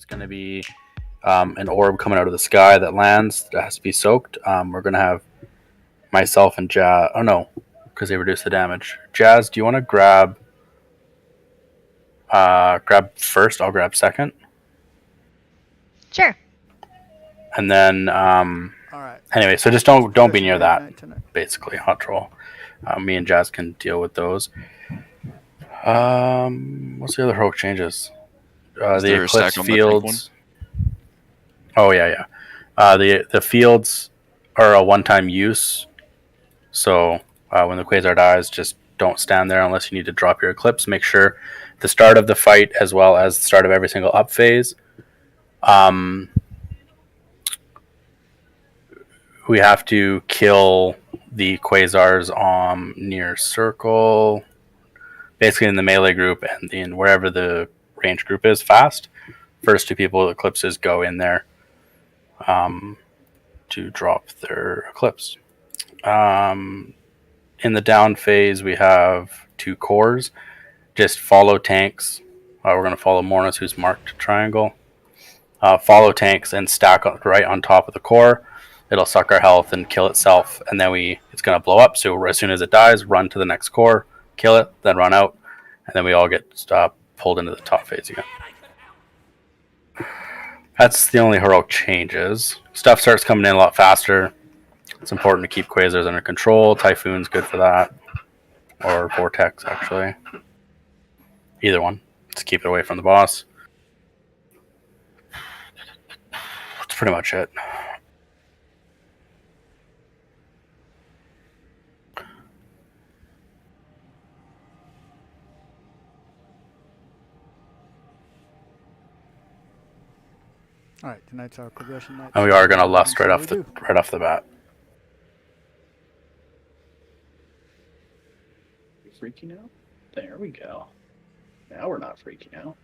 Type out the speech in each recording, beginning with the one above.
going to be an orb coming out of the sky that lands that has to be soaked. We're going to have myself and Jazz. Oh no, because they reduce the damage. Jazz, do you want to grab first? I'll grab second. Sure. And then All right. anyway, so just don't be near that. Tonight. Basically, hot troll. Me and Jazz can deal with those. What's the other heroic changes? The Eclipse fields. Oh yeah. The fields are a one-time use. So when the Quasar dies, just don't stand there unless you need to drop your Eclipse. Make sure the start of the fight as well as the start of every single up phase. We have to kill the Quasars near circle, basically in the melee group and in wherever the range group is fast. First two people with Eclipses go in there to drop their Eclipse. In the down phase, we have 2 cores. Just follow tanks. We're going to follow Mornis, who's marked triangle. Follow tanks and stack right on top of the core. It'll suck our health and kill itself, and then it's going to blow up. So as soon as it dies, run to the next core, kill it, then run out, and then we all get pulled into the top phase again. That's the only heroic changes. Stuff starts coming in a lot faster. It's important to keep Quasars under control. Typhoon's good for that. Or Vortex, actually. Either one. Just keep it away from the boss. That's pretty much it. All right, tonight's our progression night. And we are going to lust right off the bat. Freaking out? There we go. Now we're not freaking out.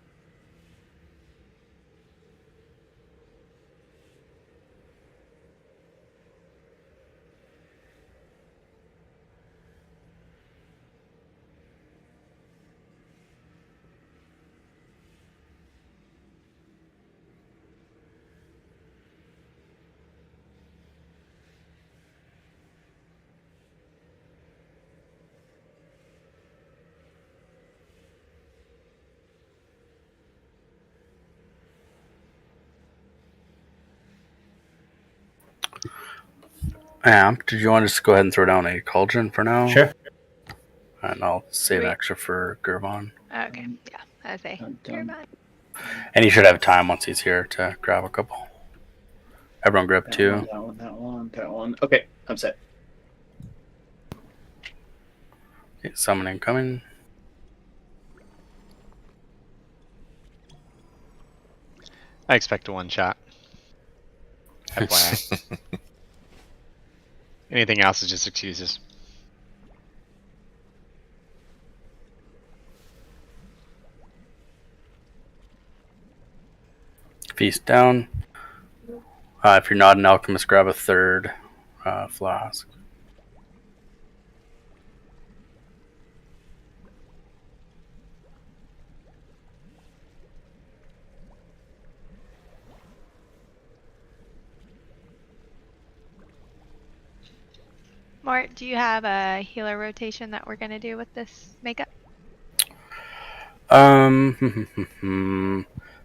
Amp, did you want to just go ahead and throw down a cauldron for now? Sure. And I'll save extra for Gurvan. Okay, yeah, I say. Gurvan. And he should have time once he's here to grab a couple. Everyone grab 2. That one. Okay, I'm set. Okay, summoning coming. I expect a one-shot. FYI. Anything else is just excuses. Feast down. If you're not an alchemist, grab a 3rd flask. Mort, do you have a healer rotation that we're going to do with this makeup?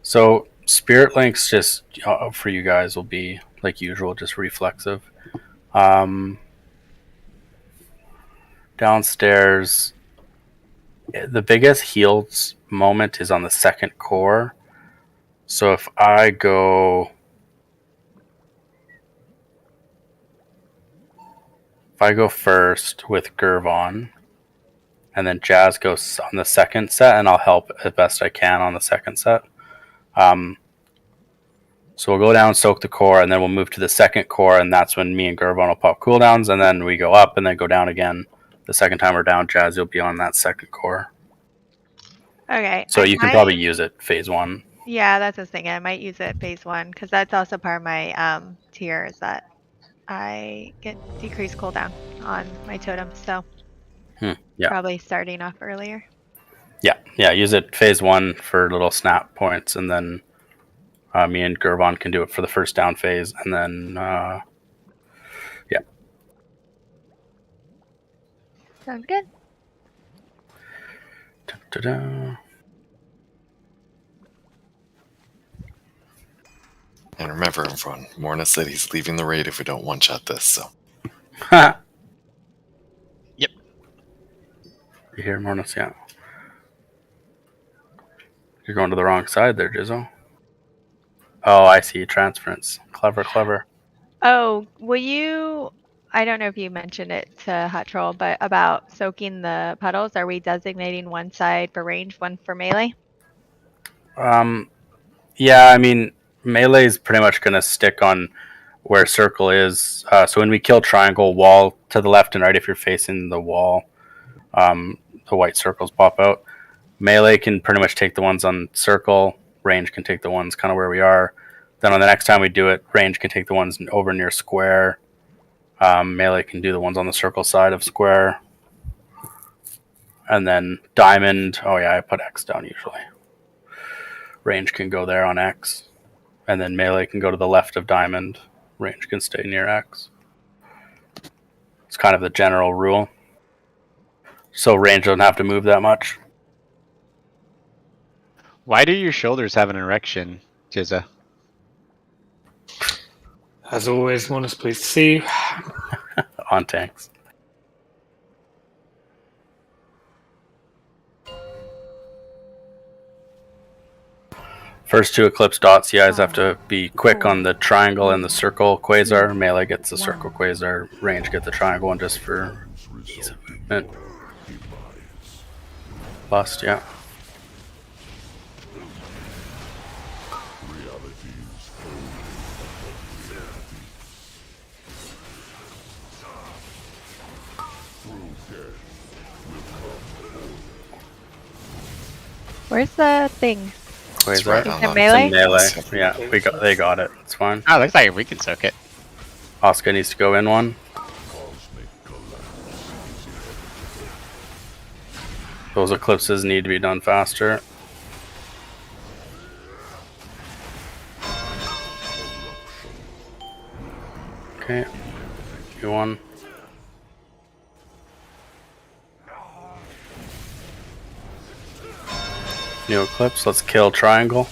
So Spirit Links just for you guys will be like usual, just reflexive. Downstairs, the biggest heals moment is on the 2nd core. So if I go first with Gurvan, and then Jazz goes on the 2nd set, and I'll help as best I can on the 2nd set. So we'll go down, soak the core, and then we'll move to the 2nd core, and that's when me and Gurvan will pop cooldowns, and then we go up and then go down again. The 2nd time we're down, Jazz, you'll be on that 2nd core. Okay. So you can probably use it phase 1. Yeah, that's what I was thinking. I might use it phase 1, because that's also part of my tier is that I get decreased cooldown on my totem, so probably starting off earlier. Yeah, use it phase 1 for little snap points, and then Me and Gervon can do it for the first down phase, and then yeah. Sounds good. Da-da-da. And remember, everyone, Morna said he's leaving the raid if we don't one-shot this, so. Yep. Yep. You hear Mornos? Yeah. You're going to the wrong side there, Jizzo. Oh, I see. Transference. Clever, clever. Oh, will you? I don't know if you mentioned it to Hot Troll, but about soaking the puddles. Are we designating one side for range, one for melee? Yeah, I mean, melee is pretty much going to stick on where circle is. So when we kill triangle, wall to the left and right if you're facing the wall, the white circles pop out. Melee can pretty much take the ones on circle. Range can take the ones kind of where we are. Then on the next time we do it, range can take the ones over near square. Melee can do the ones on the circle side of square. And then diamond, oh yeah, I put X down usually. Range can go there on X. And then melee can go to the left of diamond. Range can stay near X. It's kind of the general rule. So range doesn't have to move that much. Why do your shoulders have an erection, Jizza? As always, one is pleased to see you. On tanks. First two eclipse dots, you guys have to be quick on the triangle and the circle quasar. Melee gets the circle quasar, range get the triangle one just for ease of movement. Bust, yeah. Where's the thing? It's Quasar. right Is on it the- melee? Melee. Yeah, they got it. It's fine. Oh, looks like we can soak it. Oscar needs to go in one. Those eclipses need to be done faster. Okay. You won. New eclipse. Let's kill triangle.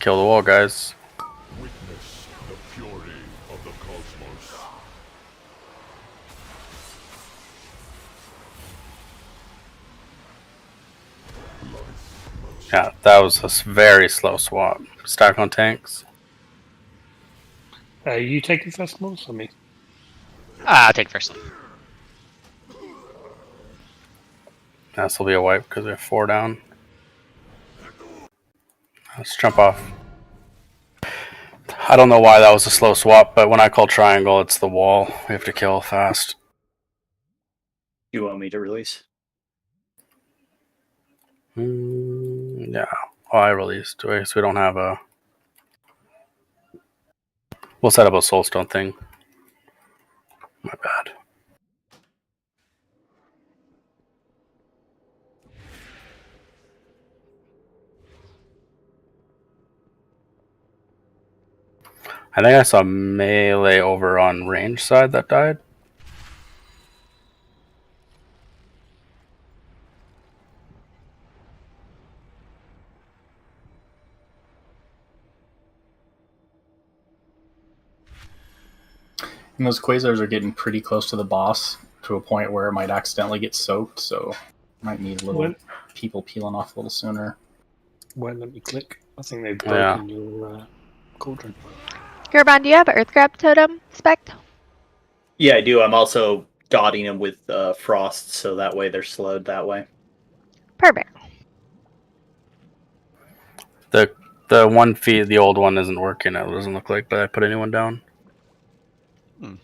Kill the wall, guys. Witness the fury of the cosmos. Yeah, that was a very slow swap. Stack on tanks. Are you taking festivals or me? I'll take first one. This will be a wipe because we have 4 down. Let's jump off. I don't know why that was a slow swap, but when I call triangle, it's the wall. We have to kill fast. You want me to release? Yeah. Oh, I released. So we don't have a... We'll set up a soulstone thing. My bad. I think I saw melee over on range side that died. And those quasars are getting pretty close to the boss to a point where it might accidentally get soaked, so might need a little What? people peeling off a little sooner. Won't let me click. I think they've Yeah. broken your cauldron. Gerban, do you have Earth Grab Totem spec? Yeah, I do. I'm also dotting them with frost, so that way they're slowed that way. Perfect. The one feed, the old one isn't working. It doesn't look like, but I put a new one down. I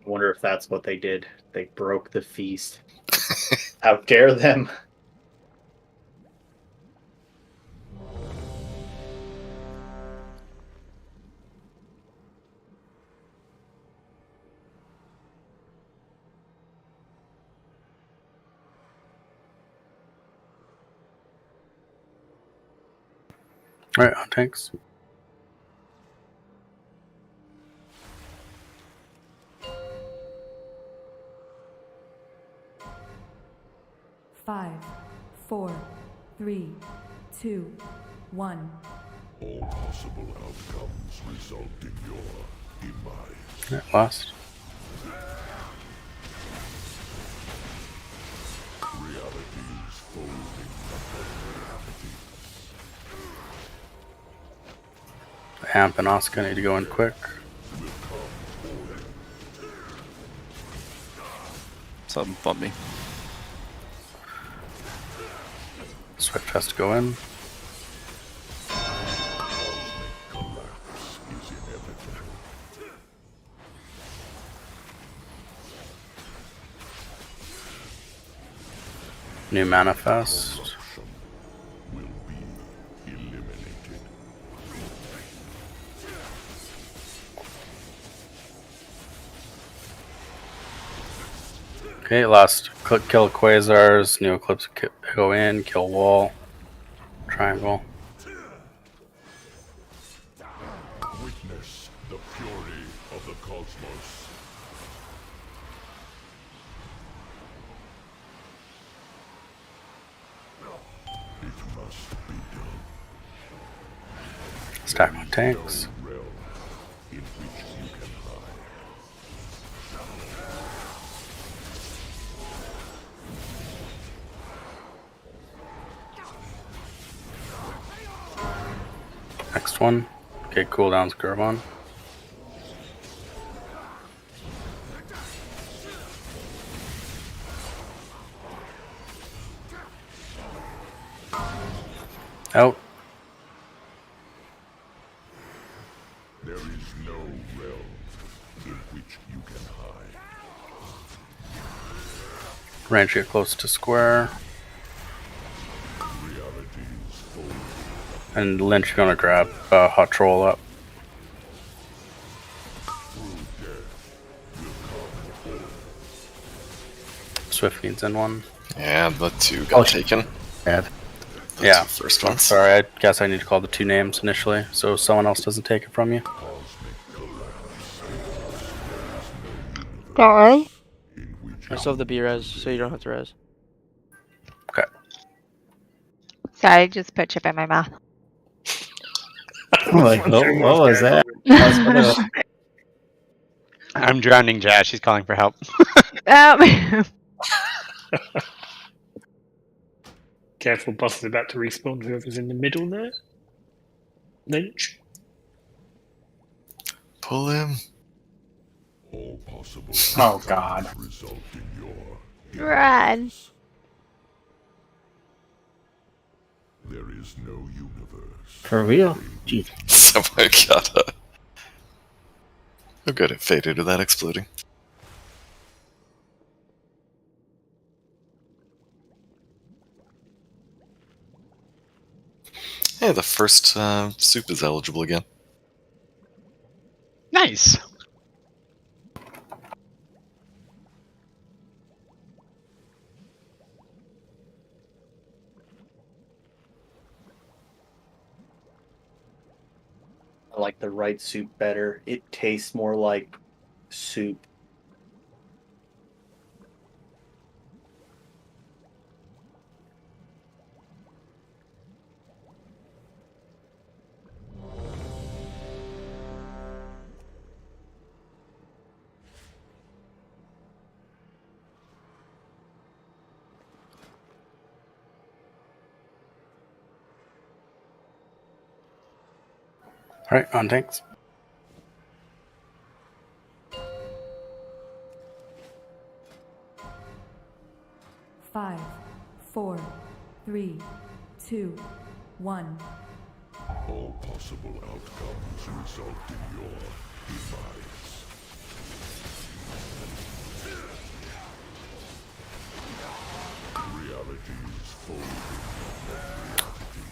wonder if that's what they did. They broke the feast. How dare them? Right on tanks. Five, 4, 3, 2, 1. All possible outcomes result in your demise. Right, lost. Realities folding upon reality. Amp and Oscar need to go in quick. Something bump me. Swift has to go in. Collapse is inevitable. New manifest. Will be eliminated. Okay, last kill quasars. New eclipse go in. Kill wall. Triangle. Witness the fury of the cosmos. It must be done. Stack my tanks. Realm in which you can hide. Next one. Okay, cooldowns Gervon. Out. There is no realm in which you can hide. Range get close to square. Realities fold. And Lynch gonna grab hot troll up. Swift needs in one. Yeah, the two got taken. Bad. The Yeah. two first I'm ones. sorry, I guess I need to call the two names initially so someone else doesn't take it from you. Don't worry. I still have the B res, so you don't have to res. Okay. Sorry, I just put chip in my mouth. Like, what was that? I'm drowning Jazz. She's calling for help. Careful, boss is about to respawn whoever's in the middle there. Lynch. Pull him. All possible Oh god. result in your Run. There is no universe. For real? Jeez. Someone gotta. Oh good, it faded without exploding. Hey, the first soup is eligible again. Nice. I like the right soup better. It tastes more like soup. Alright, on tanks. Five, 4, 3, 2, 1. All possible outcomes result in your demise. Realities fold.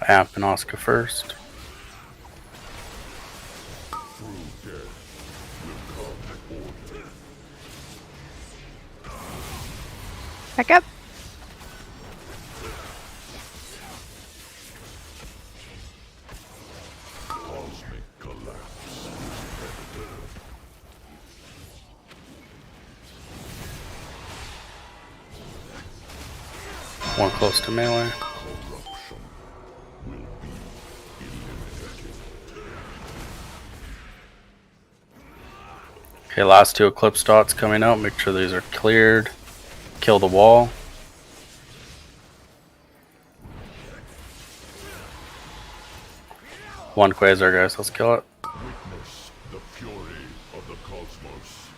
Amp and Oscar first. Through death will come order. Back up. One close to melee. Corruption will be eliminated. Okay, last 2 eclipse dots coming out. Make sure these are cleared. Kill the wall. One quasar, guys. Let's kill it. Witness the fury of the cosmos.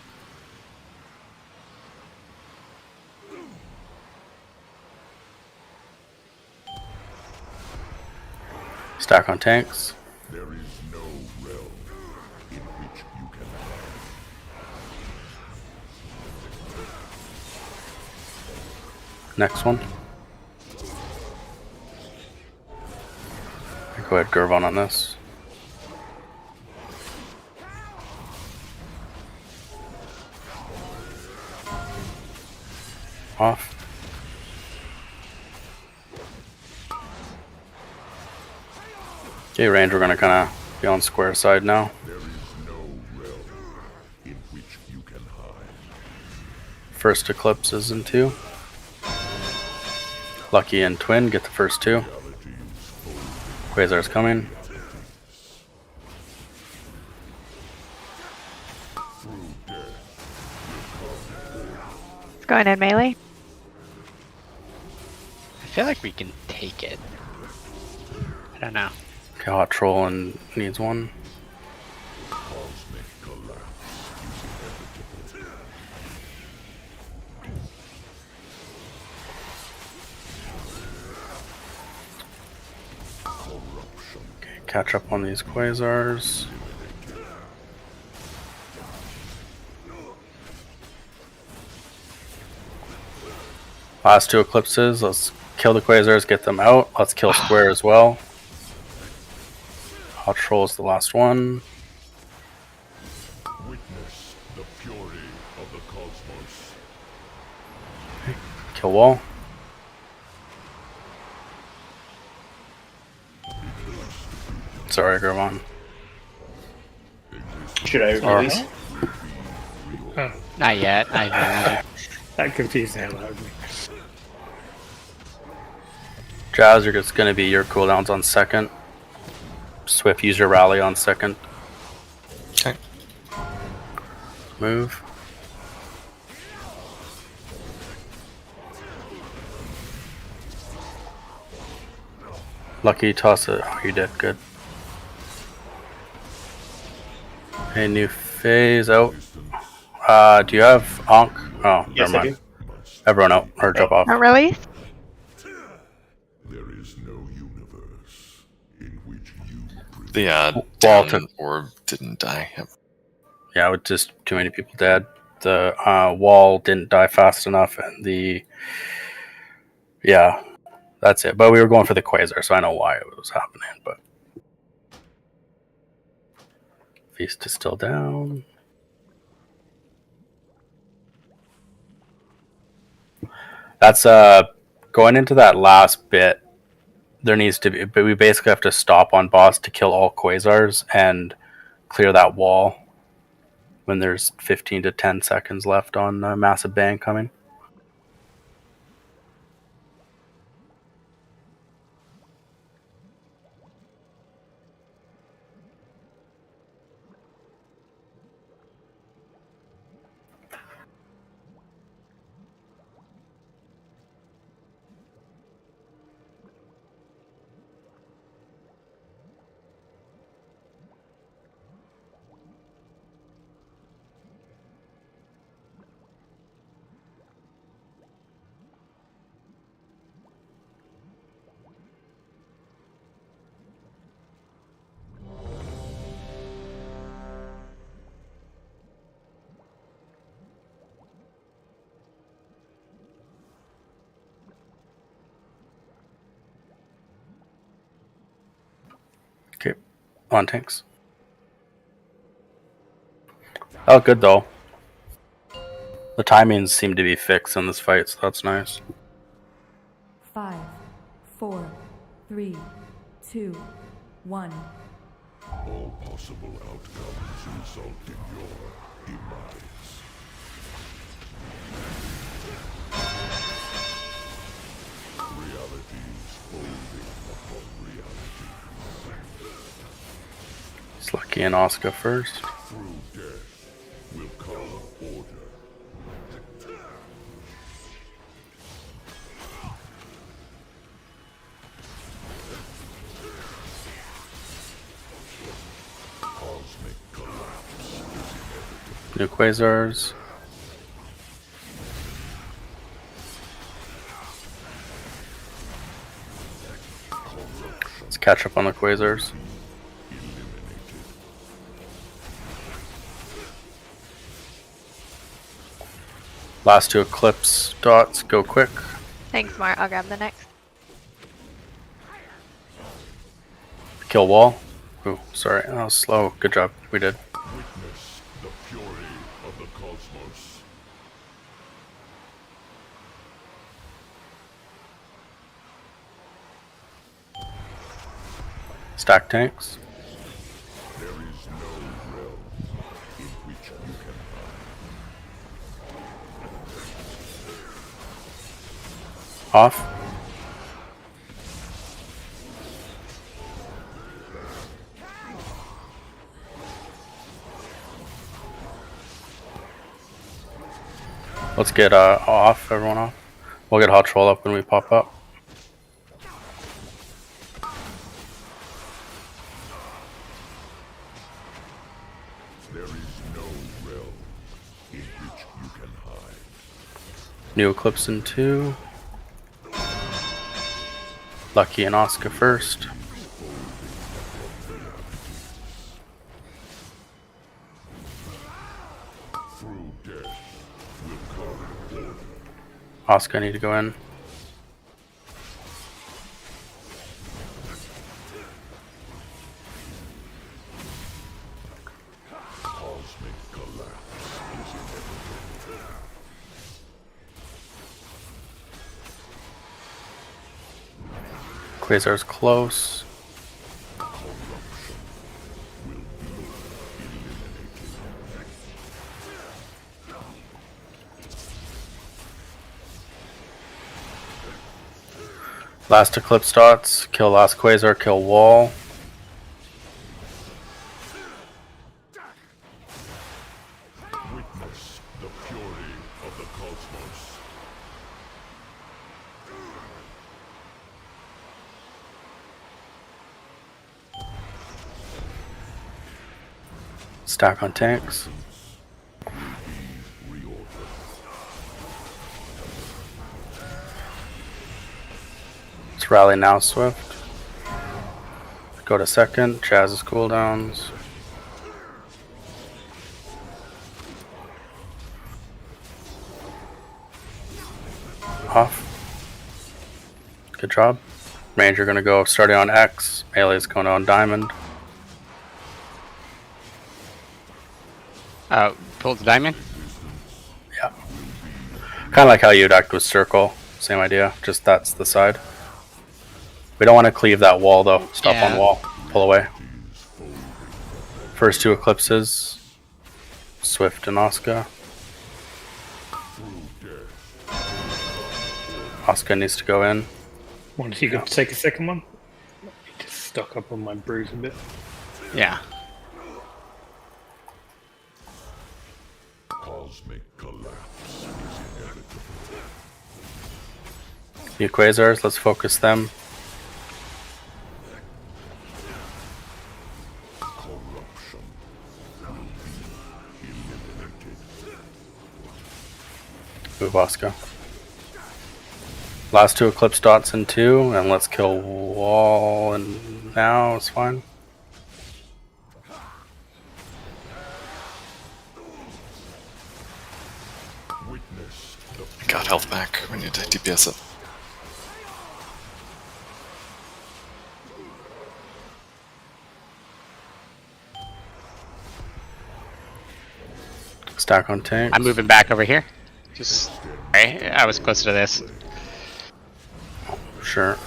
Stack on tanks. There is no realm in which you can hide. Next one. Go ahead, Gervon on this. Off. Okay, range, we're gonna kind of be on square side now. There is no realm in which you can hide. First eclipse is in 2. Lucky and Twin get the first 2. Quasar's coming. It's going in melee. I feel like we can take it. I don't know. Okay, Hot Troll and needs 1. Cosmic collapse is inevitable. Corruption. Okay, catch up on these Quasars. Last 2 eclipses. Let's kill the Quasars, get them out. Let's kill square as well. Hot Troll is the last one. Witness the fury of the cosmos. Kill wall. Sorry, Gervon. Should I release? Oh, Not yet. I that confused the hell out of me. Jazz, you're just going to be your cooldowns on second. Swift, use your rally on second. Okay. Move. Lucky, toss it. Oh, you did good. Okay, new phase out. Do you have Onk? Oh, Yes, never I mind. Everyone out or drop off. Not release. There is no universe in which you breathe. The Wall down took- orb didn't die. Yep. Yeah, with just too many people dead. The wall didn't die fast enough, and yeah, that's it. But we were going for the Quasar, so I know why it was happening. But Feast is still down. That's going into that last bit. There needs to be, but we basically have to stop on boss to kill all Quasars and clear that wall when there's 15 to 10 seconds left on Massive Bang coming. Okay, on tanks. Oh, good though. The timings seem to be fixed in this fight, so that's nice. 5, 4, 3, 2, 1. All possible outcomes result in your demise. It's Lucky and Oscar first. Through death will come order. Cosmic collapse is inevitable. New Quasars. Let's catch up on the Quasars. Last two Eclipse dots, go quick. Thanks, Mart. I'll grab the next. Kill wall. Ooh, sorry, that was slow. Good job, we did. Witness the fury of the cosmos. Stack tanks. There is no realm in which you can hide. Off. Let's get off, everyone off. We'll get hot roll up when we pop up. There is no realm in which you can hide. New Eclipse in 2. Lucky and Oscar first. Through death will come order. Oscar, I need to go in. Cosmic collapse is inevitable. Quasar's close. Last Eclipse dots. Kill last Quasar, kill wall. Witness the fury of the cosmos. Stack on tanks. Reorder. Let's rally now, Swift. Go to second. Chaz's cooldowns. Off. Good job. Ranger gonna go starting on X. Melee's going on Diamond. Pull the diamond. Yeah. Kind of like how you'd act with Circle. Same idea. Just that's the side. We don't want to cleave that wall though. Stop Yeah. on wall. Pull away. First two Eclipses. Swift and Oscar. Oscar needs to go in. One, if you could take a second one. Let me just stock up on my brews a bit. Yeah. Cosmic collapse is inevitable. New Quasars, let's focus them. Corruption will be eliminated. Move Oscar. Last two Eclipse dots in 2, and let's kill wall and now it's fine. Witness the Got health back. We need to DPS it. Stack on tanks. I'm moving back over here. Just. Right, I was closer to this. Sure.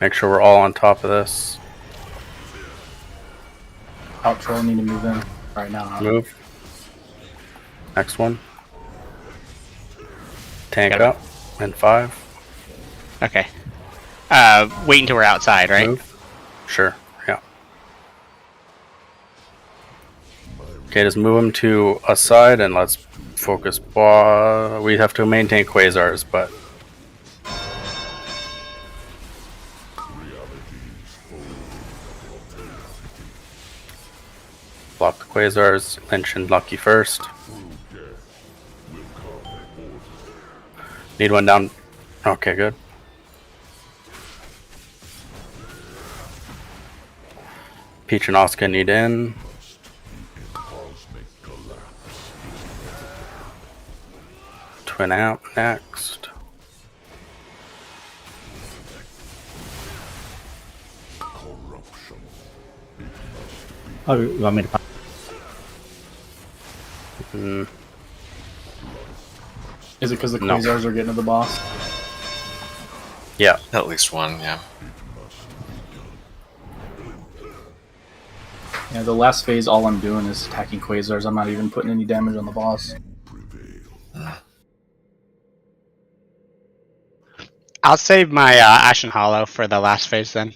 Make sure we're all on top of this. Outro need to move in right now. Move. Next one. Tank Got it. up. And 5. Okay. Wait until we're outside, right? Move? Sure. Yeah. Okay, just move them to a side and let's focus. We have to maintain quasars, but block the quasars. Lynch and Lucky first. Need one down. Okay, good. Peach and Oscar need in. Twin out next. Oh, you want me to? Is it because the No. quasars are getting to the boss? Yeah. At least one, yeah. Yeah, the last phase, all I'm doing is attacking quasars. I'm not even putting any damage on the boss. I'll save my Ashen Hollow for the last phase then.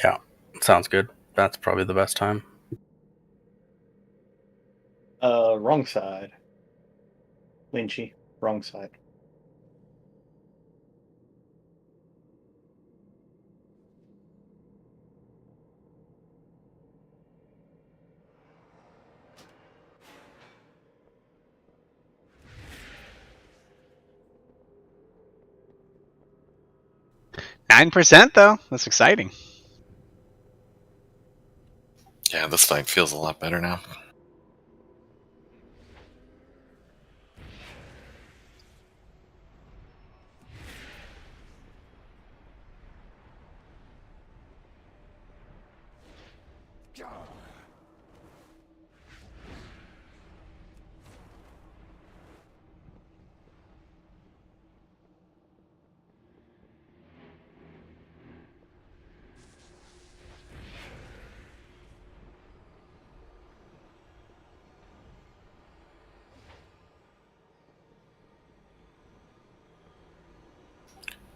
Yeah. Sounds good. That's probably the best time. Wrong side. Lynchy, wrong side. %, though. That's exciting. Yeah, this fight feels a lot better now.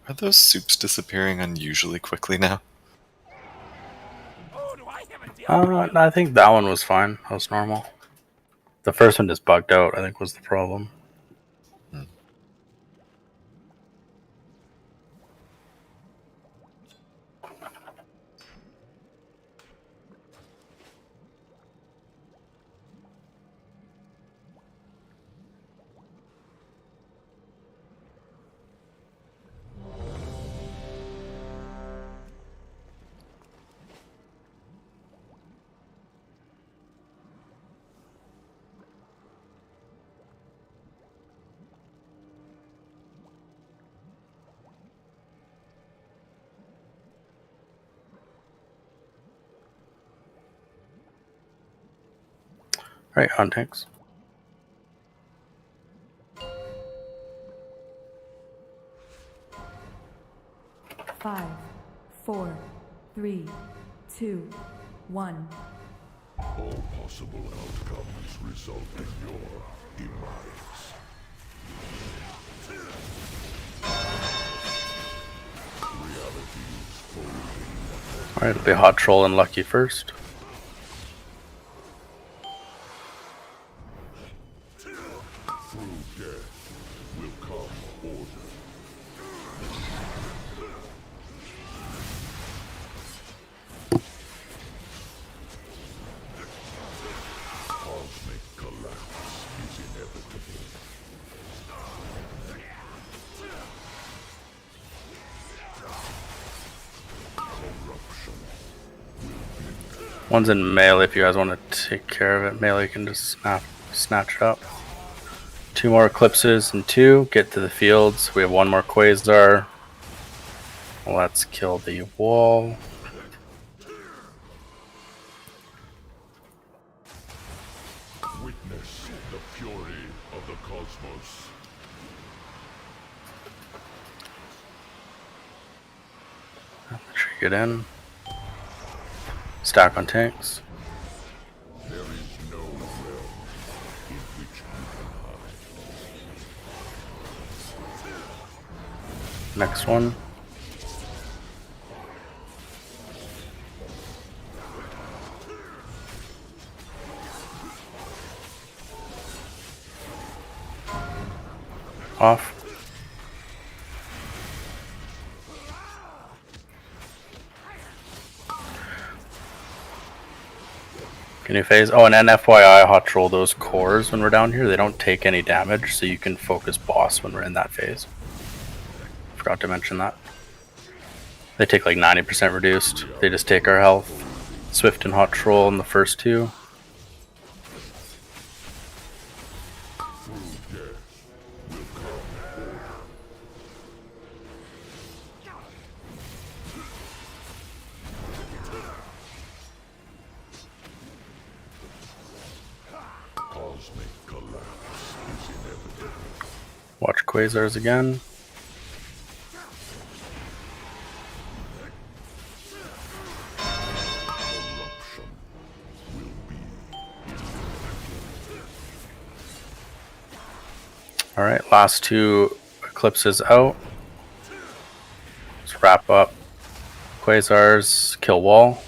Are those soups disappearing unusually quickly now? I think that one was fine. That was normal. The first one just bugged out, I think, was the problem. Right, on tanks. Five, 4, 3, 2, 1. All possible outcomes result in your demise. Alright, it'll be Hot Troll and Lucky first. One's in melee if you guys want to take care of it. Melee can just snatch it up. 2 more eclipses and 2. Get to the fields. We have 1 more quasar. Let's kill the wall. Witness the fury of the cosmos. Make sure you get in. Stack on tanks. There is no realm in which you can hide. Next one. Off. Can you phase? Oh, and then FYI, hot troll, those cores when we're down here, they don't take any damage, so you can focus boss when we're in that phase. Forgot to mention that. They take like 90% reduced. They just take our health. Swift and hot troll in the first two. Watch Quasars again. Alright, last two eclipses out. Let's wrap up. Quasars, kill wall.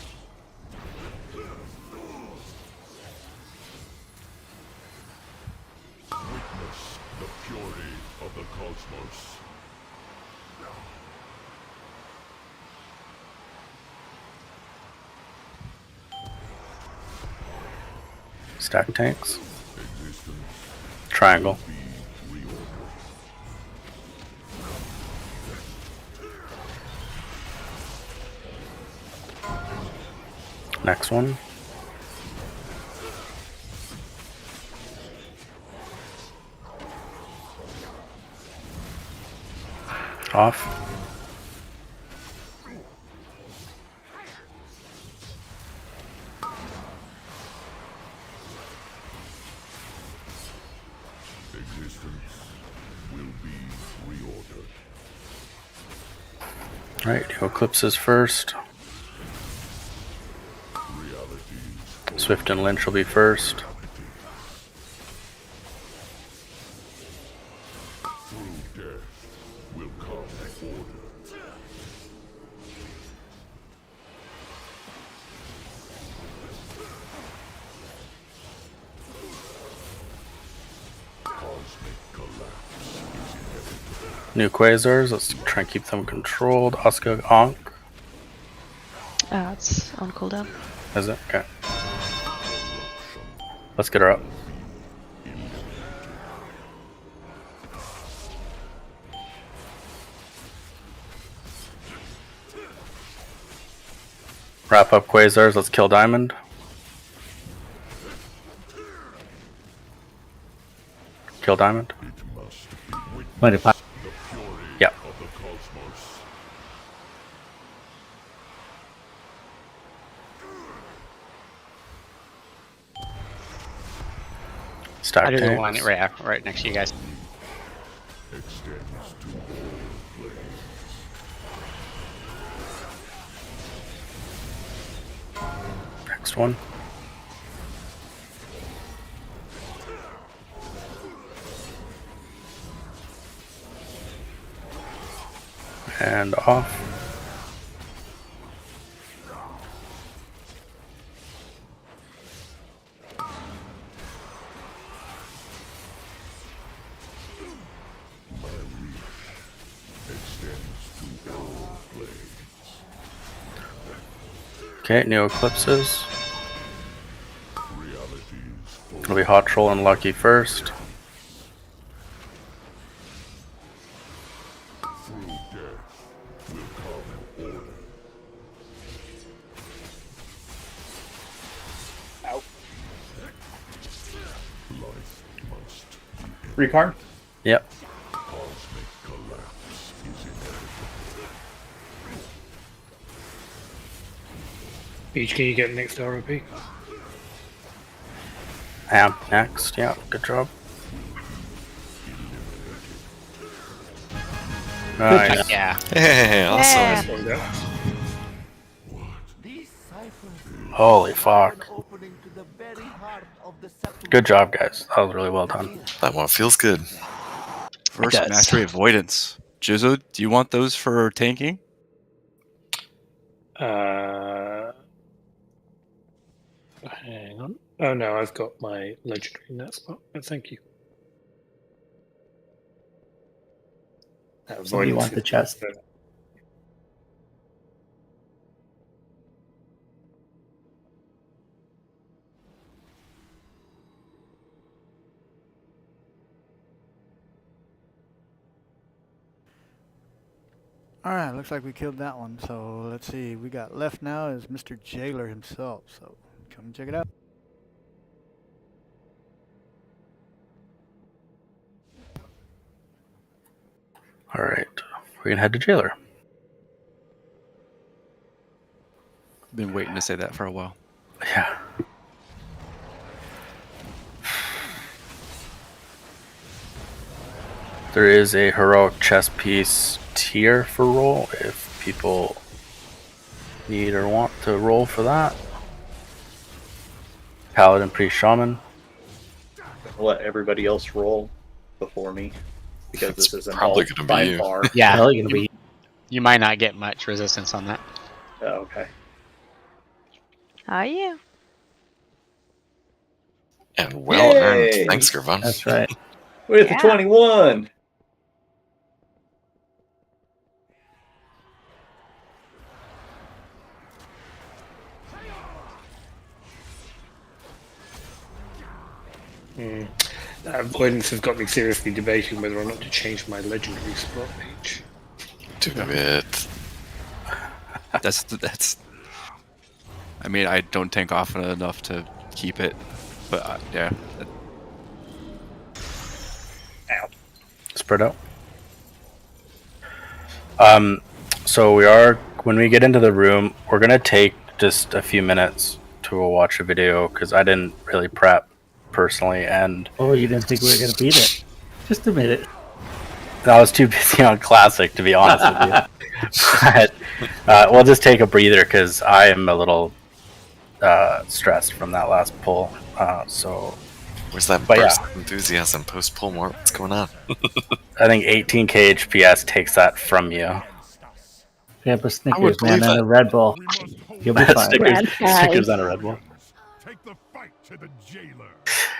Stack tanks. Triangle. Next one. Off. Alright, do eclipses first. Swift and Lynch will be first. New Quasars, let's try and keep them controlled. Asuka Ankh. It's on cooldown. Is it? Okay. Let's get her up. Wrap up Quasars, let's kill Diamond. Kill Diamond. 25. Yep. Stack I do the tanks. one right next to you guys. Next one. And off. Okay, new eclipses. It'll be Hot Troll and Lucky first. Recard? Yep. Beach, can you get next to ROP? Amp next. Yeah, good job. Nice. Yeah. Hey, awesome. Yeah. Holy fuck. Good job, guys. That was really well done. That one feels good. First mastery avoidance. Jizzo, do you want those for tanking? Hang on. Oh no, I've got my legendary in that spot. But thank you. Somebody want the chest. All right, looks like we killed that one. So let's see. We got left now is Mr. Jailer himself. So come check it out. All right, we're gonna head to Jailer. Been waiting to say that for a while. Yeah. There is a heroic chess piece tier for roll if people need or want to roll for that. Paladin, Priest, Shaman. I'll let everybody else roll before me because this isn't probably all gonna be by you. far. Yeah, Probably gonna be. you might not get much resistance on that. Oh, okay. How are you? And well earned. Yay! Thanks, Gervon. That's right. With the Yeah. 21. Avoidance has got me seriously debating whether or not to change my legendary spot page. Do it. That's. I mean, I don't tank often enough to keep it, but yeah. Ow. Spread out. So when we get into the room, we're gonna take just a few minutes to watch a video because I didn't really prep personally, and Oh, you didn't think we were gonna beat it? Just a minute. I was too busy on Classic to be honest with you. But we'll just take a breather because I am a little stressed from that last pull. So Where's that But burst yeah. of enthusiasm post pull more? What's going on? I think 18k HPS takes that from you. Yeah, but would Snickers, man, believe and it. a Red Bull. You'll be fine. Snickers and a Red Bull. Take the fight to the jailer.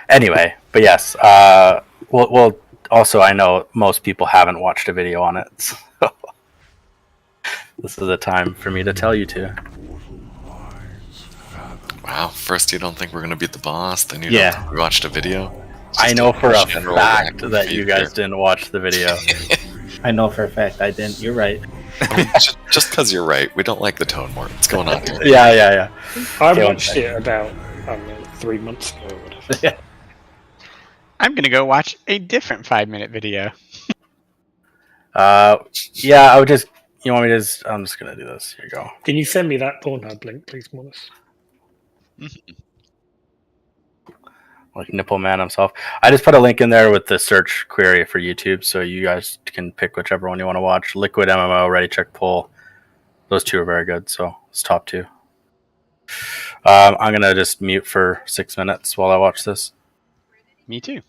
Anyway, but yes, we'll also, I know most people haven't watched a video on it, so this is a time for me to tell you to. Wow. First, you don't think we're going to beat the boss, then you Yeah. don't think we watched a video. I know for a general fact rack that you feed here. guys didn't watch the video. I know for a fact I didn't. You're right. Just because you're right, we don't like the tone more. What's going on here? Yeah. I Okay, one watched second. it about 3 months ago or whatever. I'm gonna go watch a different 5-minute video. Yeah, I would just. You want me to? I'm just gonna do this. Here you go. Can you send me that Pornhub link, please, Morris? Like Nipple Man himself. I just put a link in there with the search query for YouTube, so you guys can pick whichever one you want to watch. Liquid MMO, Ready Check Pull. Those two are very good, so it's top two. I'm gonna just mute for 6 minutes while I watch this. Me too.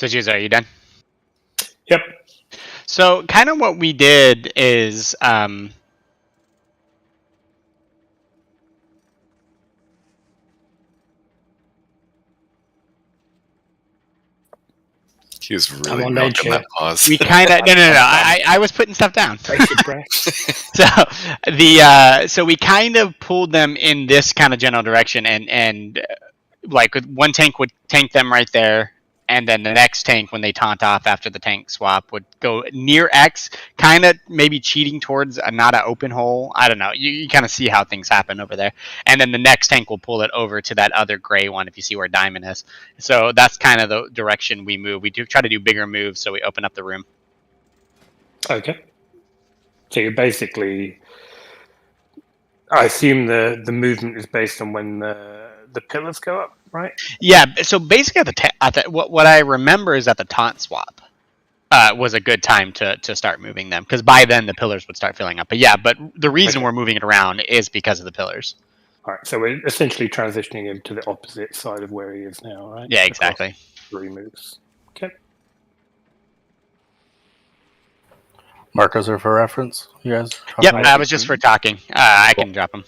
So, Juice, are you done? Yep. So, kind of what we did is, He was I'm really on milking nature. that pause. we kind of no. I was putting stuff down. So we kind of pulled them in this kind of general direction, and like one tank would tank them right there, and then the next tank, when they taunt off after the tank swap, would go near X, kind of maybe cheating towards not an open hole. I don't know. You kind of see how things happen over there, and then the next tank will pull it over to that other gray one if you see where Diamond is. So that's kind of the direction we move. We do try to do bigger moves, so we open up the room. Okay. So you're basically, I assume the movement is based on when the pillars go up, right? Yeah. So basically, what I remember is that the taunt swap was a good time to start moving them, because by then the pillars would start filling up. But yeah, but the reason we're moving it around is because of the pillars. All right. So we're essentially transitioning him to the opposite side of where he is now, right? Yeah, exactly. Across 3 moves. Okay. Markers are for reference. You guys? Yep, that was just for talking. I can drop them.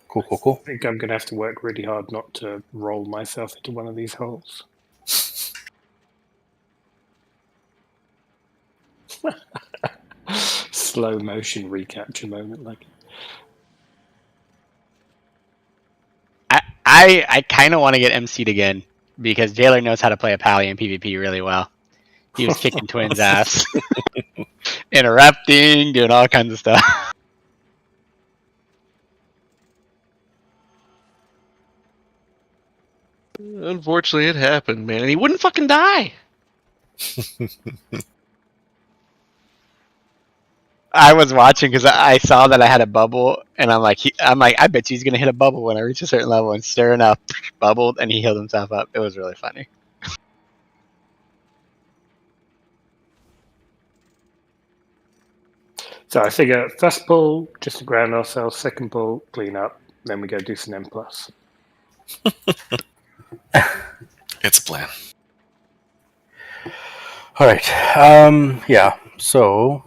Cool. I think I'm going to have to work really hard not to roll myself into one of these holes. Slow motion recapture moment, like. I kind of want to get MC'd again, because Jailer knows how to play a pally in PvP really well. He was kicking Twins' ass, interrupting, doing all kinds of stuff. Unfortunately, it happened, man, and he wouldn't fucking die. I was watching because I saw that I had a bubble, and I'm like, I bet you he's gonna hit a bubble when I reach a certain level, and sure enough, bubbled, and he healed himself up. It was really funny. So I figure first pull, just to ground ourselves. Second pull, clean up. Then we go do some M+. It's a plan. All right. Yeah. So.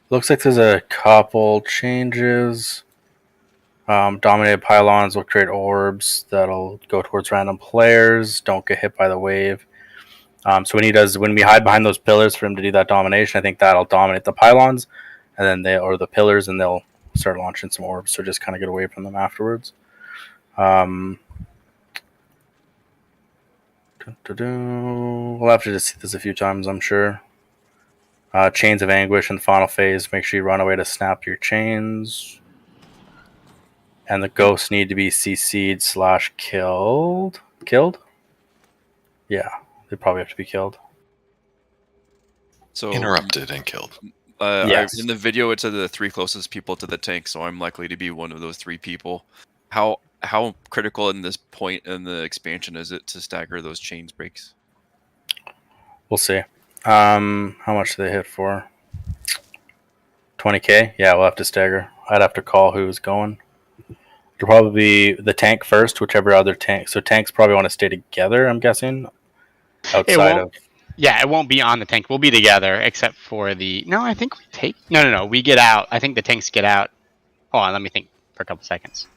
Looks like there's a couple changes. Dominated pylons will create orbs that'll go towards random players. Don't get hit by the wave. So when we hide behind those pillars for him to do that domination, I think that'll dominate the pylons, and then the pillars, and they'll start launching some orbs. So just kind of get away from them afterwards. We'll have to just see this a few times, I'm sure. Chains of Anguish in the final phase. Make sure you run away to snap your chains. And the ghosts need to be CC'd / killed. Killed? Yeah, they probably have to be killed. So interrupted and killed. Yes. In the video, it said the 3 closest people to the tank, so I'm likely to be one of those 3 people. How critical in this point in the expansion is it to stagger those chains breaks? We'll see. How much do they hit for? 20k? Yeah, we'll have to stagger. I'd have to call who's going. It'll probably be the tank first, whichever other tank. So tanks probably want to stay together, I'm guessing. Outside of. Yeah, it won't be on the tank. We'll be together, except for the. No, I think we take. No. We get out. I think the tanks get out. Hold on, let me think for a couple seconds.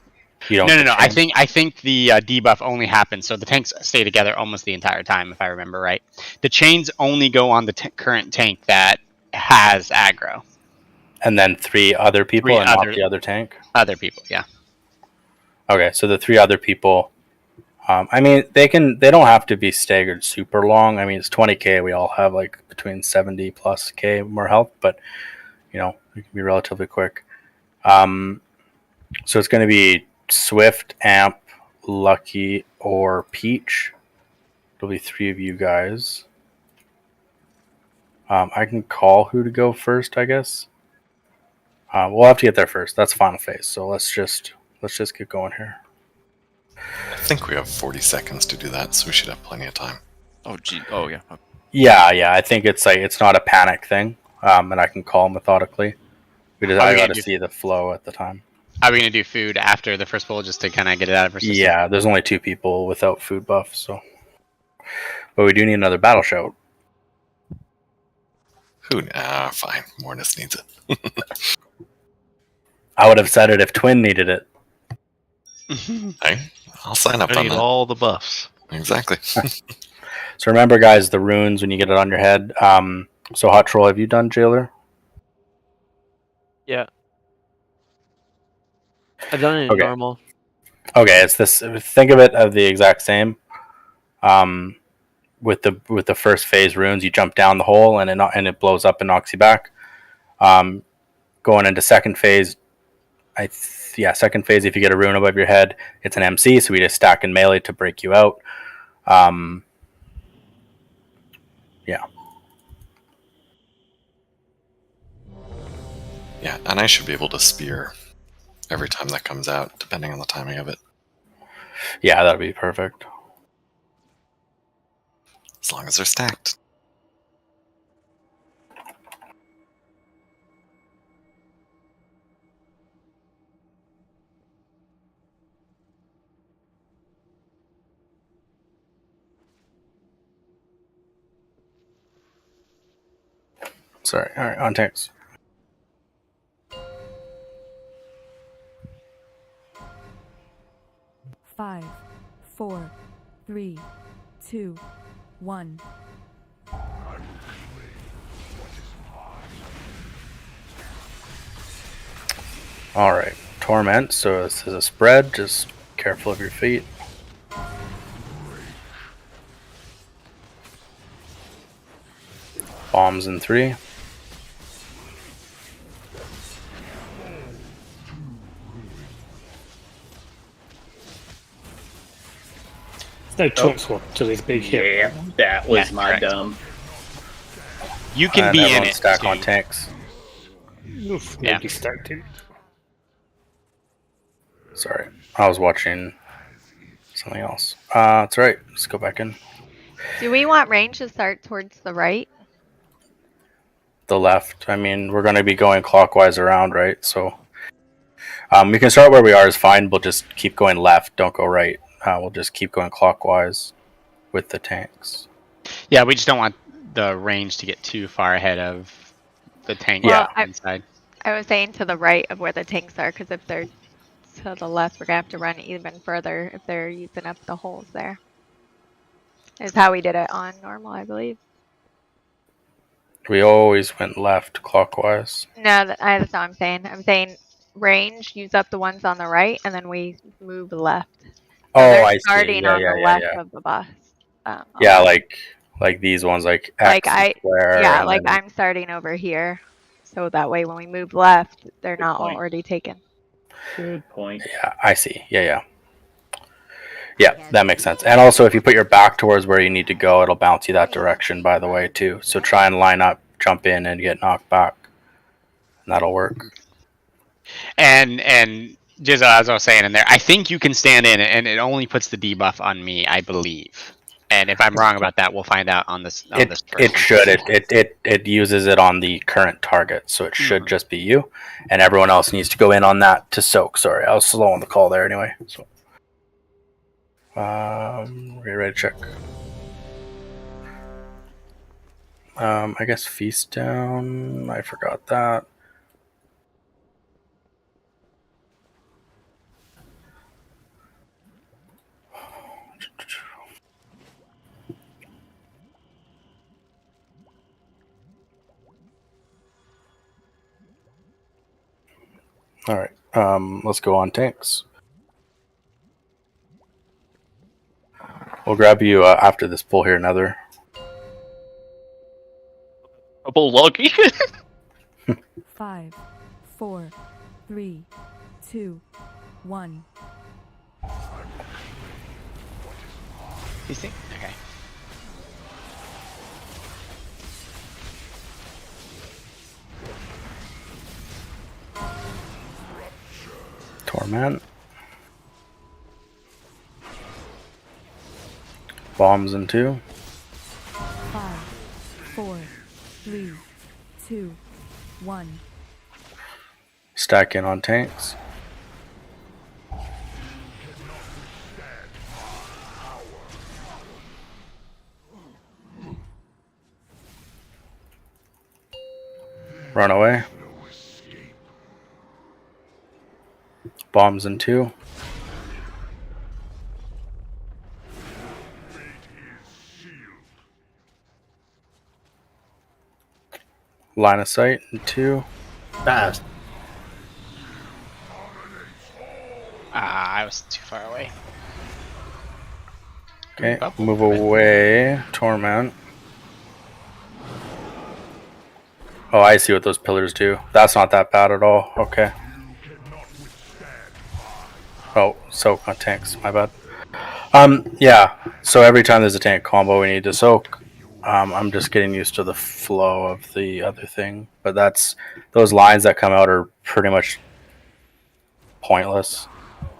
You don't. No. I think the debuff only happens, so the tanks stay together almost the entire time, if I remember right. The chains only go on the current tank that has aggro. And then 3 other people, not the other tank. Other people, yeah. Okay, so the 3 other people. I mean, they don't have to be staggered super long. I mean, it's 20k. We all have like between 70 plus k more health, but it can be relatively quick. So it's going to be Swift, Amp, Lucky, or Peach. It'll be 3 of you guys. I can call who to go first, I guess. We'll have to get there first. That's final phase. So let's just get going here. I think we have 40 seconds to do that, so we should have plenty of time. Oh, gee. Oh, yeah. Yeah. I think it's not a panic thing, and I can call methodically. I got to see the flow at the time. Are we gonna do food after the first pull just to kind of get it out of our system? Yeah, there's only 2 people without food buff, so. But we do need another battle shout. Who? Fine. Mornis needs it. I would have said it if Twin needed it. Hey, I'll sign up I on need that. all the buffs. Exactly. So remember, guys, the runes when you get it on your head. So Hot Troll, have you done Jailer? Yeah. I've done it in Okay. normal. Okay, it's this. Think of it as the exact same. With the first phase runes, you jump down the hole and it blows up and knocks you back. Going into second phase, second phase. If you get a rune above your head, it's an MC. So we just stack in melee to break you out. Yeah. Yeah, and I should be able to spear every time that comes out, depending on the timing of it. Yeah, that'd be perfect. As long as they're stacked. Sorry. All right, on tanks. Five, 4, 3, 2, 1. All right, torment. So this is a spread. Just careful of your feet. Bombs in 3. No taunt swap till his big hit. Yeah, that was Yeah, my correct. dumb. You can And be in everyone it. stack too. on tanks. Oof, Yeah. nobody stacked him. Sorry, I was watching something else. That's right. Let's go back in. Do we want range to start towards the right? The left. I mean, we're going to be going clockwise around, right? So we can start where we are is fine. We'll just keep going left. Don't go right. We'll just keep going clockwise with the tanks. Yeah, we just don't want the range to get too far ahead of the tank Yeah. inside. I was saying to the right of where the tanks are, because if they're to the left, we're going to have to run even further if they're using up the holes there. Is how we did it on normal, I believe. We always went left clockwise. No, that's not what I'm saying. I'm saying range, use up the ones on the right, and then we move left. So they're I see. starting Yeah, on yeah, the yeah, left yeah. of the bus. Yeah, like these ones, like X and square. Yeah, and like then- I'm starting over here, so that way when we move left, they're not point. already taken. Good point. Yeah, I see. Yeah. Yeah, that makes sense. And also, if you put your back towards where you need to go, it'll bounce you that direction, by the way, too. So try and line up, jump in, and get knocked back. And that'll work. And just as I was saying in there, I think you can stand in, and it only puts the debuff on me, I believe. And if I'm wrong about that, we'll find out on this. On this first It one. should. It uses it on the current target, so it should just be you. And everyone else needs to go in on that to soak. Sorry, I was slow on the call there anyway. So, we're ready to check. I guess feast down. I forgot that. All right. Let's go on tanks. We'll grab you after this pull here, Nether. Double lucky. 5, 4, 3, 2, 1. You think? Okay. Torment. Bombs in 2. 5, 4, 3, 2, 1. Stack in on tanks. Run away. Bombs in 2. Line of sight in 2. Fast. I was too far away. Okay, move away. Torment. Oh, I see what those pillars do. That's not that bad at all. Okay. Oh, soak on tanks. My bad. Yeah. So every time there's a tank combo, we need to soak. I'm just getting used to the flow of the other thing, but those lines that come out are pretty much pointless.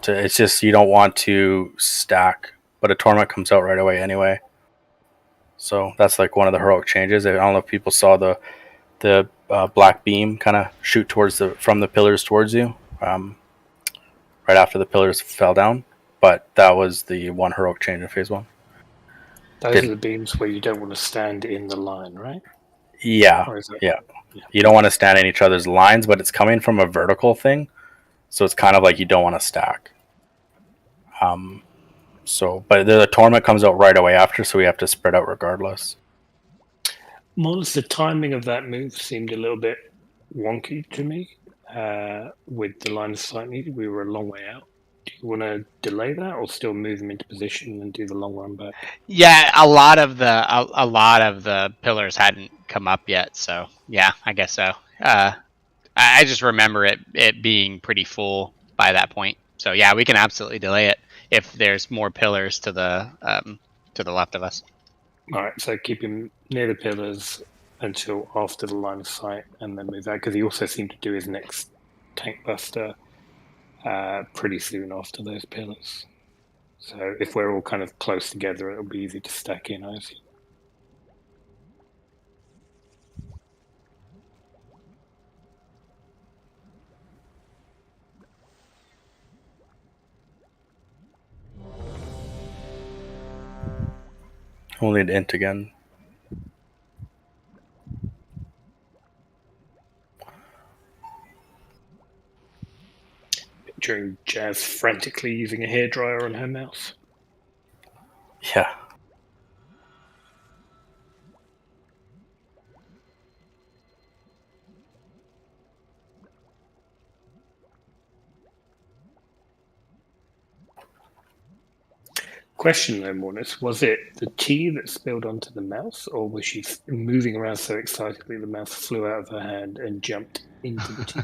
It's just you don't want to stack, but a torment comes out right away anyway. So that's like one of the heroic changes. I don't know if people saw the black beam kind of shoot from the pillars towards you right after the pillars fell down, but that was the one heroic change in phase 1. Those are the beams where you don't want to stand in the line, right? Yeah, yeah. You don't want to stand in each other's lines, but it's coming from a vertical thing, so it's kind of like you don't want to stack. But the torment comes out right away after, so we have to spread out regardless. Mollis, the timing of that move seemed a little bit wonky to me. With the line of sight needed, we were a long way out. Do you want to delay that, or still move them into position and do the long run back? Yeah, a lot of the pillars hadn't come up yet, so yeah, I guess so. I just remember it being pretty full by that point. So yeah, we can absolutely delay it if there's more pillars to the left of us. All right, so keep him near the pillars until after the line of sight, and then move out, because he also seemed to do his next tank buster pretty soon after those pillars. So if we're all kind of close together, it'll be easy to stack in, I assume. We'll need int again. Picturing Jazz frantically using a hairdryer on her mouse. Yeah. Question though, Mornis, was it the tea that spilled onto the mouse, or was she moving around so excitedly the mouse flew out of her hand and jumped into the tea?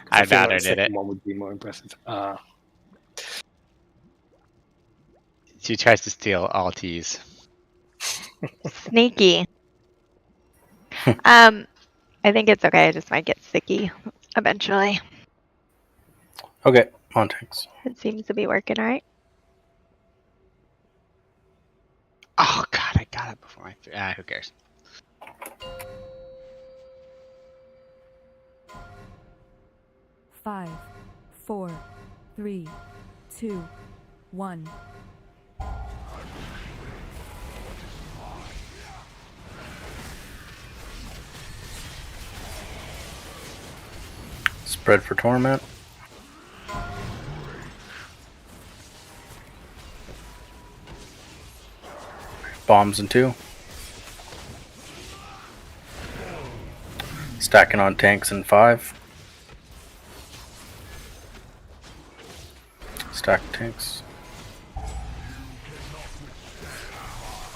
I feel doubt like I the did it. second one would be more impressive. She tries to steal all teas. Sneaky. I think it's okay. I just might get sticky eventually. Okay, on tanks. It seems to be working all right. Oh god, I got it before I threw. Who cares? Five, 4, 3, 2, 1. Spread for torment. Bombs in 2. Stacking on tanks in 5. Stack tanks.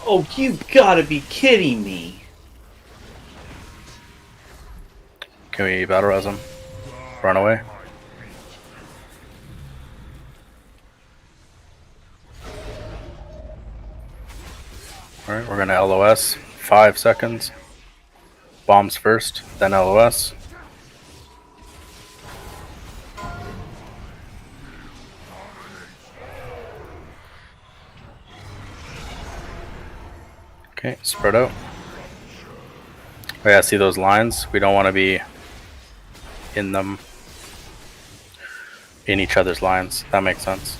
Oh, you gotta be kidding me. Can we battle res them? Run away. Alright, we're gonna LOS. 5 seconds. Bombs first, then LOS. Okay, spread out. Oh yeah, see those lines? We don't want to be in them, in each other's lines. That makes sense.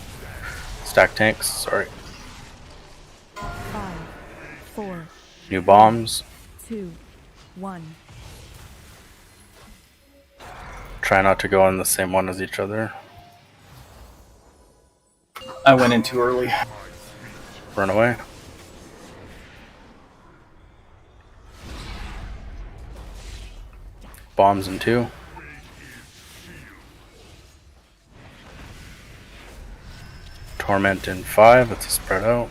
Stack tanks, sorry. 5, 4, New bombs. 2, 1. Try not to go in the same one as each other. I went in too early. Run away. Bombs in 2. Torment in 5. It's a spread out.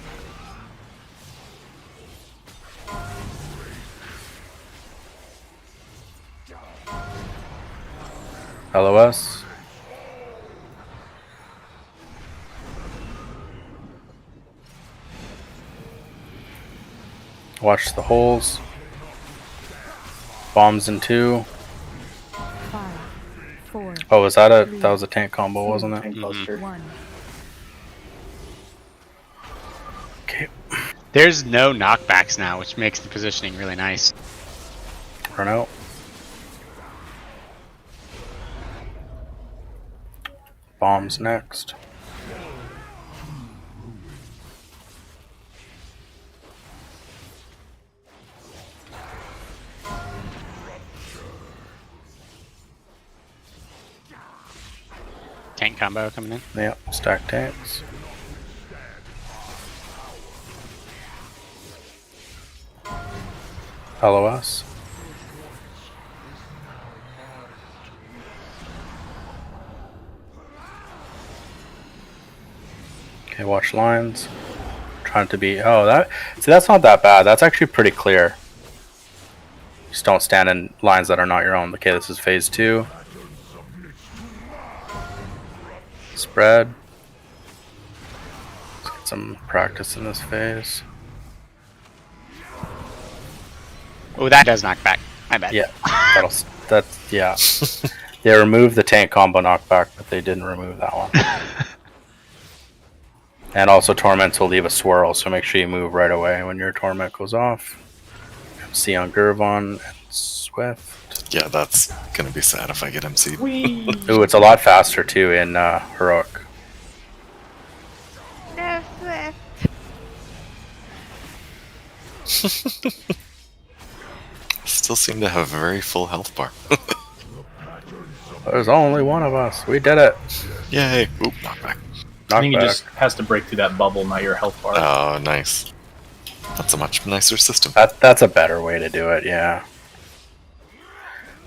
LOS. Watch the holes. Bombs in 2. 5, 4. Oh, was that was a tank combo, wasn't it? Mm-hmm. 1. Okay. There's no knockbacks now, which makes the positioning really nice. Run out. Bombs next. Tank combo coming in. Yep, stack tanks. LOS. Okay, watch lines. Trying to be. Oh, that's not that bad. That's actually pretty clear. Just don't stand in lines that are not your own. Okay, this is phase 2. Spread. Let's get some practice in this phase. Oh, that does knock back. I bet. Yeah, yeah. They removed the tank combo knockback, but they didn't remove that one. And also Torment will leave a swirl, so make sure you move right away when your Torment goes off. MC on Gurvon and Swift. Yeah, that's gonna be sad if I get MC. Ooh, it's a lot faster too in Heroic. No, Swift. Still seem to have a very full health bar. There's only one of us. We did it. Yay. Oop, knockback. I think he just has to break through that bubble, not your health bar. Oh, nice. That's a much nicer system. That's a better way to do it, yeah.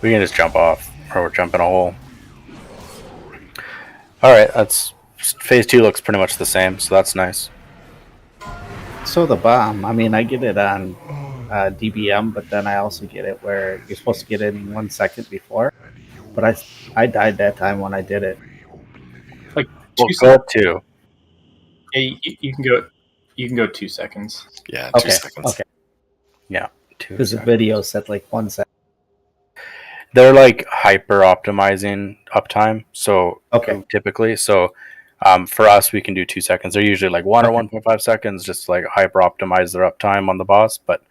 We can just jump off, or jump in a hole. Alright, that's phase 2 looks pretty much the same, so that's nice. So the bomb, I mean, I get it on DBM, but then I also get it where you're supposed to get it in 1 second before. But I died that time when I did it. Like Well, go up 2. Yeah, you can go 2 seconds. Yeah, Okay, 2 seconds. okay. Yeah, 2 Because the seconds. video said like 1 second. They're like hyper optimizing uptime, so Okay. typically, so for us we can do 2 seconds. They're usually like 1 or 1.5 seconds, just to, like hyper optimize their uptime on the boss. But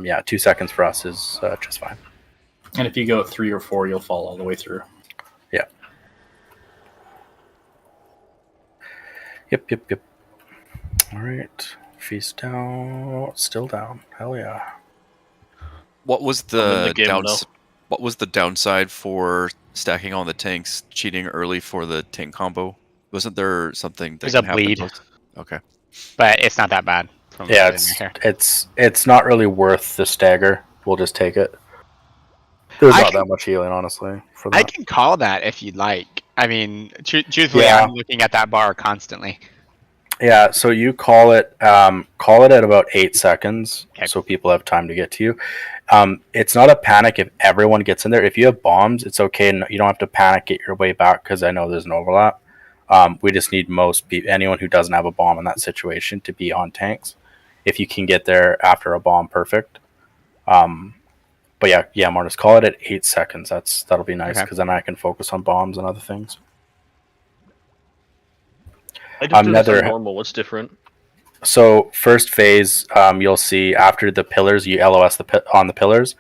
yeah, 2 seconds for us is just fine. And if you go 3 or 4, you'll fall all the way through. Yeah. Yep. All right, feast down, still down. Hell yeah. What was I'm in the, the game now. what was the downside for stacking on the tanks, cheating early for the tank combo? Wasn't there something that There's can a happen bleed. both? Okay. But it's not that bad. From Yeah, what I'm here. it's not really worth the stagger. We'll just take it. There's I not can- that much healing, honestly. For I that. can call that if you'd like. I mean, truthfully, Yeah. I'm looking at that bar constantly. Yeah, so you call it at about 8 seconds, Okay. so people have time to get to you. It's not a panic if everyone gets in there. If you have bombs, it's okay. You don't have to panic, get your way back, because I know there's an overlap. We just need anyone who doesn't have a bomb in that situation to be on tanks. If you can get there after a bomb, perfect. But yeah, Marcus, call it at 8 seconds. That'll be nice, Okay. because then I can focus on bombs and other things. I just do this Nether- on normal. What's different? So first phase, you'll see after the pillars, you LOS on the pillars,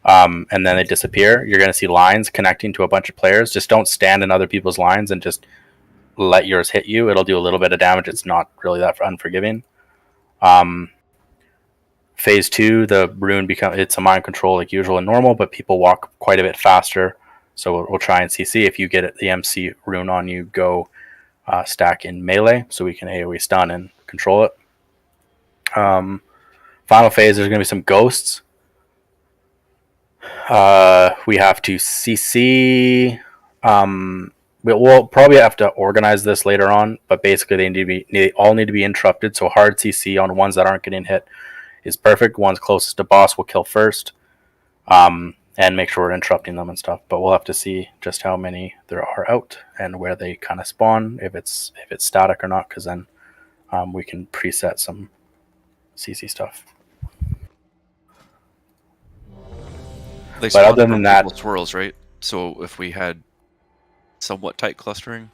and then they disappear. You're going to see lines connecting to a bunch of players. Just don't stand in other people's lines and just let yours hit you. It'll do a little bit of damage. It's not really that unforgiving. Phase 2, the rune it's a mind control like usual and normal, but people walk quite a bit faster So we'll try and CC. If you get the MC rune on you, go stack in melee so we can AoE stun and control it. Final phase, there's going to be some ghosts. We have to CC. We'll probably have to organize this later on, but basically they all need to be interrupted. So hard CC on ones that aren't getting hit is perfect. Ones closest to boss will kill first, and make sure we're interrupting them and stuff. But we'll have to see just how many there are out and where they kind of spawn, if it's static or not, because then we can preset some CC stuff. They But other than that, swirls, right? So if we had somewhat tight clustering.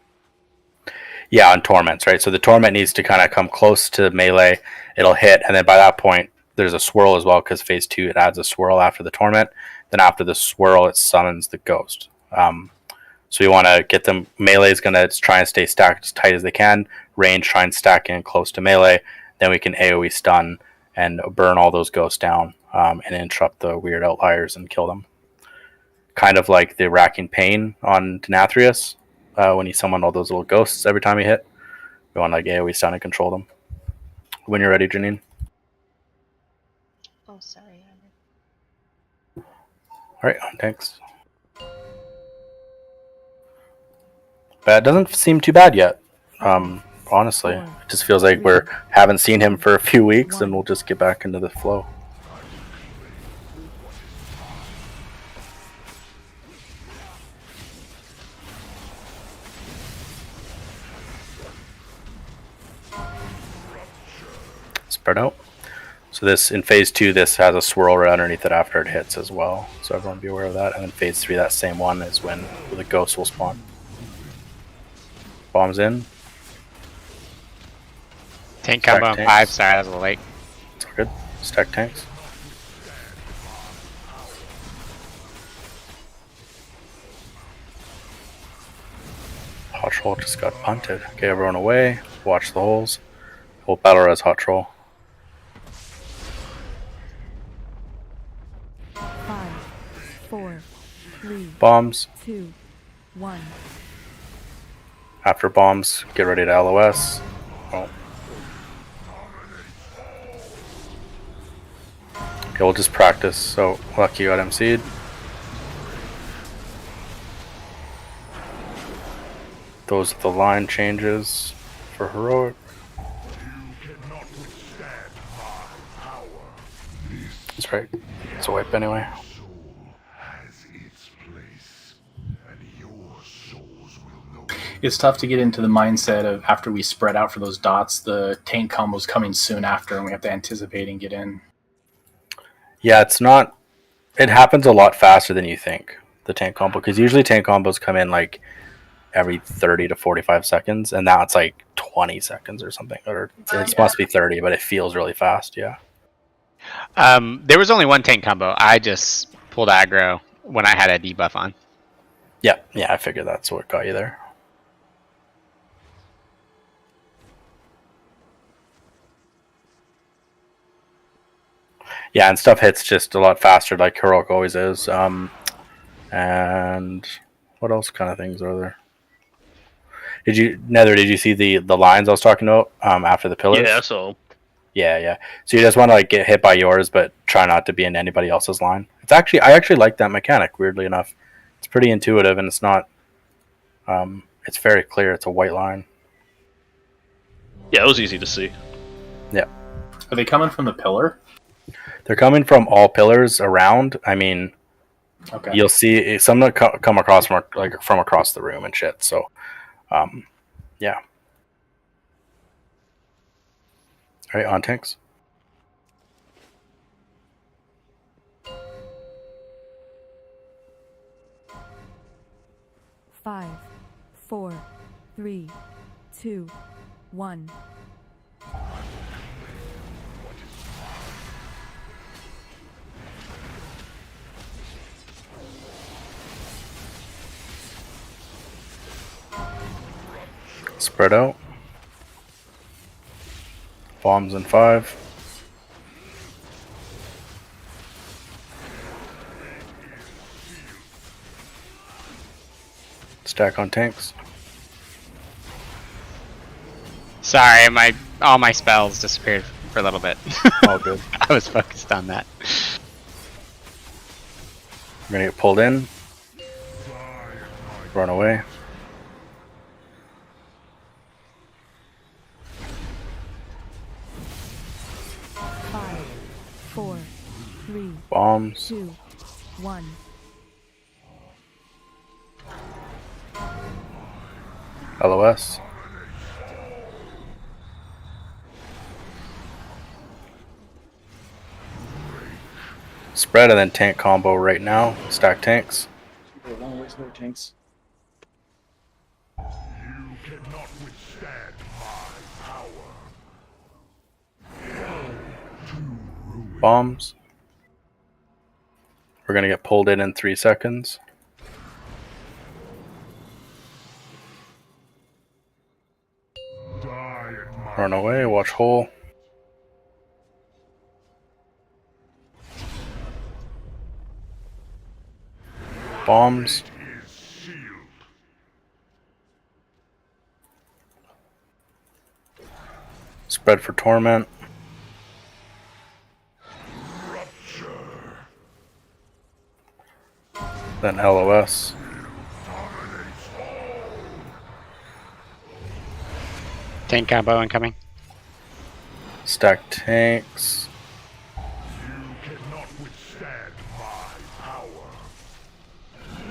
Yeah, on torments, right? So the torment needs to kind of come close to melee. It'll hit, and then by that point, there's a swirl as well, because phase 2 it adds a swirl after the torment. Then after the swirl, it summons the ghost. So you want to get them. Melee is going to try and stay stacked as tight as they can. Range, try and stack in close to melee. Then we can AoE stun and burn all those ghosts down, and interrupt the weird outliers and kill them. Kind of like the racking pain on Denathrius, when you summon all those little ghosts every time you hit. We want to like AoE stun and control them. When you're ready, Janine. Oh, sorry. All right, thanks. But it doesn't seem too bad yet. Honestly, it just feels like we haven't seen him for a few weeks, and we'll just get back into the flow. Spread out. So this in phase 2, this has a swirl right underneath it after it hits as well. So everyone be aware of that. And then phase 3, that same one is when the ghosts will spawn. Bombs in. Tank combo on 5. Sorry, that was a little late. It's all good. Stack tanks. Hot troll just got punted. Okay, everyone away. Watch the holes. We'll battle res hot troll. 5, 4, 3, Bombs. 2, 1. After bombs, get ready to LOS. Oh. Okay, we'll just practice. So, lucky you got MC'd. Those are the line changes for heroic. That's right. It's a wipe anyway. It's tough to get into the mindset of after we spread out for those dots, the tank combo's coming soon after, and we have to anticipate and get in. Yeah, it's not. It happens a lot faster than you think, the tank combo, because usually tank combos come in like every 30 to 45 seconds, and now it's like 20 seconds or something. Or it must be 30, but it feels really fast. Yeah. There was only one tank combo. I just pulled aggro when I had a debuff on. Yeah, I figured that's what got you there. Yeah, and stuff hits just a lot faster, like heroic always is. And what else kind of things are there? Did you see the lines I was talking about after the pillars? Yeah, so. Yeah. So you just want to like get hit by yours, but try not to be in anybody else's line. I actually like that mechanic. Weirdly enough, it's pretty intuitive, and it's not. It's very clear. It's a white line. Yeah, it was easy to see. Yeah. Are they coming from the pillar? They're coming from all pillars around. I mean, okay. You'll see some that come across from across the room and shit. So, yeah. All right, on tanks. Five, 4, 3, 2, 1. Spread out. Bombs in 5. Stack on tanks. Sorry, all my spells disappeared for a little bit. All good. I was focused on that. We're gonna get pulled in. Run away. Five, 4, 3, Bombs. 2, 1. LOS. Spread and then tank combo right now. Stack tanks. A long ways no tanks. You cannot withstand my power. Bombs. We're gonna get pulled in 3 seconds. Run away, watch hole. Bombs. Spread for torment. Then LOS. Tank combo incoming. Stack tanks. You cannot withstand my power.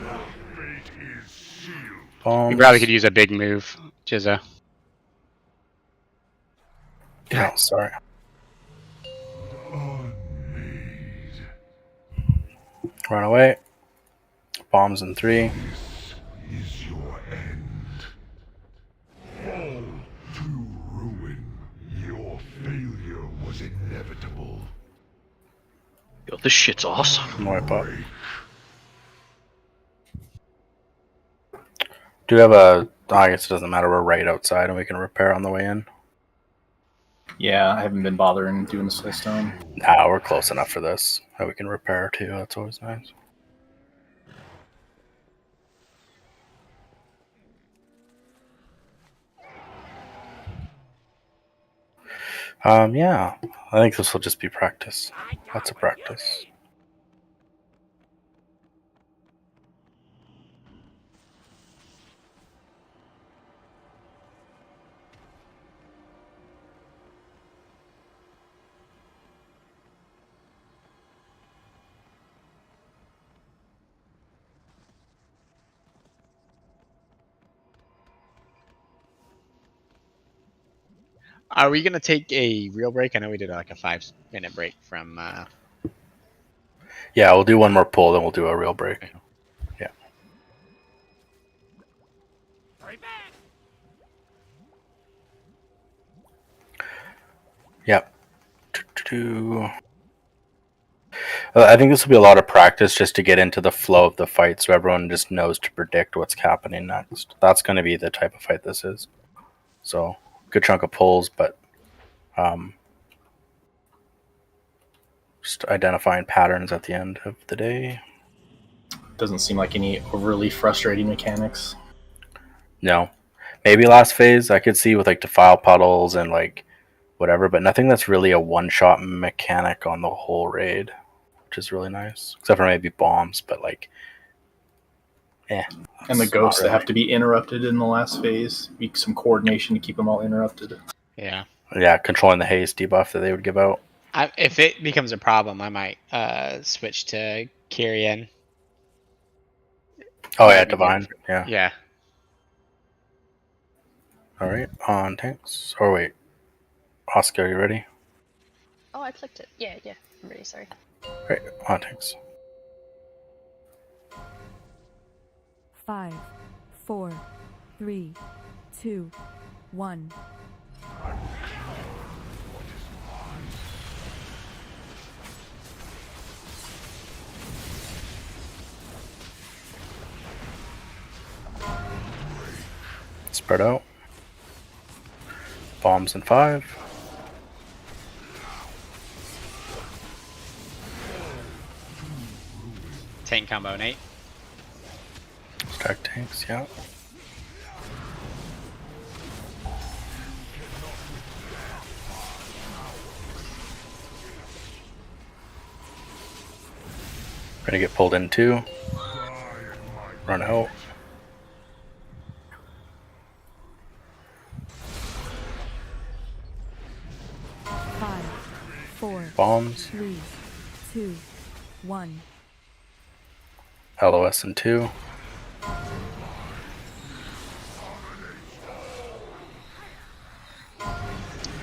Your fate is sealed. Bombs. You probably could use a big move, Jizza. Yeah, sorry. Run away. Bombs in 3. This is your end. Fall to ruin. Your failure was inevitable. Yo, this shit's awesome. Wipe up. Do you have a... I guess it doesn't matter. We're right outside and we can repair on the way in. Yeah, I haven't been bothering doing the Swiss Stone. Nah, we're close enough for this. And we can repair too. That's always nice. Yeah. I think this will just be practice. Lots of practice. Are we gonna take a real break? I know we did like a 5-minute break from. Yeah, we'll do one more pull, then we'll do a real break. Yeah. Yep. I think this will be a lot of practice just to get into the flow of the fight so everyone just knows to predict what's happening next. That's going to be the type of fight this is. So, good chunk of pulls, but just identifying patterns at the end of the day. Doesn't seem like any overly frustrating mechanics. No. Maybe last phase I could see with like defile puddles and like whatever, but nothing that's really a one-shot mechanic on the whole raid, which is really nice. Except for maybe bombs, but like, And the ghosts that have to be interrupted in the last phase. Be some coordination to keep them all interrupted. Yeah. Yeah, controlling the haste debuff that they would give out. If it becomes a problem, I might switch to Kyrian. Oh yeah, divine. Yeah. Yeah. All right, on tanks. Or wait, Oscar, you ready? Oh, I clicked it. Yeah, I'm ready, sorry. Right, on tanks. 5, 4, 3, 2, 1. Spread out. Bombs in 5. Tank combo, Nate. Stack tanks, yeah. Gonna get pulled in too. Run out. Five, four, Bombs. 3, 2, 1. LOS in 2.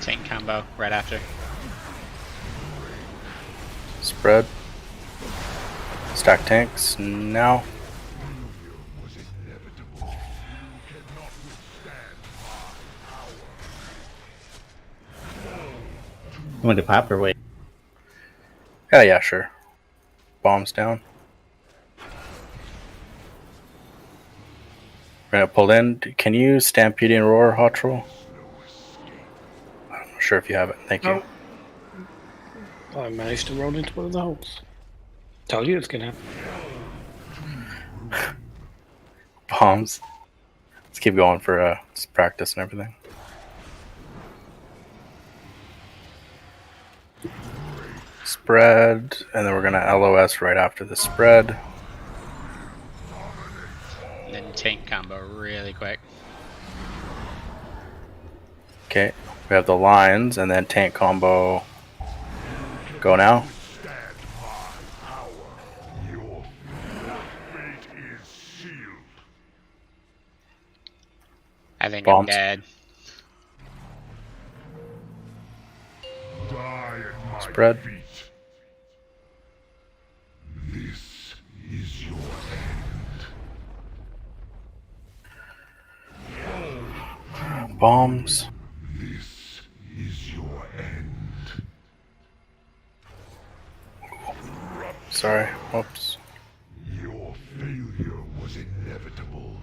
Tank combo right after. Spread. Stack tanks now. You want to pop or wait? Yeah, sure. Bombs down. We're gonna pull in. Can you Stampede and Roar, Hot Roll? I'm not sure if you have it. Thank you. I managed to roll into one of the holes. Told you it's gonna happen. Bombs. Let's keep going for practice and everything. Spread, and then we're gonna LOS right after the spread. And then tank combo really quick. Okay, we have the lines, and then tank combo. Go now. I think Bombs. I'm dead. Spread. This is your end. Bombs. This is your end. Sorry. Whoops. Your failure was inevitable.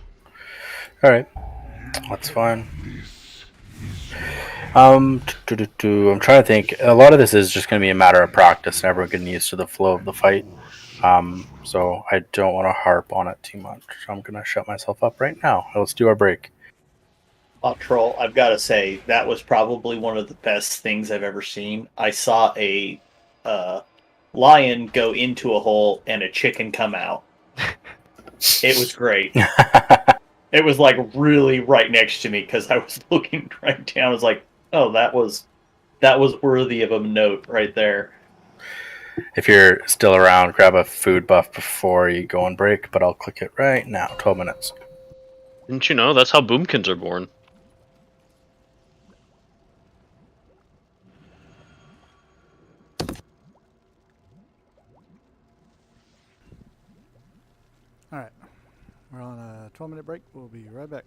Alright. That's fine. I'm trying to think. A lot of this is just going to be a matter of practice and everyone getting used to the flow of the fight. So I don't want to harp on it too much. I'm going to shut myself up right now. Let's do our break. Troll, I've got to say, that was probably one of the best things I've ever seen. I saw a lion go into a hole and a chicken come out. It was great. It was like really right next to me because I was looking right down. I was like, oh, that was worthy of a note right there. If you're still around, grab a food buff before you go on break, but I'll click it right now. 12 minutes. Didn't you know that's how boomkins are born? All right. We're on a 12-minute break. We'll be right back.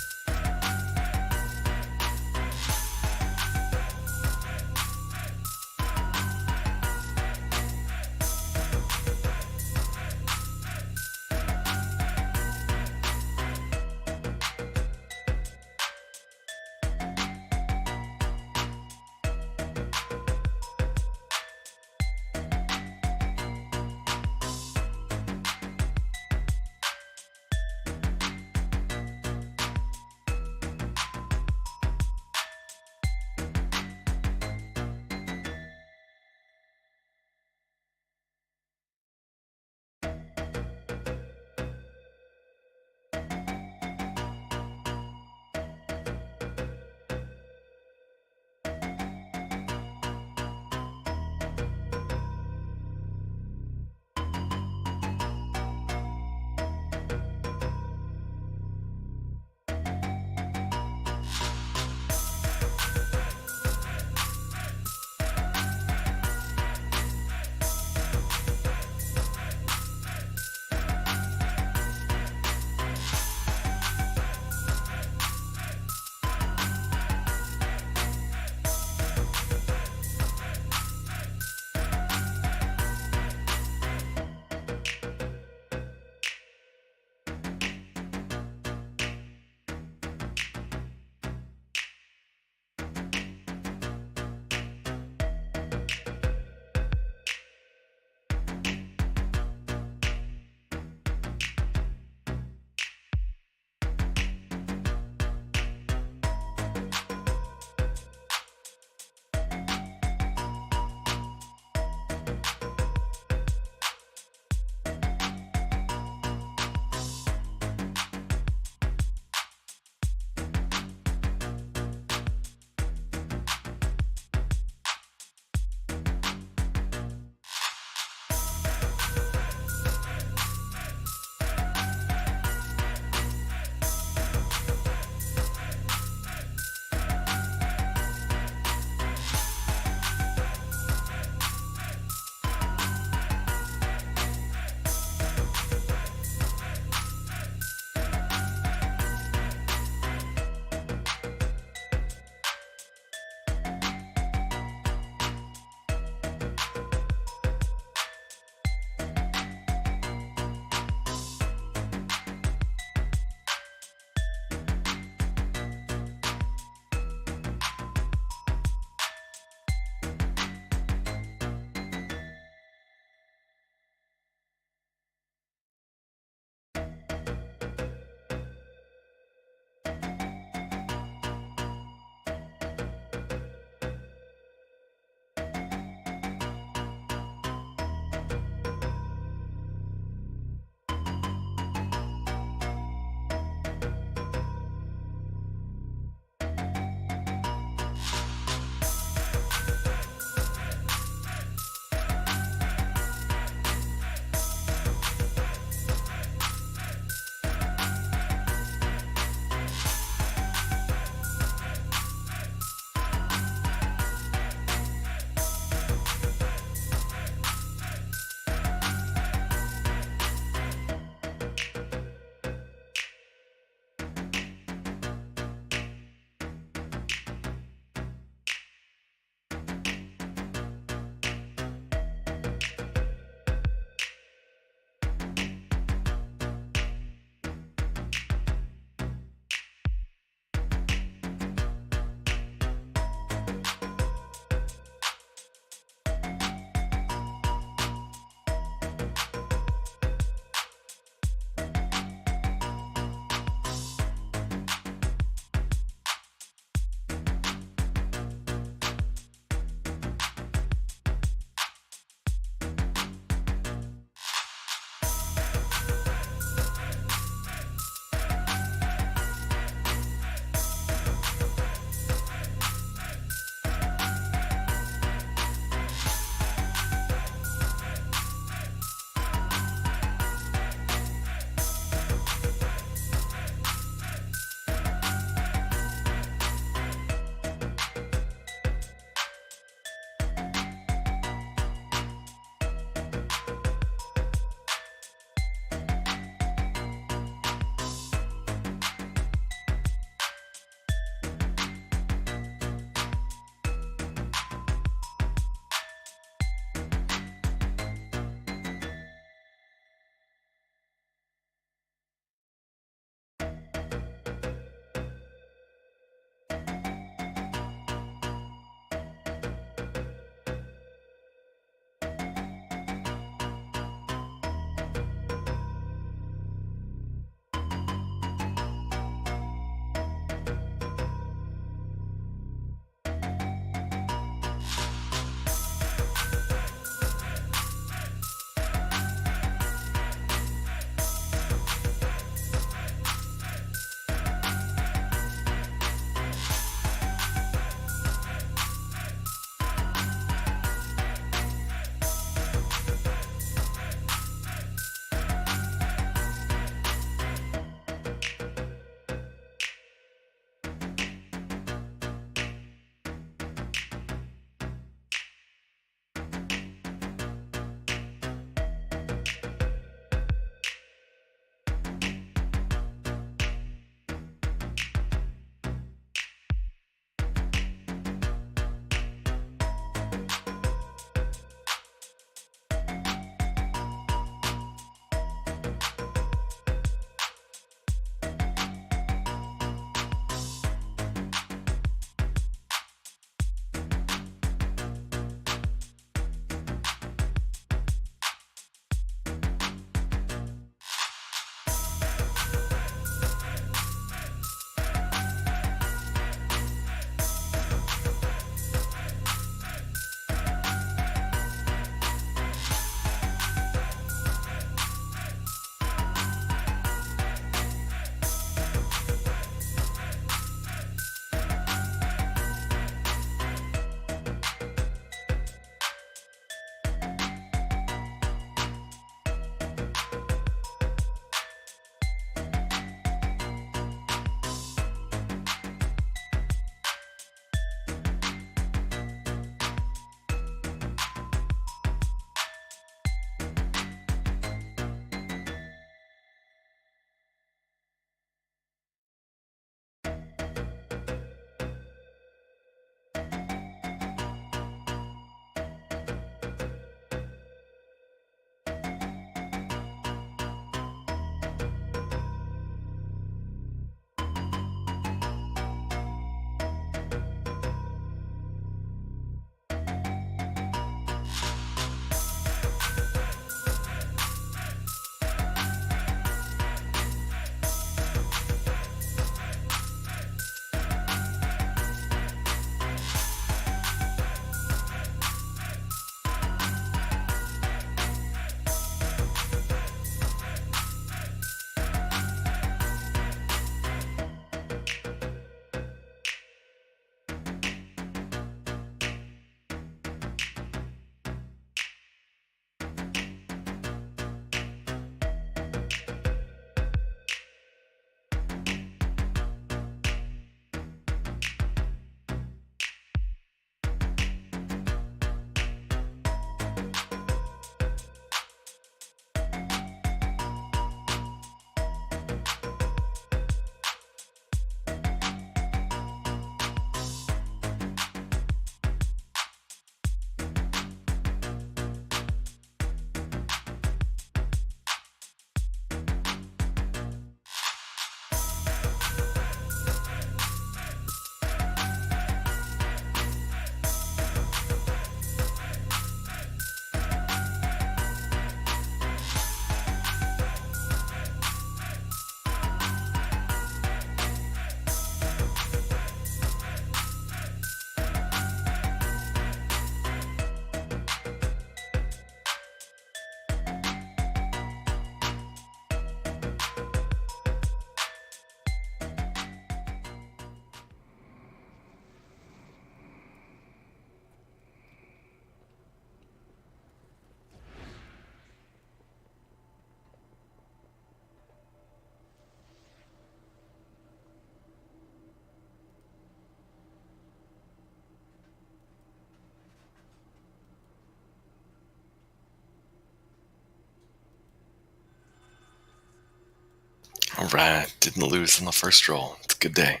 All right, didn't lose in the first roll. It's a good day.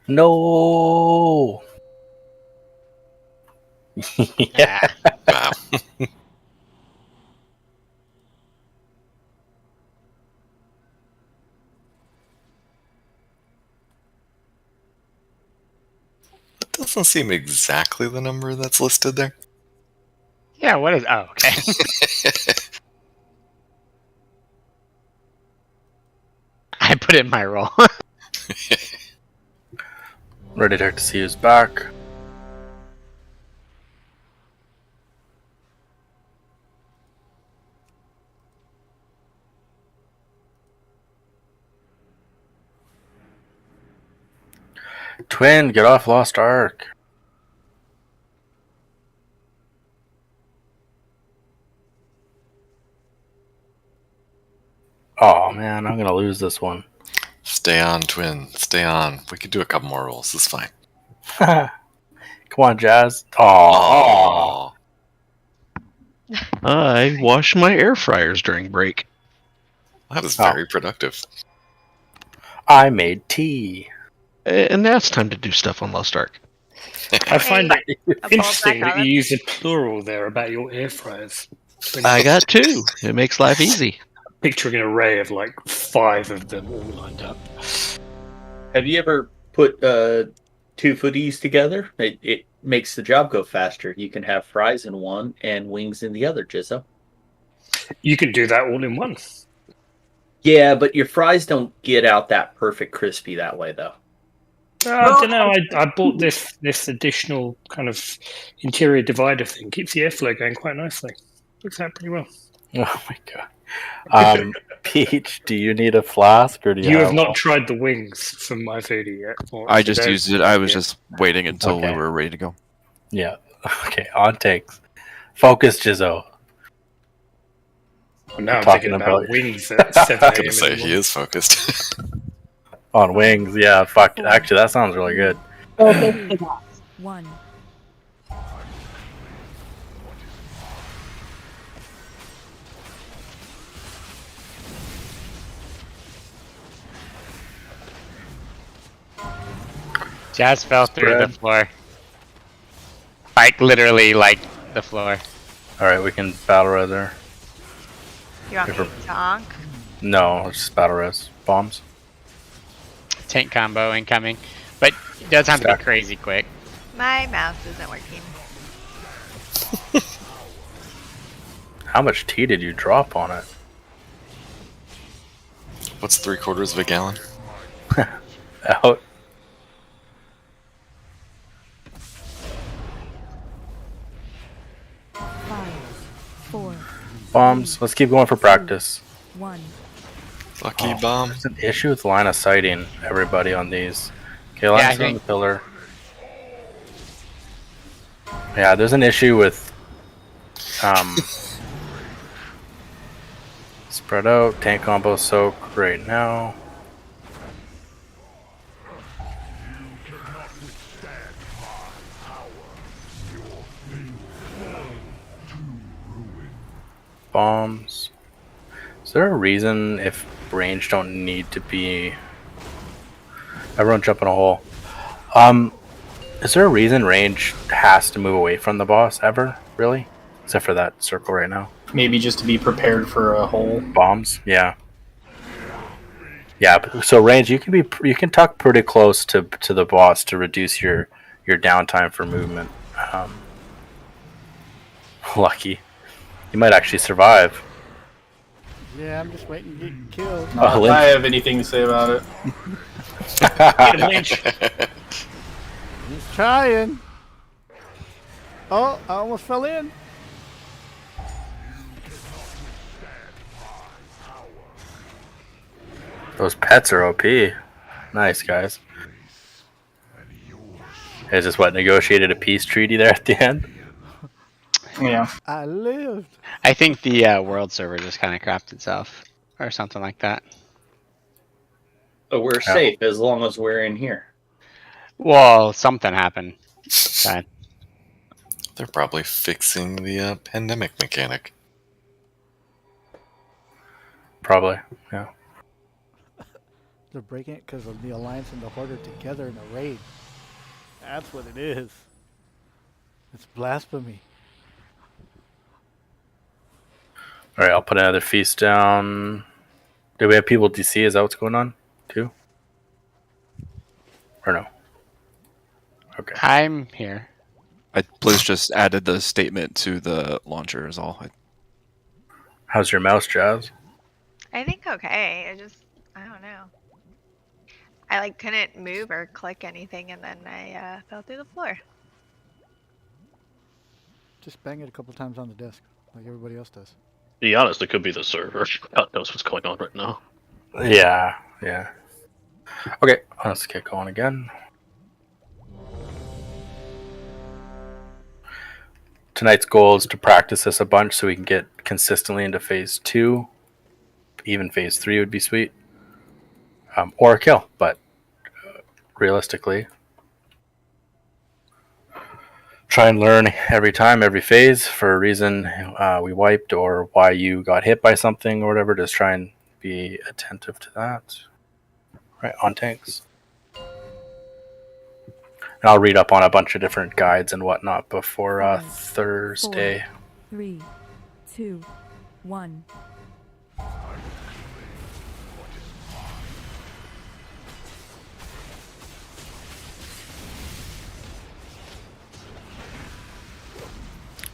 No. Yeah. Wow. That doesn't seem exactly the number that's listed there. Yeah, what is... Oh, okay. I put in my roll. Ready to see who's back. Twin, get off Lost Ark. Oh man, I'm gonna lose this one. Stay on, Twin. Stay on. We could do a couple more rolls. It's fine. Come on, Jazz. Oh. I wash my air fryers during break. That was very productive. I made tea. And now it's time to do stuff on Lost Ark. I find it A interesting black that you olive. use a plural there about your air fryers. I got 2. It makes life easy. Picturing an array of like 5 of them all lined up. Have you ever put 2 footies together? It makes the job go faster. You can have fries in one and wings in the other, Jizzo. You can do that all in one. Yeah, but your fries don't get out that perfect crispy that way, though. I don't know. I bought this additional kind of interior divider thing. Keeps the airflow going quite nicely. Looks out pretty well. Oh my god. Peach, do you need a flask or do You have have not one? tried the wings from my foodie yet. Or I just used it. I was Yeah. just waiting until we Okay. were ready to go. Yeah. Okay, on takes. Focus, Jizzo. Well, now I'm Talking thinking about about- wings at 7 I a.m. was gonna say in the he is focused. On wings, yeah. Fuck. Actually, that sounds really good. Okay. 1. Jazz fell through the Spread. floor. Like, literally, like, the floor. Alright, we can battle res there. You want me to donk? No, it's just battle res. Bombs. Tank combo incoming. But it does have to Stack. be crazy quick. My mouse isn't working. How much tea did you drop on it? What's 3/4 of a gallon? Out. Five, 4, Bombs. Let's keep going for practice. 1. Lucky bomb. There's an issue with line of sighting everybody on these. Okay, line Yeah, I of sight on the think- pillar. Yeah, there's an issue with spread out, tank combo soak right now. Bombs. Is there a reason if range don't need to be... Everyone jump in a hole. Is there a reason range has to move away from the boss ever? Really? Except for that circle right now. Maybe just to be prepared for a hole. Bombs? Yeah. Yeah, so range, you can tuck pretty close to the boss to reduce your downtime for movement. Lucky. You might actually survive. Yeah, I'm just waiting to get killed. Not Oh, if I have anything to say about it. Get him, Lynch. He's trying. Oh, I almost fell in. Those pets are OP. Nice, guys. Is this what, negotiated a peace treaty there at the end? Yeah. I lived. I think the world server just kind of crapped itself. Or something like that. But we're Yeah. safe as long as we're in here. Well, something happened. Bad. They're probably fixing the pandemic mechanic. Probably, yeah. They're breaking it because of the Alliance and the Horde are together in a raid. That's what it is. It's blasphemy. All right, I'll put another feast down. Do we have people DC? Is that what's going on too? Or no? Okay. I'm here. Blizz just added the statement to the launcher is all. How's your mouse, Jazz? I think okay. I don't know. I like couldn't move or click anything, and then I fell through the floor. Just bang it a couple times on the desk, like everybody else does. To be honest, it could be the server. God knows what's going on right now. Yeah, yeah. Okay, let's get going again. Tonight's goal is to practice this a bunch so we can get consistently into phase 2. Even phase 3 would be sweet. Or a kill, but realistically, try and learn every time, every phase for a reason we wiped or why you got hit by something or whatever. Just try and be attentive to that. Right, on tanks. And I'll read up on a bunch of different guides and whatnot before Thursday. 4, 3, 2, 1.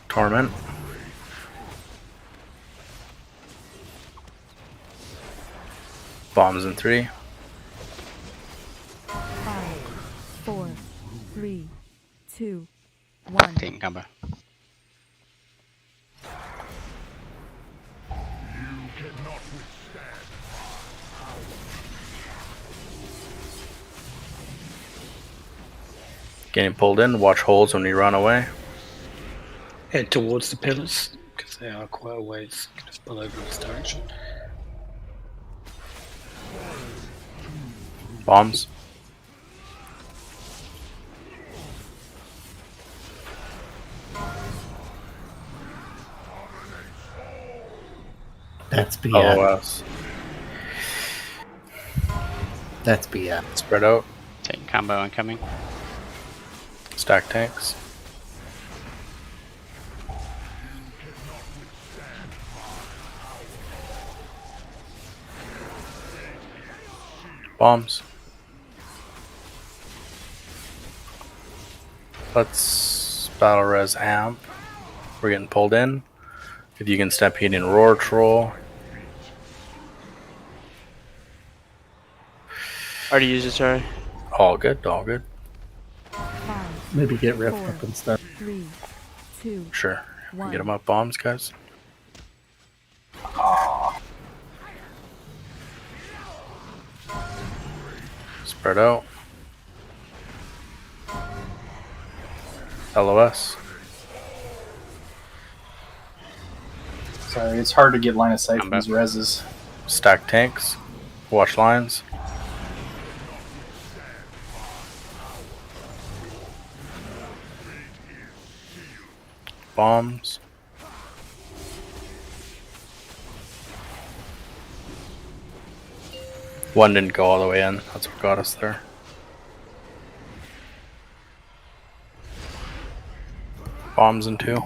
Torment. Bombs in 3. 5, 4, 3, 2, 1. Taking combo. Getting pulled in. Watch holes when you run away. Head towards the pillars, because they are quite a ways. You can just pull over in this direction. Bombs. That's BS. LOS. That's BS. Spread out. Taking combo incoming. Stack tanks. Bombs. Let's battle res amp. We're getting pulled in. If you can step in roar troll. Already used it, sorry. All good, all good. 5, Maybe get rift 4, up and stuff. 3, 2, Sure. 1. Get them up bombs, guys. Spread out. LOS. Sorry, it's hard to get line of sight from these reses. Stack tanks. Watch lines. Bombs. One didn't go all the way in. That's what got us there. Bombs in 2.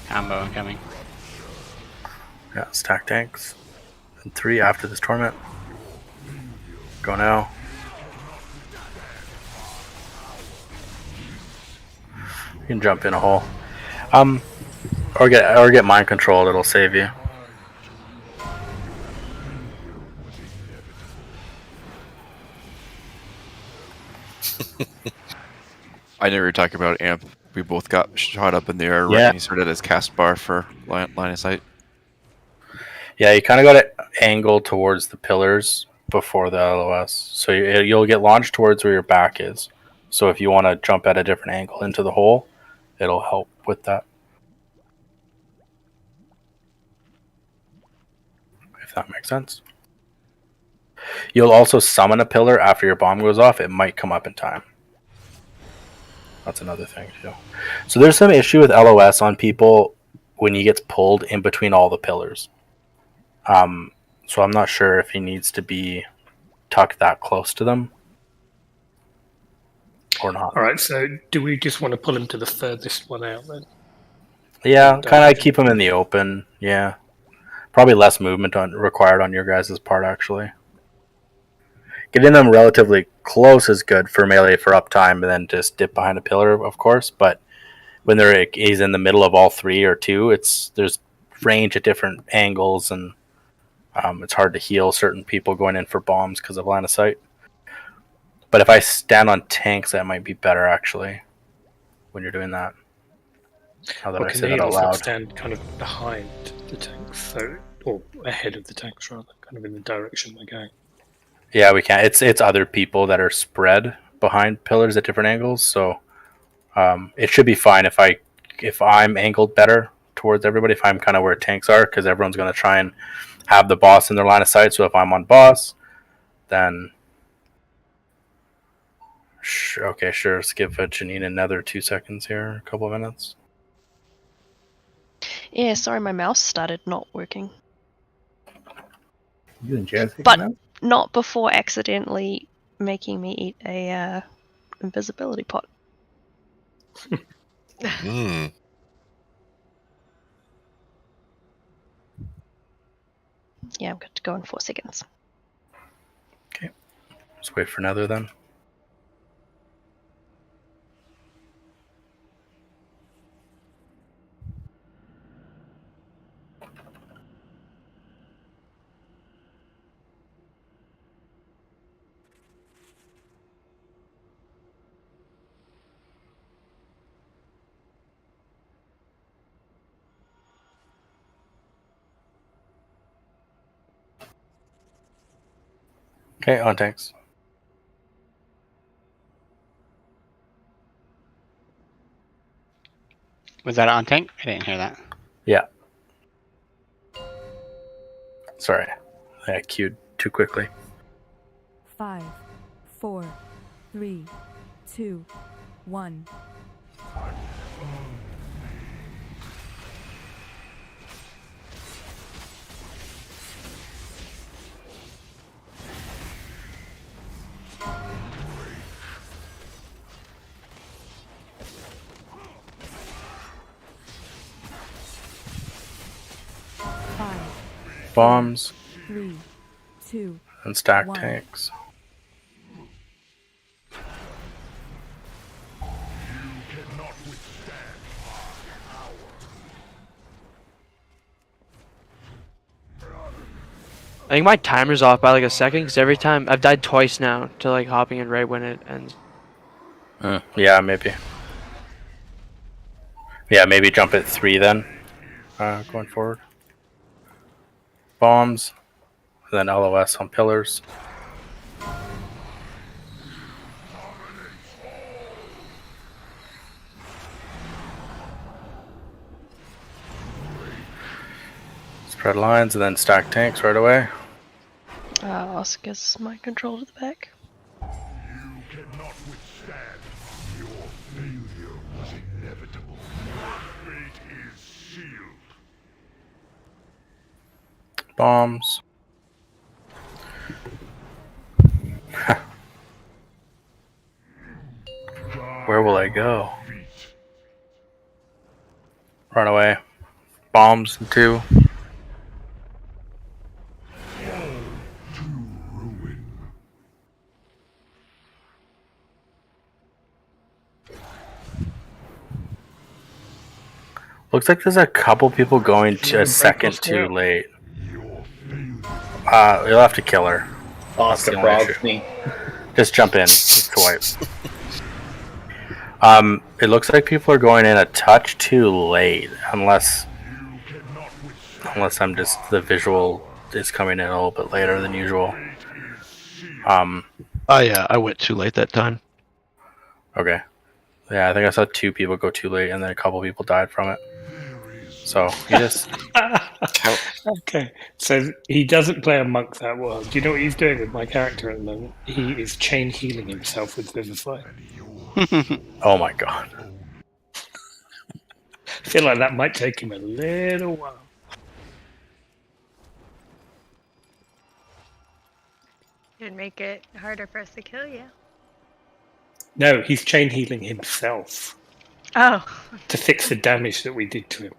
Combo incoming. Yeah, stack tanks. And 3 after this torment. Go now. You can jump in a hole. Or get mind control, it'll save you. I never talk about amp. We both got shot up in the air right Yeah. when he started his cast bar for line of sight. Yeah, you kind of got to angle towards the pillars before the LOS. So you'll get launched towards where your back is. So if you want to jump at a different angle into the hole, it'll help with that. If that makes sense. You'll also summon a pillar after your bomb goes off. It might come up in time. That's another thing too. So there's some issue with LOS on people when he gets pulled in between all the pillars. So I'm not sure if he needs to be tucked that close to them or not. All right, so do we just want to pull him to the furthest one out then? Yeah, kind of keep him in the open. Yeah, probably less movement required on your guys' part actually. Getting them relatively close is good for melee for uptime, and then just dip behind a pillar, of course. But when he's in the middle of all three or two, there's range at different angles, and it's hard to heal certain people going in for bombs because of line of sight. But if I stand on tanks, that might be better actually. When you're doing that, now that I say that out loud, stand kind of behind the tanks, or ahead of the tanks rather, kind of in the direction they're going. Yeah, we can. It's other people that are spread behind pillars at different angles, so it should be fine if I'm angled better towards everybody. If I'm kind of where tanks are, because everyone's going to try and have the boss in their line of sight. So if I'm on boss, then okay, sure. Let's give Janine another 2 seconds here, a couple of minutes. Yeah, sorry, my mouse started not working. You and Jazz But not before accidentally making me eat a invisibility pot. Mm. Yeah, I'm good to go in 4 seconds. Okay. Let's wait for another then. Okay, on tanks. Was that on tank? I didn't hear that. Yeah. Sorry, I queued too quickly. 5, 4, 3, 2, 1. Bombs. 3, 2, and stack 1. tanks. I think my timer's off by like a second because every time I've died twice now to like hopping in right when it ends. Yeah, maybe. Yeah, maybe jump at 3 then. Going forward. Bombs. And then LOS on pillars. Spread lines and then stack tanks right away. Oscar's my control to the back. You cannot withstand. Your failure was inevitable. Your fate is sealed. Bombs. Where will I go? Run away. Bombs, 2. Looks like there's a couple people going to a second too late. You'll have to kill her. Oscar frogs me. Just jump in to wipe. It looks like people are going in a touch too late, unless I'm just the visual is coming in a little bit later than usual. I went too late that time. Okay. Yeah, I think I saw 2 people go too late, and then a couple people died from it. So he just Okay, so he doesn't play a monk that well. Do you know what he's doing with my character at the moment? He is chain healing himself with Vivify. oh my god. I feel like that might take him a little while. It'd make it harder for us to kill you. No, he's chain healing himself. Oh. To fix the damage that we did to him.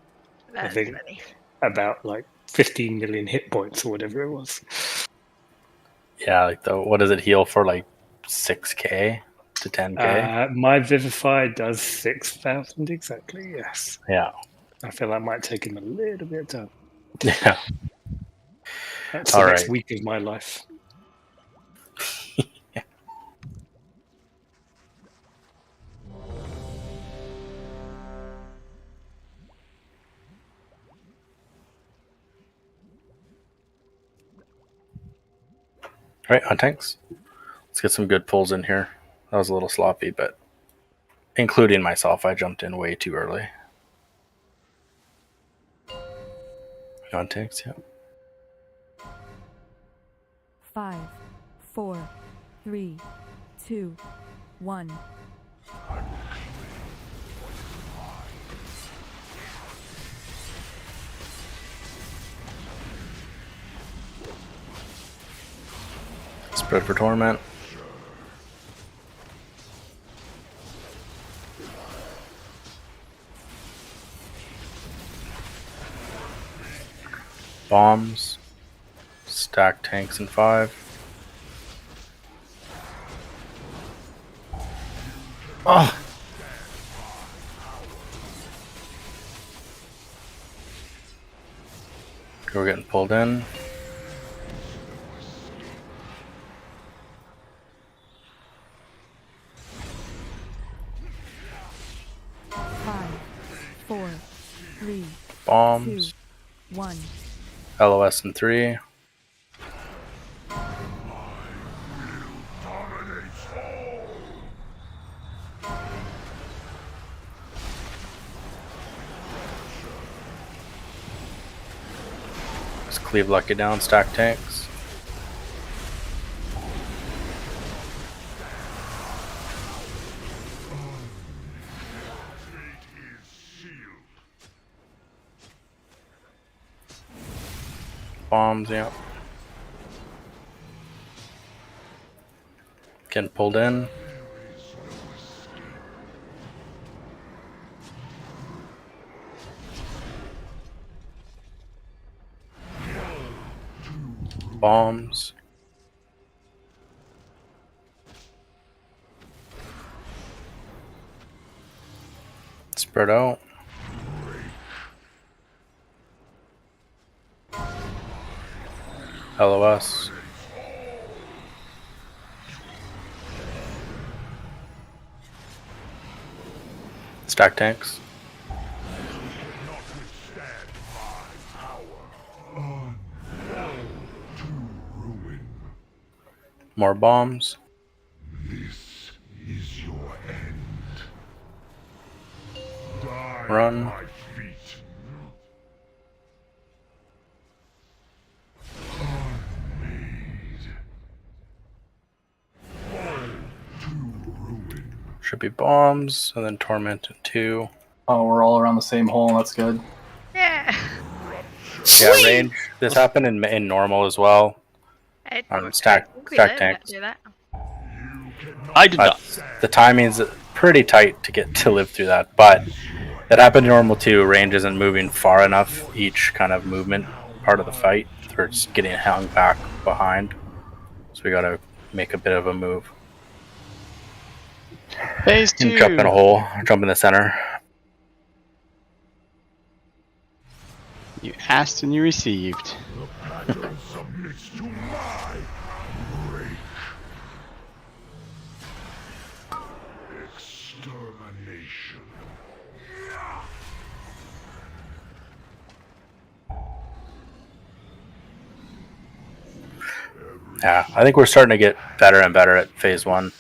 That's I think funny. about like 15 million hit points or whatever it was. Yeah, like what does it heal for? Like 6k to 10k? My Vivify does 6,000 exactly, yes. Yeah. I feel that might take him a little bit of time. Yeah. That's the All next right. week of my life. All right, on tanks. Let's get some good pulls in here. That was a little sloppy, but including myself, I jumped in way too early. On tanks, yeah. 5, 4, 3, 2, 1. Spread for torment. Bombs. Stack tanks in 5. Oh! We're getting pulled in. Bombs. 2, 1. LOS in 3. Just cleave Lucky down, stack tanks. Bombs, yeah. Getting pulled in. Bombs. Spread out. LOS. Stack tanks. More bombs. This is your end. Die Run. at my feet. Should be bombs, and then torment in 2. Oh, we're all around the same hole. That's good. Yeah. Yeah, range. This happened in normal as well. Stack tanks. I did not. The timing's pretty tight to get to live through that, but that happened in normal too. Range isn't moving far enough each kind of movement part of the fight. They're just getting hung back behind. So we gotta make a bit of a move. Phase 2. Jump in a hole, jump in the center. You asked and you received. Submits to my break. Extermination. Yeah, I think we're starting to get better and better at phase 1.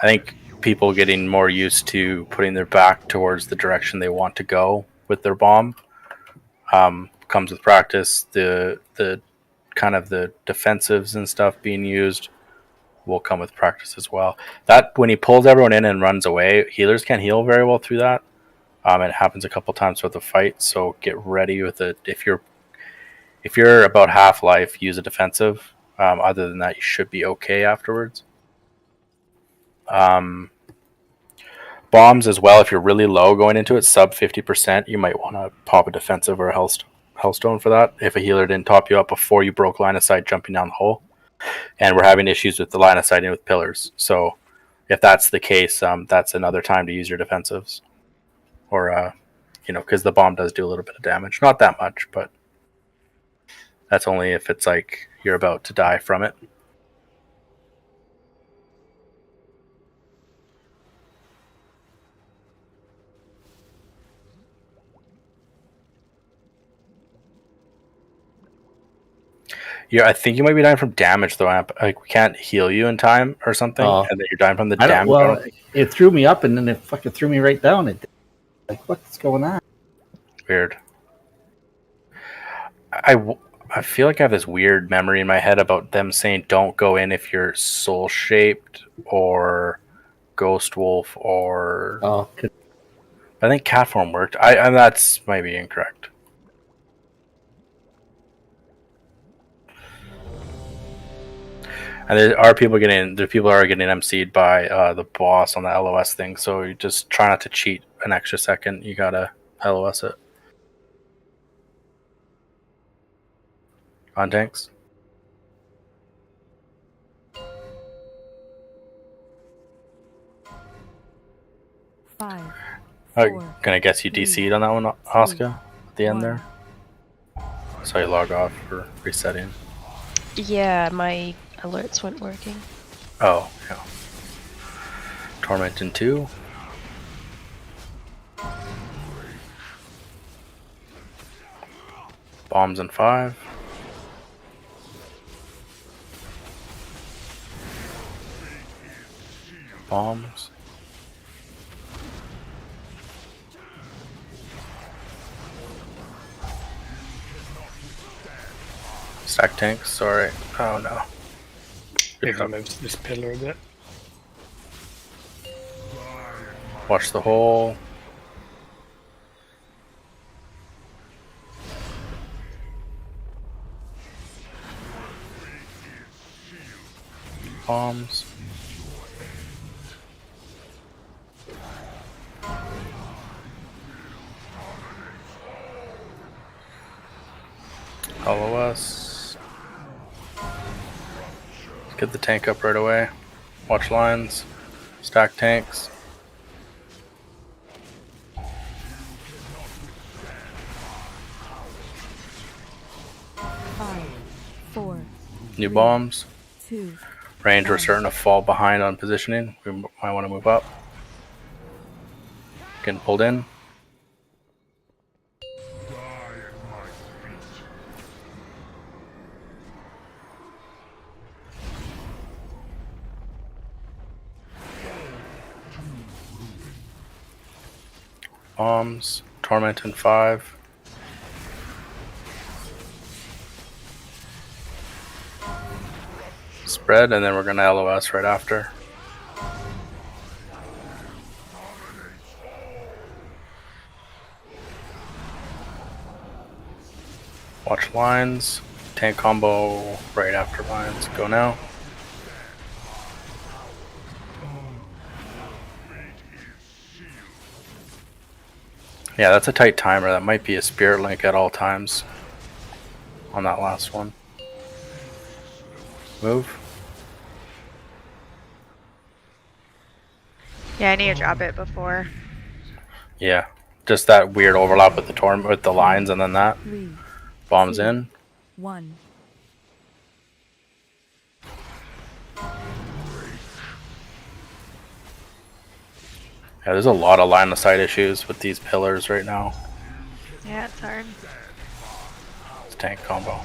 I think people getting more used to putting their back towards the direction they want to go with their bomb. Comes with practice. The kind of the defensives and stuff being used will come with practice as well. That when he pulls everyone in and runs away, healers can't heal very well through that. It happens a couple times throughout the fight, so get ready with it. If you're about half life, use a defensive. Other than that, you should be okay afterwards. Bombs as well. If you're really low going into it, sub 50%, you might want to pop a defensive or a hellstone for that. If a healer didn't top you up before you broke line of sight jumping down the hole, and we're having issues with the line of sight in with pillars. So if that's the case, that's another time to use your defensives, or because the bomb does do a little bit of damage, not that much, but that's only if it's like you're about to die from it. Yeah, I think you might be dying from damage though, Amp. Like we can't heal you in time or something, and then you're dying from the damage. Well, it threw me up and then it fucking threw me right down. Like, what's going on? Weird. I feel like I have this weird memory in my head about them saying don't go in if you're soul shaped or ghost wolf or. Oh, I think cat form worked. And that's might be incorrect. And there are people getting MC'd by the boss on the LOS thing, so you just try not to cheat an extra second. You gotta LOS it. On tanks. I'm gonna guess you DC'd on that one, Oscar, at the end there. So you log off for resetting. Yeah, my alerts weren't working. Oh, yeah. Torment in 2. Bombs in 5. Bombs. Stack tanks, sorry. Oh no. If I move this pillar a bit. Watch the hole. Bombs. LOS. Get the tank up right away. Watch lines. Stack tanks. Five, 4, New bombs. 2. Range, we're starting to fall behind on positioning. We might want to move up. Getting pulled in. Bombs. Torment in 5. Spread, and then we're going to LOS right after. Watch lines. Tank combo right after lines. Go now. Yeah, that's a tight timer. That might be a spirit link at all times on that last one. Move. Yeah, I need to drop it before. Yeah, just that weird overlap with the with the lines, and then that 3, bombs 2, in. 1. Yeah, there's a lot of line of sight issues with these pillars right now. Yeah, it's hard. It's tank combo.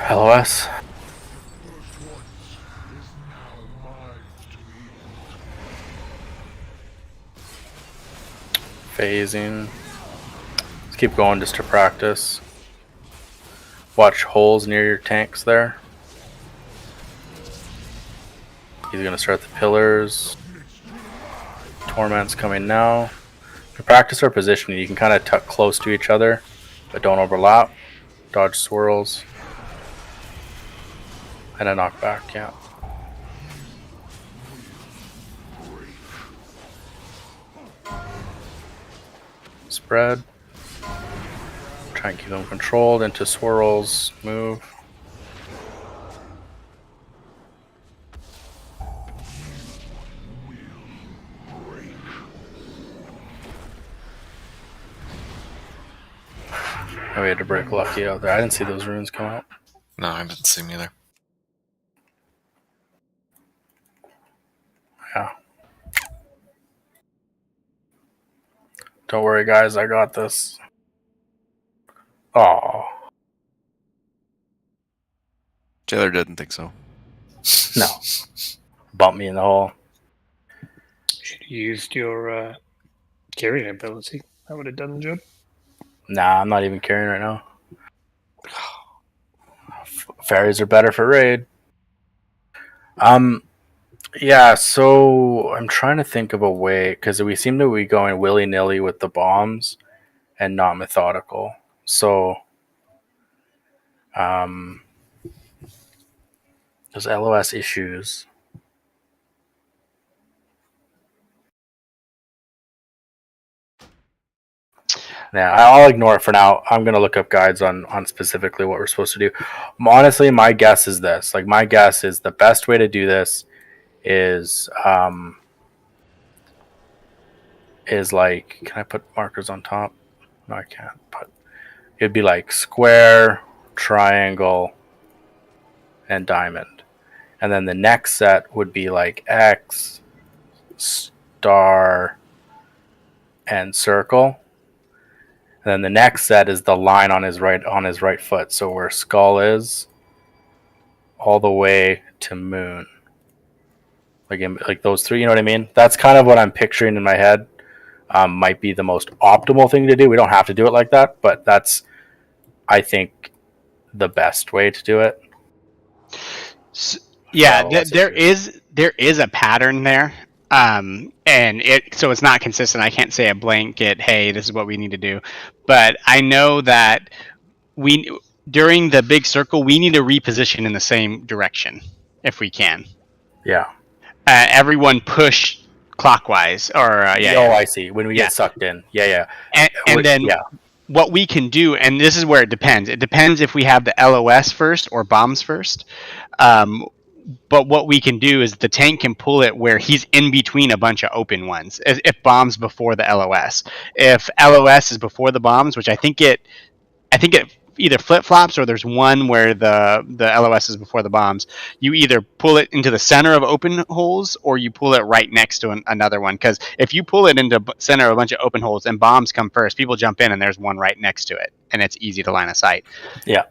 LOS. Phasing. This keep going just to practice. Watch holes near your tanks there. He's going to start the pillars. Torment's coming now. To practice our positioning, you can kind of tuck close to each other, but don't overlap. Dodge swirls. And a knockback, yeah. Spread. Try and keep them controlled into swirls. Move. Oh, we had to break Lucky out there. I didn't see those runes come out. No, I didn't see them either. Yeah. Don't worry, guys. I got this. Oh. Taylor didn't think so. No. Bump me in the hole. Should have used your carrying ability. That would have done the job. Nah, I'm not even carrying right now. Fairies are better for raid. Yeah, so I'm trying to think of a way, because we seem to be going willy-nilly with the bombs and not methodical. So, there's LOS issues. Yeah, I'll ignore it for now. I'm going to look up guides on specifically what we're supposed to do. Honestly, my guess is this. Like, my guess is the best way to do this is like, can I put markers on top? No, I can't. But it'd be like square, triangle, and diamond. And then the next set would be like X, star, and circle. And then the next set is the line on his right foot. So where skull is, all the way to moon. Like those three, you know what I mean? That's kind of what I'm picturing in my head. Might be the most optimal thing to do. We don't have to do it like that, but that's, I think, the best way to do it. Yeah, there is a pattern there, and it's not consistent. I can't say a blanket, hey, this is what we need to do, but I know that during the big circle we need to reposition in the same direction if we can. Yeah. Everyone push clockwise, or I see. When we get sucked in, and then what we can do, and this is where it depends. It depends if we have the LOS first or bombs first. But what we can do is the tank can pull it where he's in between a bunch of open ones. If bombs before the LOS, if LOS is before the bombs, which I think it either flip flops or there's one where the LOS is before the bombs. You either pull it into the center of open holes or you pull it right next to another one. Because if you pull it into center of a bunch of open holes and bombs come first, people jump in and there's one right next to it, and it's easy to line of sight. Yeah,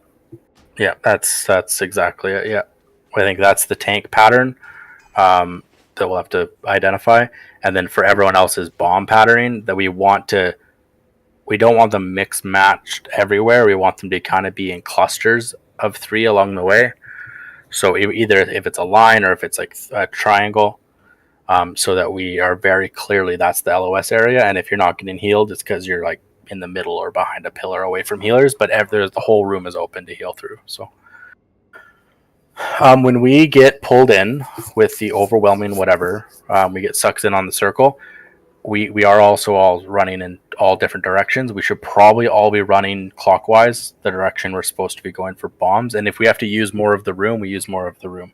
that's exactly it. Yeah. I think that's the tank pattern that we'll have to identify. And then for everyone else's bomb patterning, that we don't want them mixed matched everywhere. We want them to kind of be in clusters of 3 along the way. So either if it's a line or if it's like a triangle, so that we are very clearly that's the LOS area. And if you're not getting healed, it's because you're like in the middle or behind a pillar away from healers. But the whole room is open to heal through. So. When we get pulled in with the overwhelming whatever, we get sucked in on the circle. We are also all running in all different directions. We should probably all be running clockwise, the direction we're supposed to be going for bombs. And if we have to use more of the room, we use more of the room.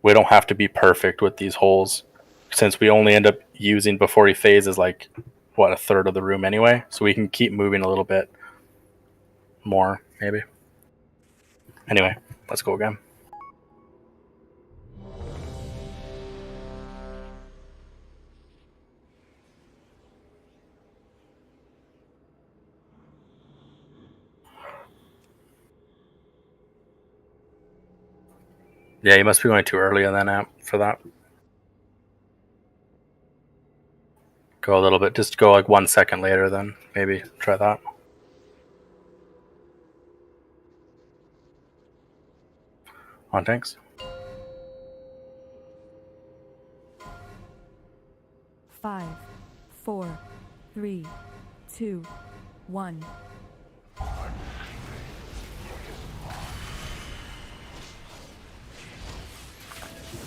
We don't have to be perfect with these holes, since we only end up using before he phases like a third of the room anyway. So we can keep moving a little bit more, maybe. Anyway, let's go again. Yeah, you must be going too early on that app for that. Go a little bit, just go like 1 second later, then maybe try that. On tanks. 5, 4, 3, 2, 1.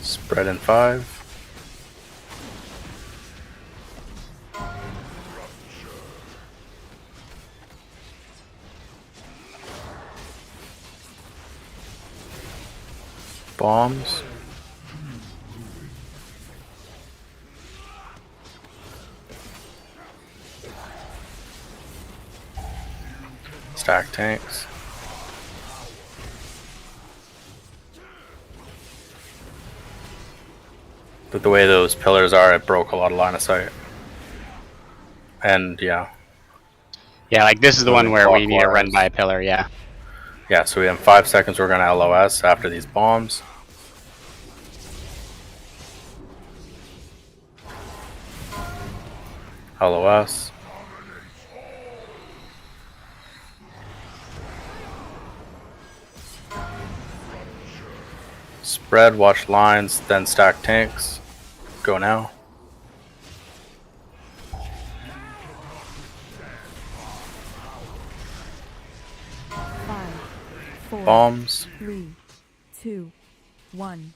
Spread in 5. Bombs. Stack tanks. But the way those pillars are, it broke a lot of line of sight. And yeah. Yeah, like this is the one where we need to run by a pillar, yeah. Yeah, so we have 5 seconds, we're gonna LOS after these bombs. LOS. Spread, watch lines, then stack tanks. Go now. Bombs. 3, 2, 1.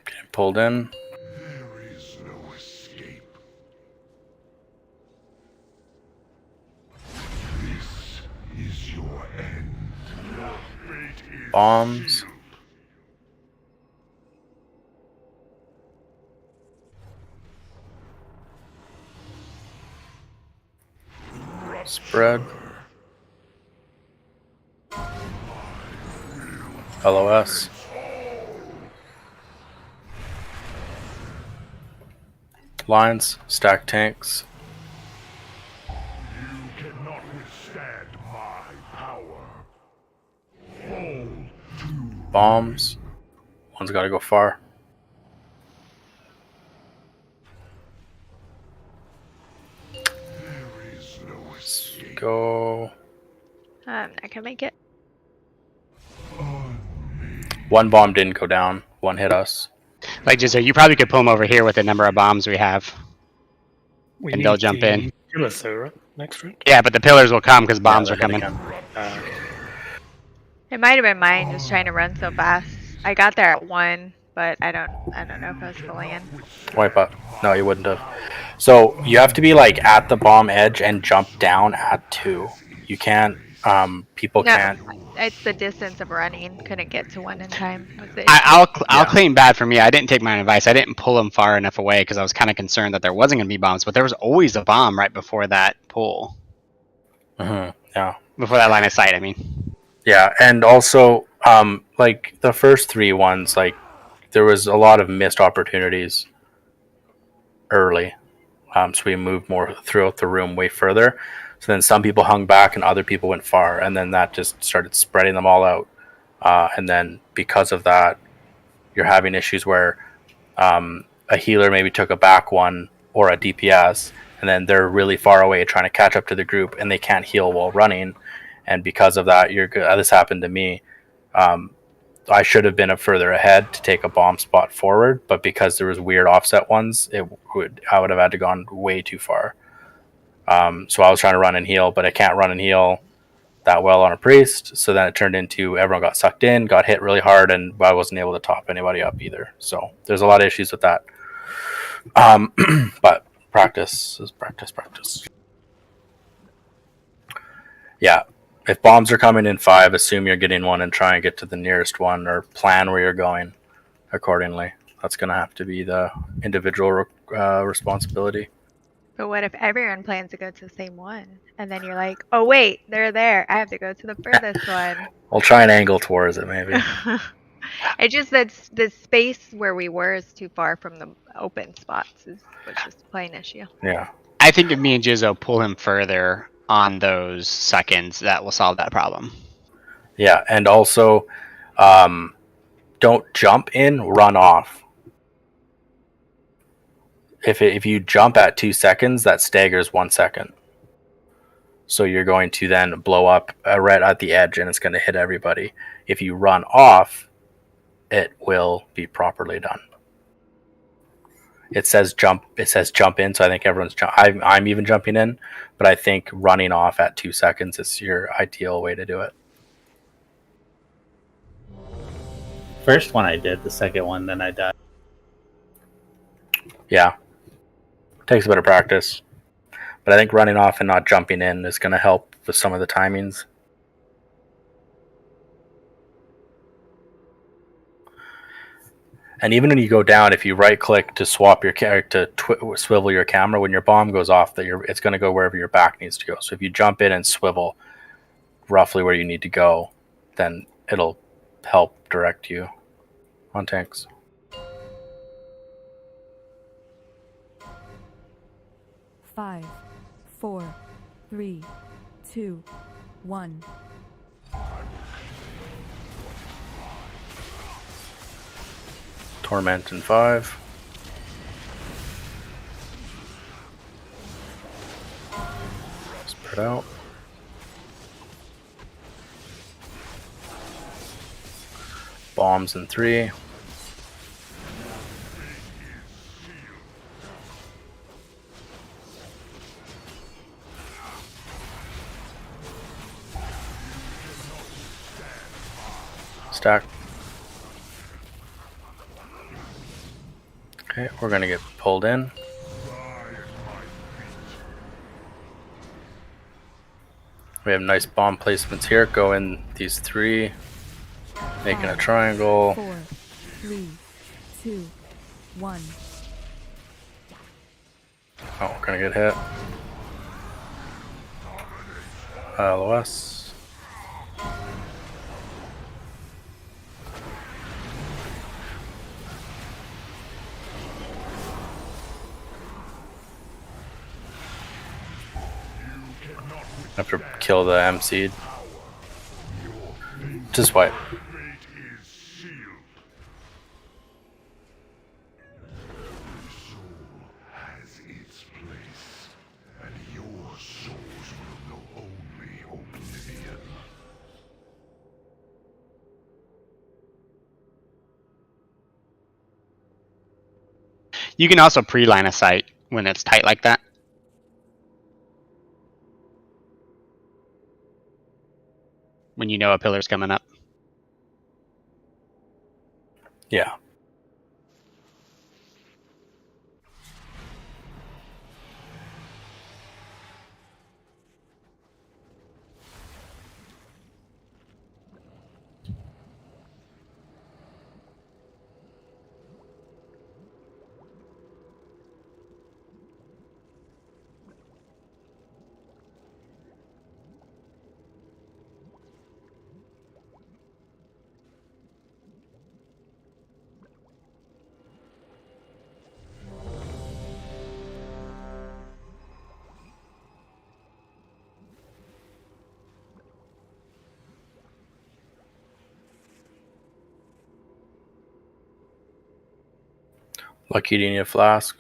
Getting pulled in. There is no escape. This is your end. Bombs. Spread. LOS. Lines, stack tanks. You cannot withstand my power. Fall to Bombs. One's got to go far. Go. I'm not gonna make it. One bomb didn't go down. One hit us. Like Jizzo, you probably could pull them over here with the number of bombs we have. We And need they'll jump in. Pillars though, right? Next round. Yeah, but the pillars will come because bombs are coming. It might have been mine just trying to run so fast. I got there at 1, but I don't know if I was fully in. Wipe up. No, you wouldn't have. So you have to be like at the bomb edge and jump down at 2. You can't. People can't. It's the distance of running. Couldn't get to 1 in time. I'll claim bad for me. I didn't take my advice. I didn't pull them far enough away because I was kind of concerned that there wasn't going to be bombs, but there was always a bomb right before that pull. Yeah. Before that line of sight, I mean. Yeah, and also, like the first 3 ones, like there was a lot of missed opportunities early. So we moved more throughout the room way further. So then some people hung back and other people went far, and then that just started spreading them all out. And then because of that, you're having issues where a healer maybe took a back one or a DPS, and then they're really far away trying to catch up to the group, and they can't heal while running. And because of that, this happened to me. I should have been up further ahead to take a bomb spot forward, but because there was weird offset ones, I would have had to gone way too far. So I was trying to run and heal, but I can't run and heal that well on a priest. So then it turned into everyone got sucked in, got hit really hard, and I wasn't able to top anybody up either. So there's a lot of issues with that. But practice is practice. Yeah. If bombs are coming in 5, assume you're getting one and try and get to the nearest one, or plan where you're going accordingly. That's going to have to be the individual responsibility. But what if everyone plans to go to the same one? And then you're like, oh, wait, they're there. I have to go to the furthest one. I'll try and angle towards it, maybe. It's just that the space where we were is too far from the open spots, was just a plain issue. Yeah. I think if me and Jizzo pull him further on those seconds, that will solve that problem. Yeah, and also don't jump in, run off. If you jump at 2 seconds, that staggers 1 second. So you're going to then blow up right at the edge, and it's going to hit everybody. If you run off, it will be properly done. It says jump. It says jump in, so I think everyone's I'm even jumping in, but I think running off at 2 seconds is your ideal way to do it. First one I did, the second one, then I died. Yeah, takes a bit of practice, but I think running off and not jumping in is going to help with some of the timings. And even when you go down, if you right click to swap your swivel your camera, when your bomb goes off, it's going to go wherever your back needs to go. So if you jump in and swivel roughly where you need to go, then it'll help direct you on tanks. Five, 4, 3, 2, 1. Torment in 5. Spread out. Bombs in 3. Stack. Okay, we're gonna get pulled in. We have nice bomb placements here. Go in these 3, making a triangle. 4, 3, 2, 1. Oh, we're gonna get hit. LOS. Have to kill the MC. Just wipe. You can also pre-line a sight when it's tight like that. When you know a pillar's coming up. Yeah. Lucky, do you need a flask?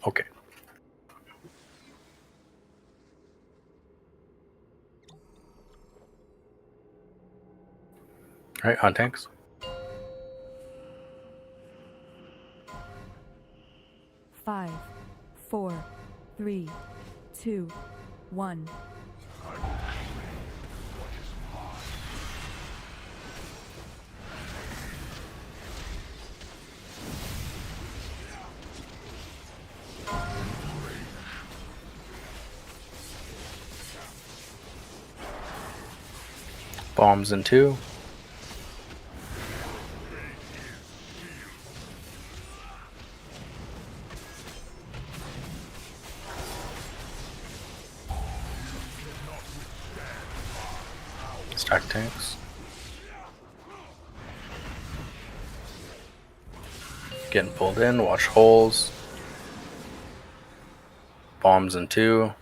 Okay. Alright, on tanks. Five, 4, 3, 2, 1. Bombs in 2. Stack tanks. Getting pulled in, watch holes. Bombs in 2.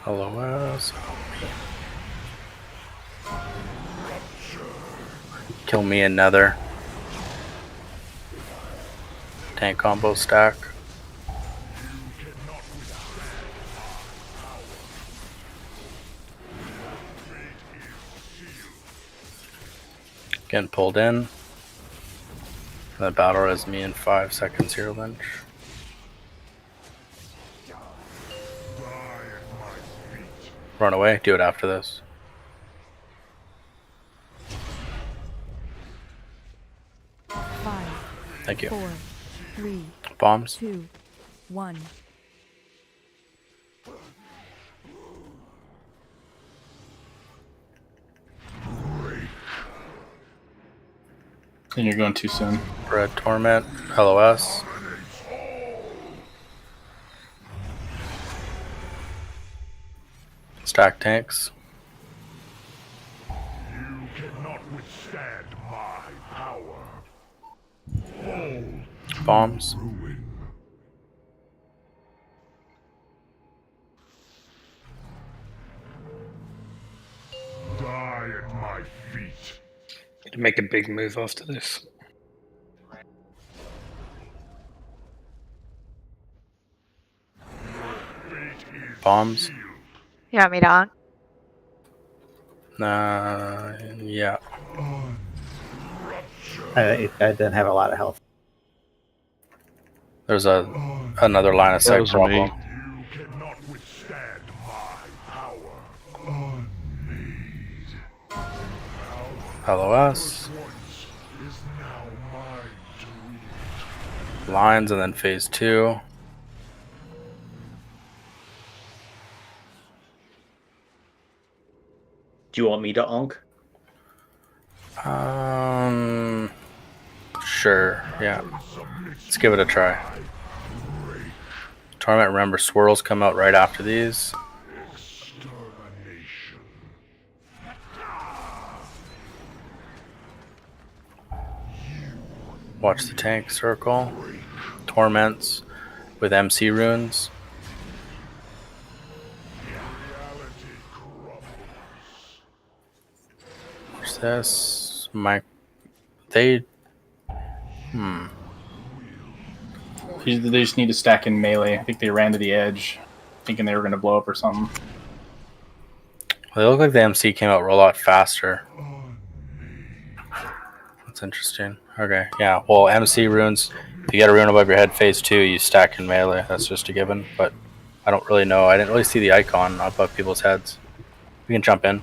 LOS. Kill me another tank combo stack. Getting pulled in. The battle res me in 5 seconds here, Lynch. Run away. Do it after this. Thank you. 4, 3, Bombs. 2, 1. And you're going too soon. Red Torment. LOS. Stack tanks. You cannot withstand my power. Bombs. Die at my feet. Need to make a big move after this. Bombs. You want me to honk? Yeah. I didn't have a lot of health. There's another line of sight problem. You cannot withstand my power. LOS. Lines and then phase 2. Do you want me to onk? Sure, yeah. Let's give it a try. Torment, remember, swirls come out right after these. Watch the tank circle. Torments with MC runes. Watch this. They just need to stack in melee. I think they ran to the edge, thinking they were going to blow up or something. They look like the MC came out a lot faster. That's interesting. Okay, yeah. Well, MC runes, if you get a rune above your head, phase 2, you stack in melee. That's just a given, but I don't really know. I didn't really see the icon above people's heads. We can jump in.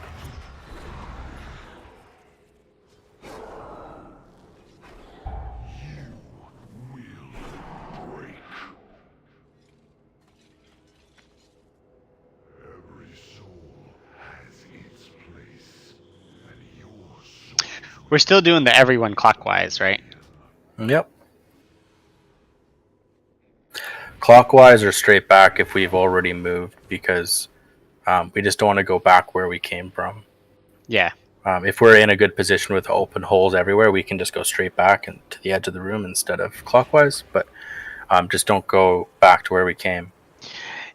We're still doing the everyone clockwise, right? Yep. Clockwise or straight back if we've already moved, because we just don't want to go back where we came from. Yeah. If we're in a good position with open holes everywhere, we can just go straight back and to the edge of the room instead of clockwise, but just don't go back to where we came.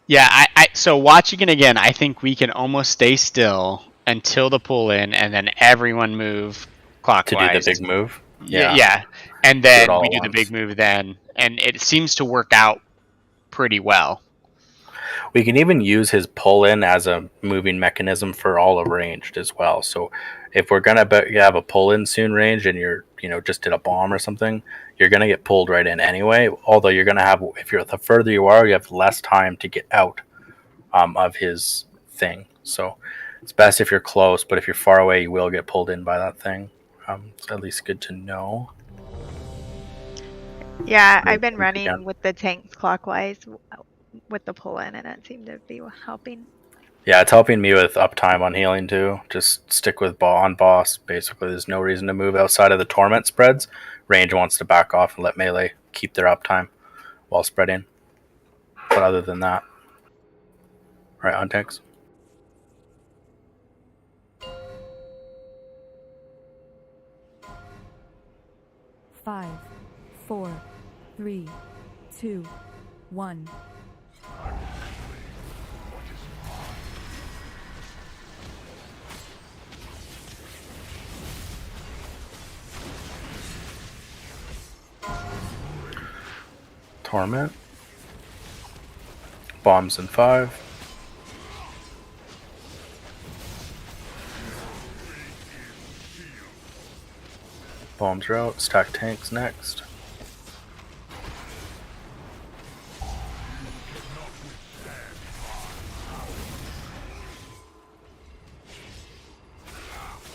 Yeah, so watching it again, I think we can almost stay still until the pull in, and then everyone move clockwise. To do the big move? Yeah. And then we do the once. big move then, and it seems to work out pretty well. We can even use his pull-in as a moving mechanism for all of ranged as well. So if we're going to have a pull-in soon ranged and you're, just did a bomb or something, you're going to get pulled right in anyway. Although you're going to have, the further you are, you have less time to get out of his thing. So it's best if you're close, but if you're far away, you will get pulled in by that thing. It's at least good to know. Yeah, I've been running with the tanks clockwise with the pull-in, and it seemed to be helping. Yeah, it's helping me with uptime on healing too. Just stick with on boss. Basically, there's no reason to move outside of the torment spreads. Range wants to back off and let melee keep their uptime while spreading. But other than that, right on tanks. 5, 4, 3, 2, 1. Torment. Bombs in 5. Bombs are out. Stack tanks next.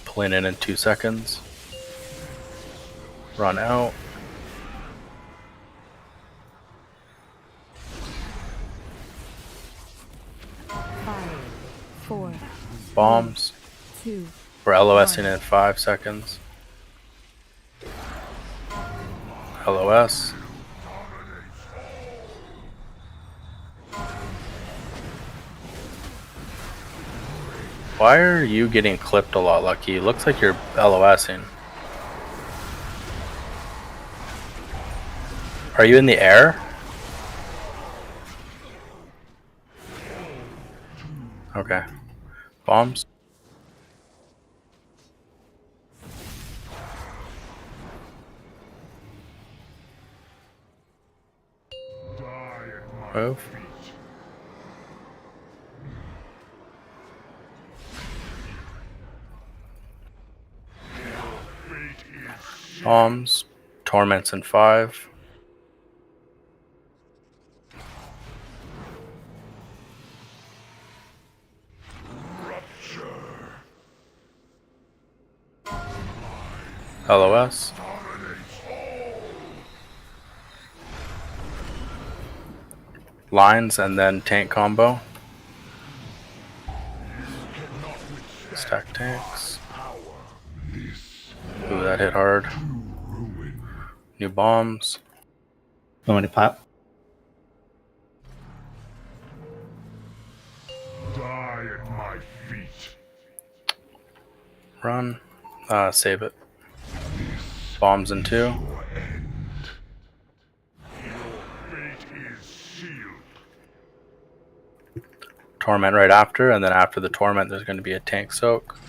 Pulling in 2 seconds. Run out. Five, 4, Bombs. 2. We're LOSing in 5 seconds. LOS. Why are you getting clipped a lot, Lucky? Looks like you're LOSing. Are you in the air? Okay. Bombs. Move. Bombs. Torments in 5. LOS. Lines and then tank combo. Stack tanks. Ooh, that hit hard. New bombs. You want me to pop? Die at my feet. Run. Save it. Bombs in 2. Torment right after, and then after the torment there's going to be a tank soak.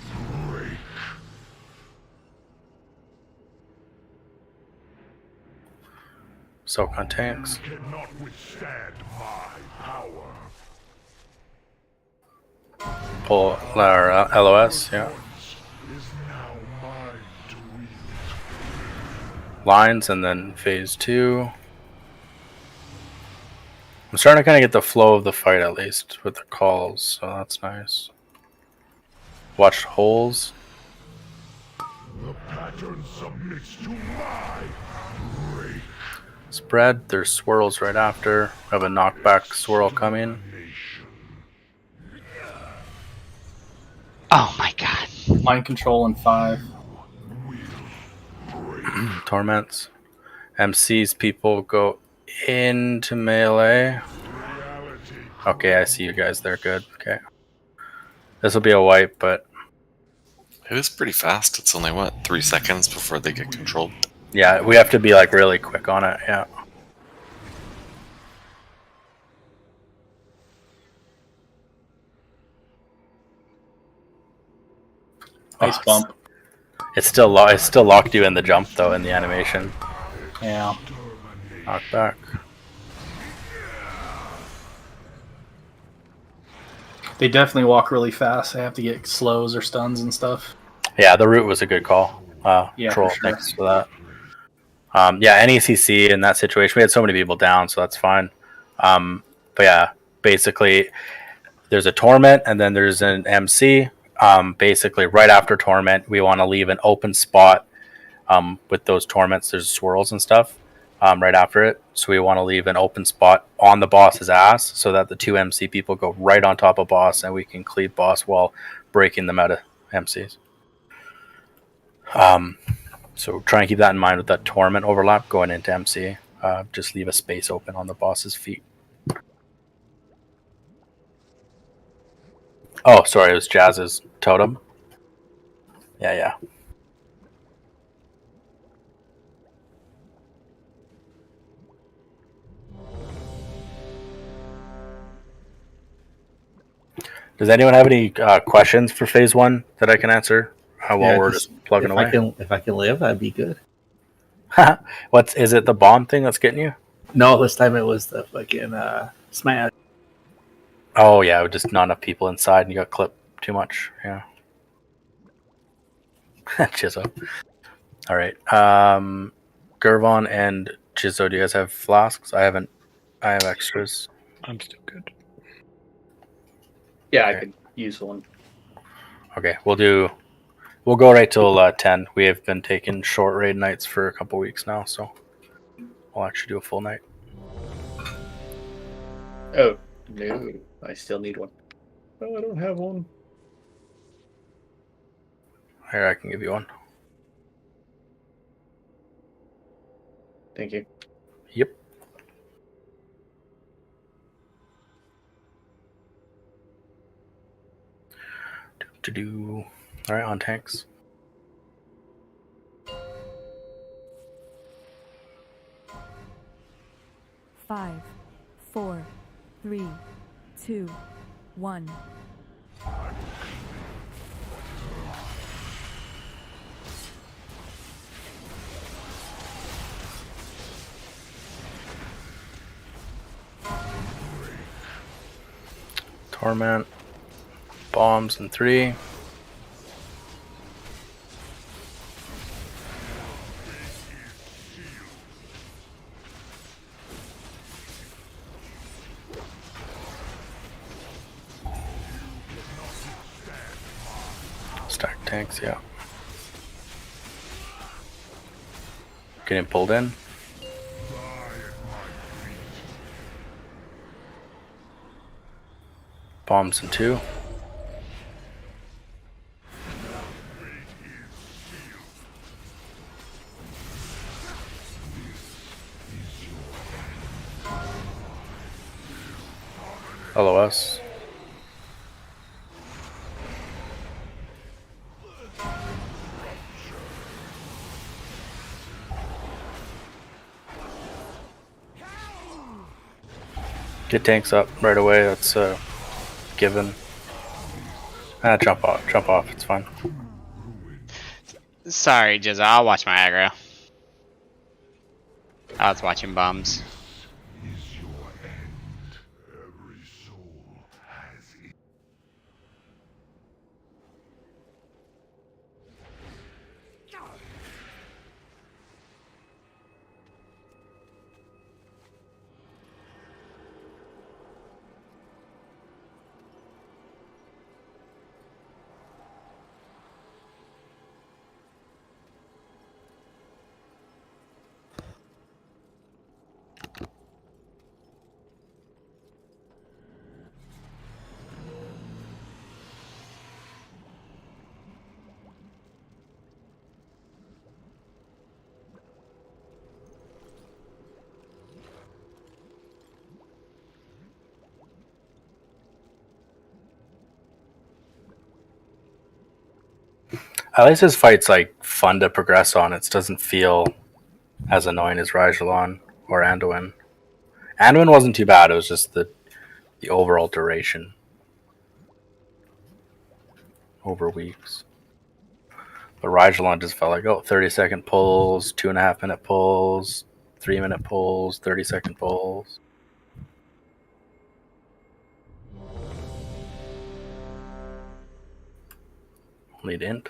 Soak on tanks. Cannot withstand my power. Pull our LOS, yeah. Lines and then phase 2. I'm starting to kind of get the flow of the fight at least with the calls, so that's nice. Watch holes. The pattern submits to my break. Spread. There's swirls right after. We have a knockback swirl coming. Oh my god. Mind control in 5. Torments. MCs people go into melee. Okay, I see you guys there. Good. Okay. This will be a wipe, but It was pretty fast. It's only, what, 3 seconds before they get controlled? yeah, we have to be like really quick on it. Yeah. Nice bump. It's still locked you in the jump though in the animation. Yeah. Knock back. They definitely walk really fast. They have to get slows or stuns and stuff. Yeah, the route was a good call. Yeah, Troll, for sure. thanks for that. Yeah, NECC in that situation, we had so many people down, so that's fine. But yeah, basically, there's a torment and then there's an MC. Basically, right after torment, we want to leave an open spot with those torments. There's swirls and stuff right after it, so we want to leave an open spot on the boss's ass so that the 2 MC people go right on top of boss and we can cleave boss while breaking them out of MCs. So try and keep that in mind with that torment overlap going into MC. Just leave a space open on the boss's feet. Oh, sorry, it was Jazz's totem. Yeah. Does anyone have any questions for phase 1 that I can answer while we're just plugging if away? If I can live, I'd be good. Is it the bomb thing that's getting you? No, this time it was the fucking smash. Oh yeah, with just not enough people inside, and you got clipped too much. Yeah. Chizo. All right. Gervon and Chizo, do you guys have flasks? I haven't. I have extras. I'm still good. Yeah, Okay. I could use one. Okay, we'll go right till 10. We have been taking short raid nights for a couple weeks now, so we'll actually do a full night. Oh, no. I still need one. Oh, I don't have one. Here, I can give you one. Thank you. Yep. Do. All right, on tanks. Five, 4, 3, 2, 1. Torment. Bombs in 3. Stack tanks, yeah. Getting pulled in. Bombs in 2. LOS. Get tanks up right away. That's given. Jump off. It's fine. Sorry, Jizza. I'll watch my aggro. I was watching bombs. At least this fight's like fun to progress on. It doesn't feel as annoying as Rajalon or Anduin. Anduin wasn't too bad. It was just the overall duration over weeks. But Rajalon just felt like 30-second pulls, 2.5-minute pulls, 3-minute pulls, 30-second pulls. Need int.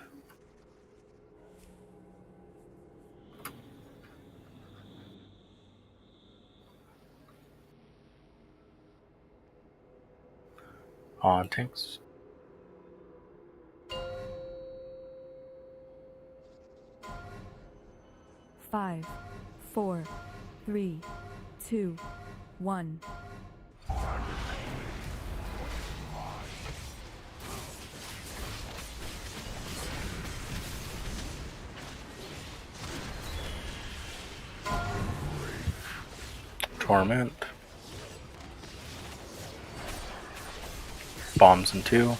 On tanks. Five, 4, 3, 2, 1. Torment. Bombs in 2. You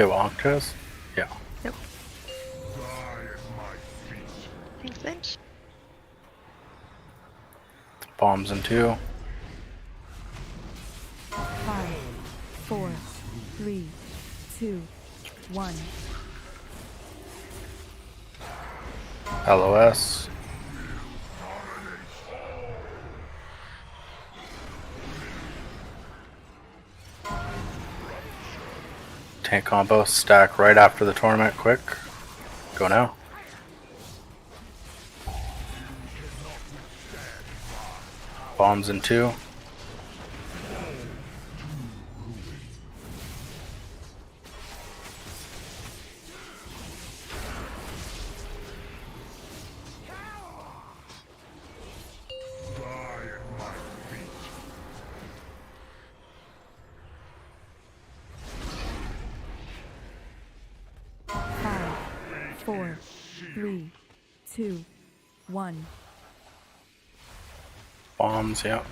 have Octas? Yeah. Nope. Thanks, Lynch. Bombs in 2. 5, 4, 3, 2, 1. LOS. Tank combo, stack right after the tournament, quick. Go now. Bombs in 2. Five, 4, 3, 2, 1. Bombs, yeah.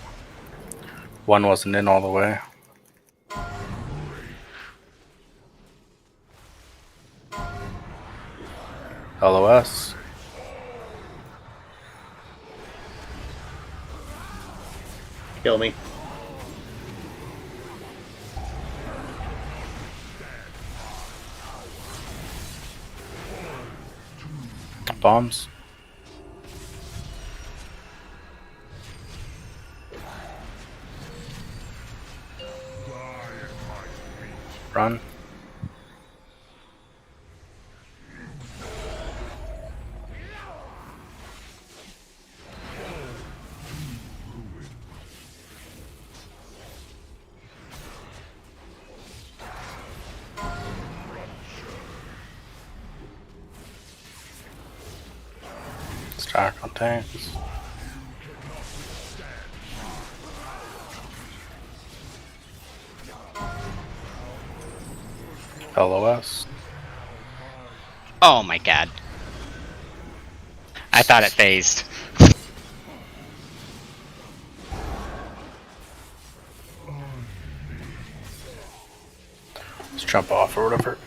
One wasn't in all the way. LOS. Kill me. Bombs. Run. Stack on tanks. LOS. Oh my god. I thought it phased. Let's jump off or whatever.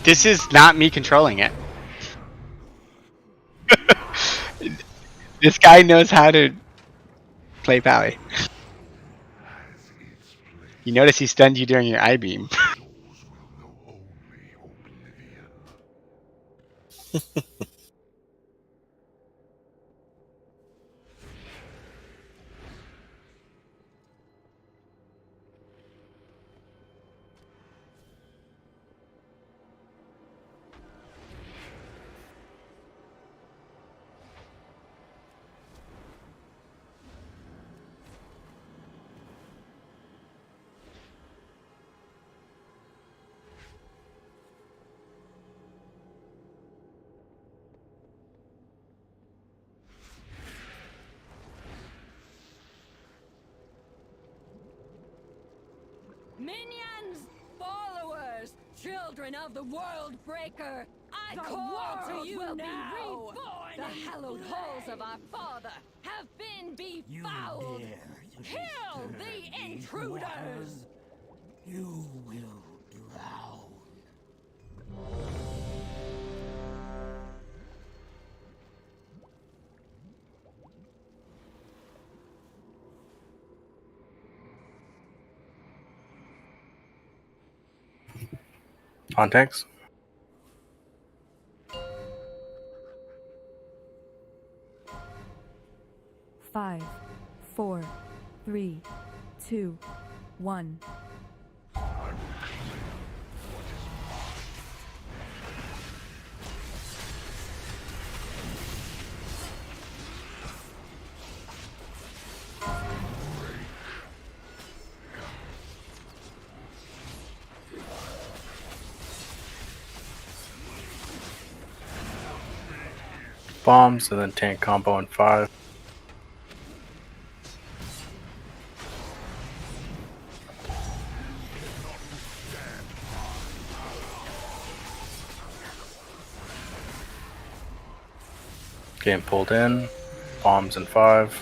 This is not me controlling it. This guy knows how to play Pally. You notice he stunned you during your I-beam. Minions, followers, children of the World Breaker, I call to you now. The hallowed halls of our father have been befouled. Kill the intruders. You will drown. On tanks. Five, 4, 3, 2, 1. Bombs and then tank combo in 5. Game pulled in. Bombs in 5.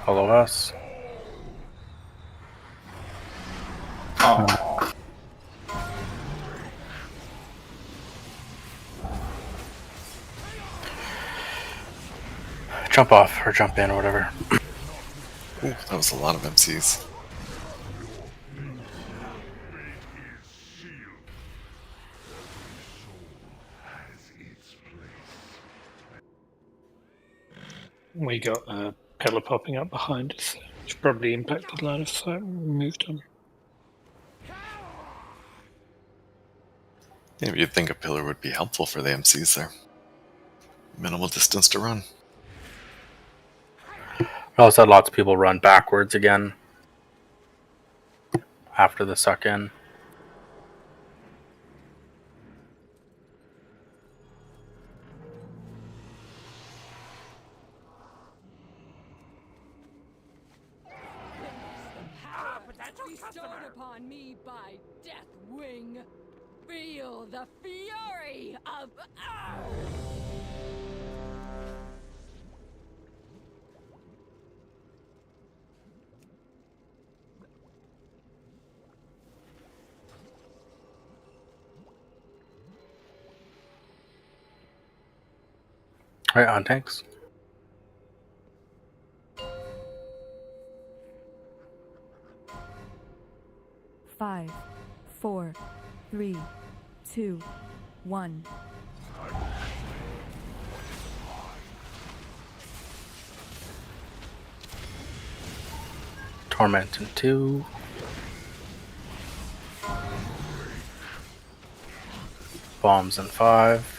Follow us. Oh. Jump off or jump in or whatever. Ooh, that was a lot of MCs. We got a pillar popping up behind us, which probably impacted line of sight when we moved on. Yeah, but you'd think a pillar would be helpful for the MCs there. Minimal distance to run. We also had lots of people run backwards again after the suck in. Bestowed upon me by Deathwing. Feel the fury of Right on tanks. Five, 4, 3, 2, 1. Torment in 2. Bombs in 5.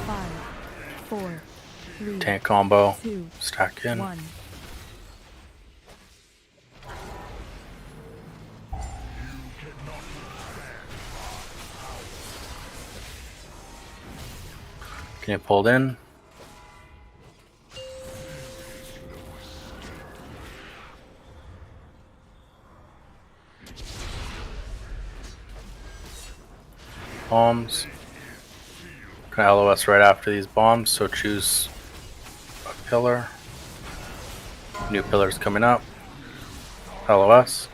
5, 4, 3, Tank combo. 2, Stack in. 1. Get pulled in. Bombs. Gonna LOS right after these bombs, so choose a pillar. New pillars coming up. LOS.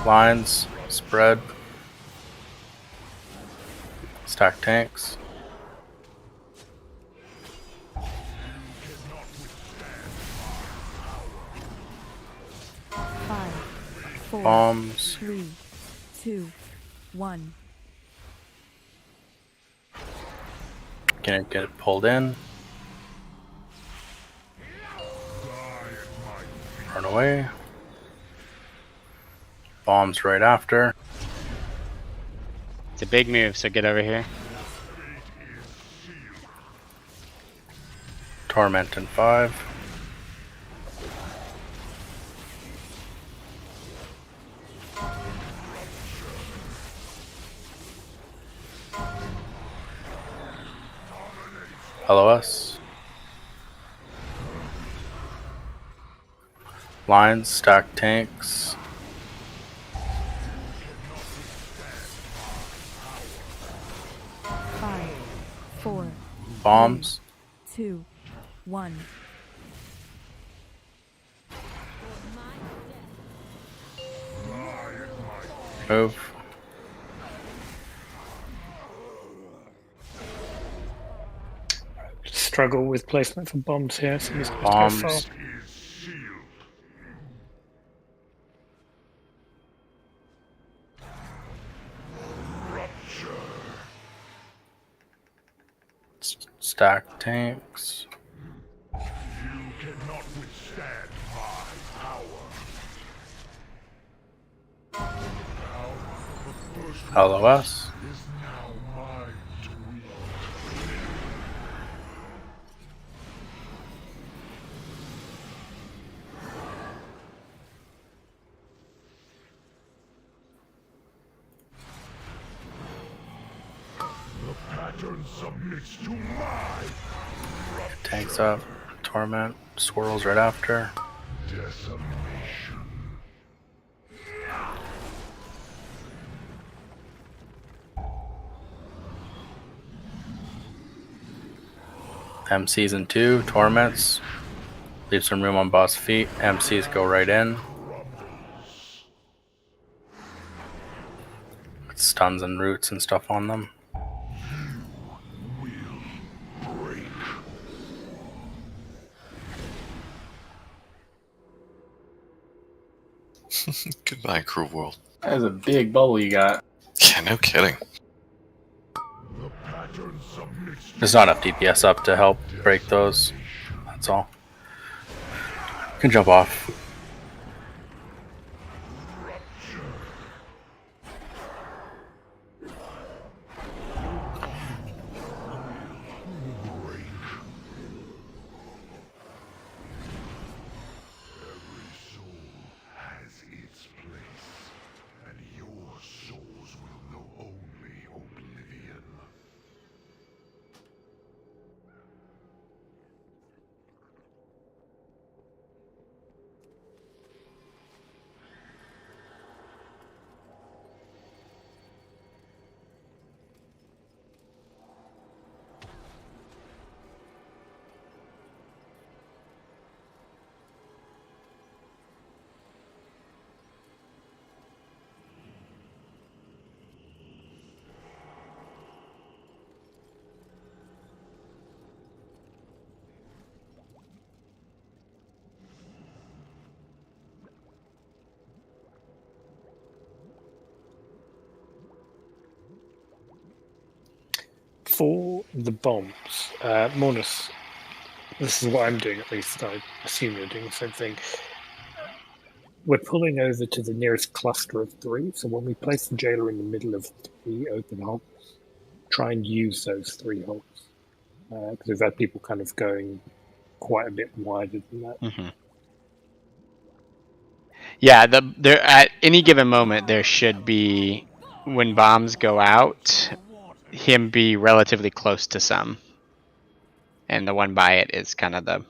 Lines. Spread. Stack tanks. Five, 4, Bombs. 3, 2, 1. Gonna get it pulled in. Run away. Bombs right after. It's a big move, so get over here. Torment in 5. LOS. Lines, stack tanks. Five, 4, Bombs. 2, 1. Move. Struggle with placement for bombs here, so he's going to Bombs. go far. Stack tanks. You cannot withstand my power. LOS. Is now mine to wield. The pattern submits to my Tanks up. Torment. Swirls right after. decimation. MCs in 2, torments. Leave some room on boss feet. MCs go right in. With stuns and roots and stuff on them. Goodbye, cruel world. That is a big bubble you got. Yeah, no kidding. There's not enough DPS up to help break those. That's all. You can jump off. For the bombs, Mornus, this is what I'm doing at least. I assume you're doing the same thing. We're pulling over to the nearest cluster of 3, so when we place the jailer in the middle of 3 open holes, try and use those 3 holes. Because we've had people kind of going quite a bit wider than that. Mm-hmm. Yeah, there at any given moment there should be, when bombs go out, him be relatively close to some, and the one by it is kind of the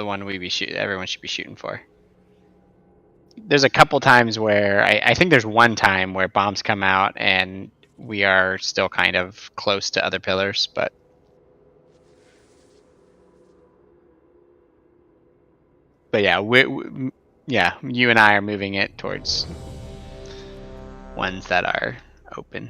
one everyone should be shooting for. There's a couple times where I think there's one time where bombs come out and we are still kind of close to other pillars, but yeah, yeah, you and I are moving it towards ones that are open.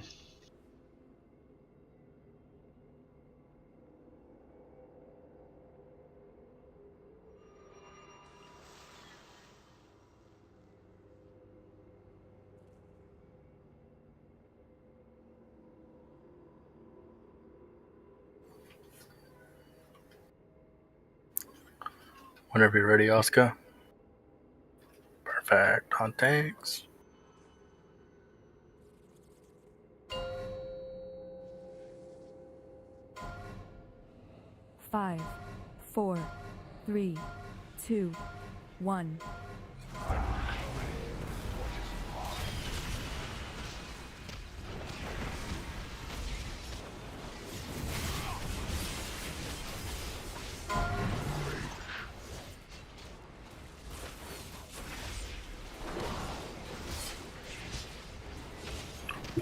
Whenever you're ready, Oscar. Perfect. On tanks. Five, 4, 3, 2, 1.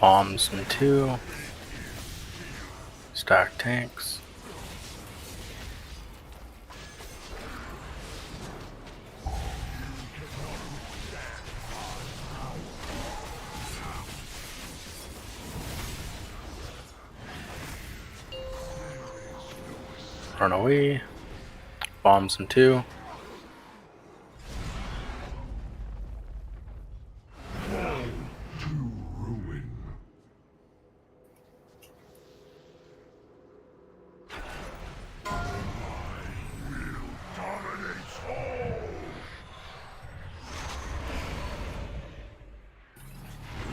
Bombs in 2. Stack tanks. Run away. Bombs in 2.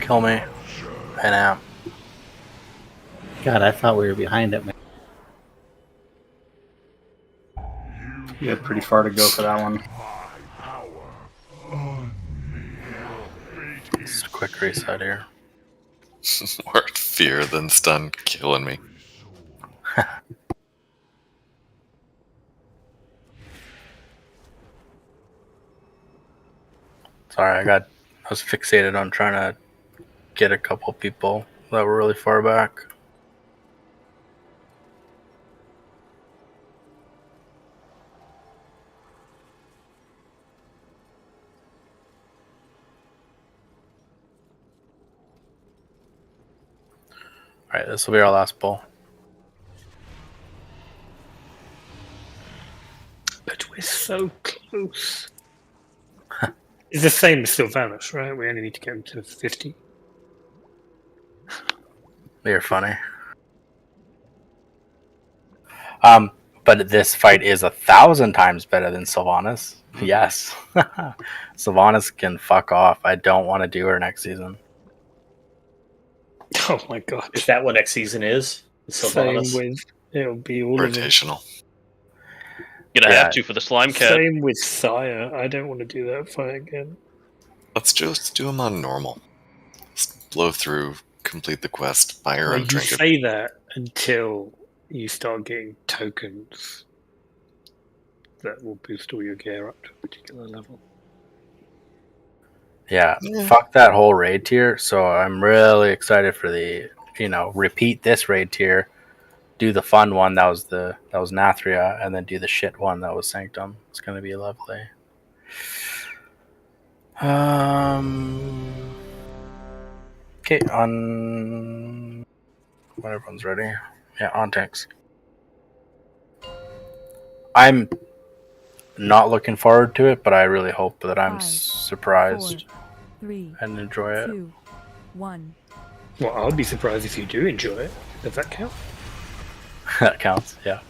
Kill me. And out. God, I thought we were behind it, man. You had pretty far to go for that one. Just a quick reset here. More fear than stun killing me. Sorry, I was fixated on trying to get a couple people that were really far back. Alright, this will be our last pull. But we're so close. It's the same as Sylvanas, right? We only need to get him to 50. You're funny. But this fight is 1,000 times better than Sylvanas. Yes. Sylvanas can fuck off. I don't want to do her next season. Oh my god. Is that what next season is? Same Sylvanas? with, it'll be all Rotational. You're gonna have to for the slime cat. Same with Sire. I don't want to do that fight again. Let's just do them on normal. Just blow through, complete the quest, buy your Well, own you trinket. say that until you start getting tokens that will boost all your gear up to a particular level. Yeah, fuck that whole raid tier. So I'm really excited for the, repeat this raid tier, do the fun one that was Nathria, and then do the shit one that was Sanctum. It's gonna be lovely. Okay, on when everyone's ready. Yeah, on tanks. I'm not looking forward to it, but I really hope that I'm surprised 3, and enjoy it. 2, 1. Well, I'll be surprised if you do enjoy it. Does that count? That counts, yeah.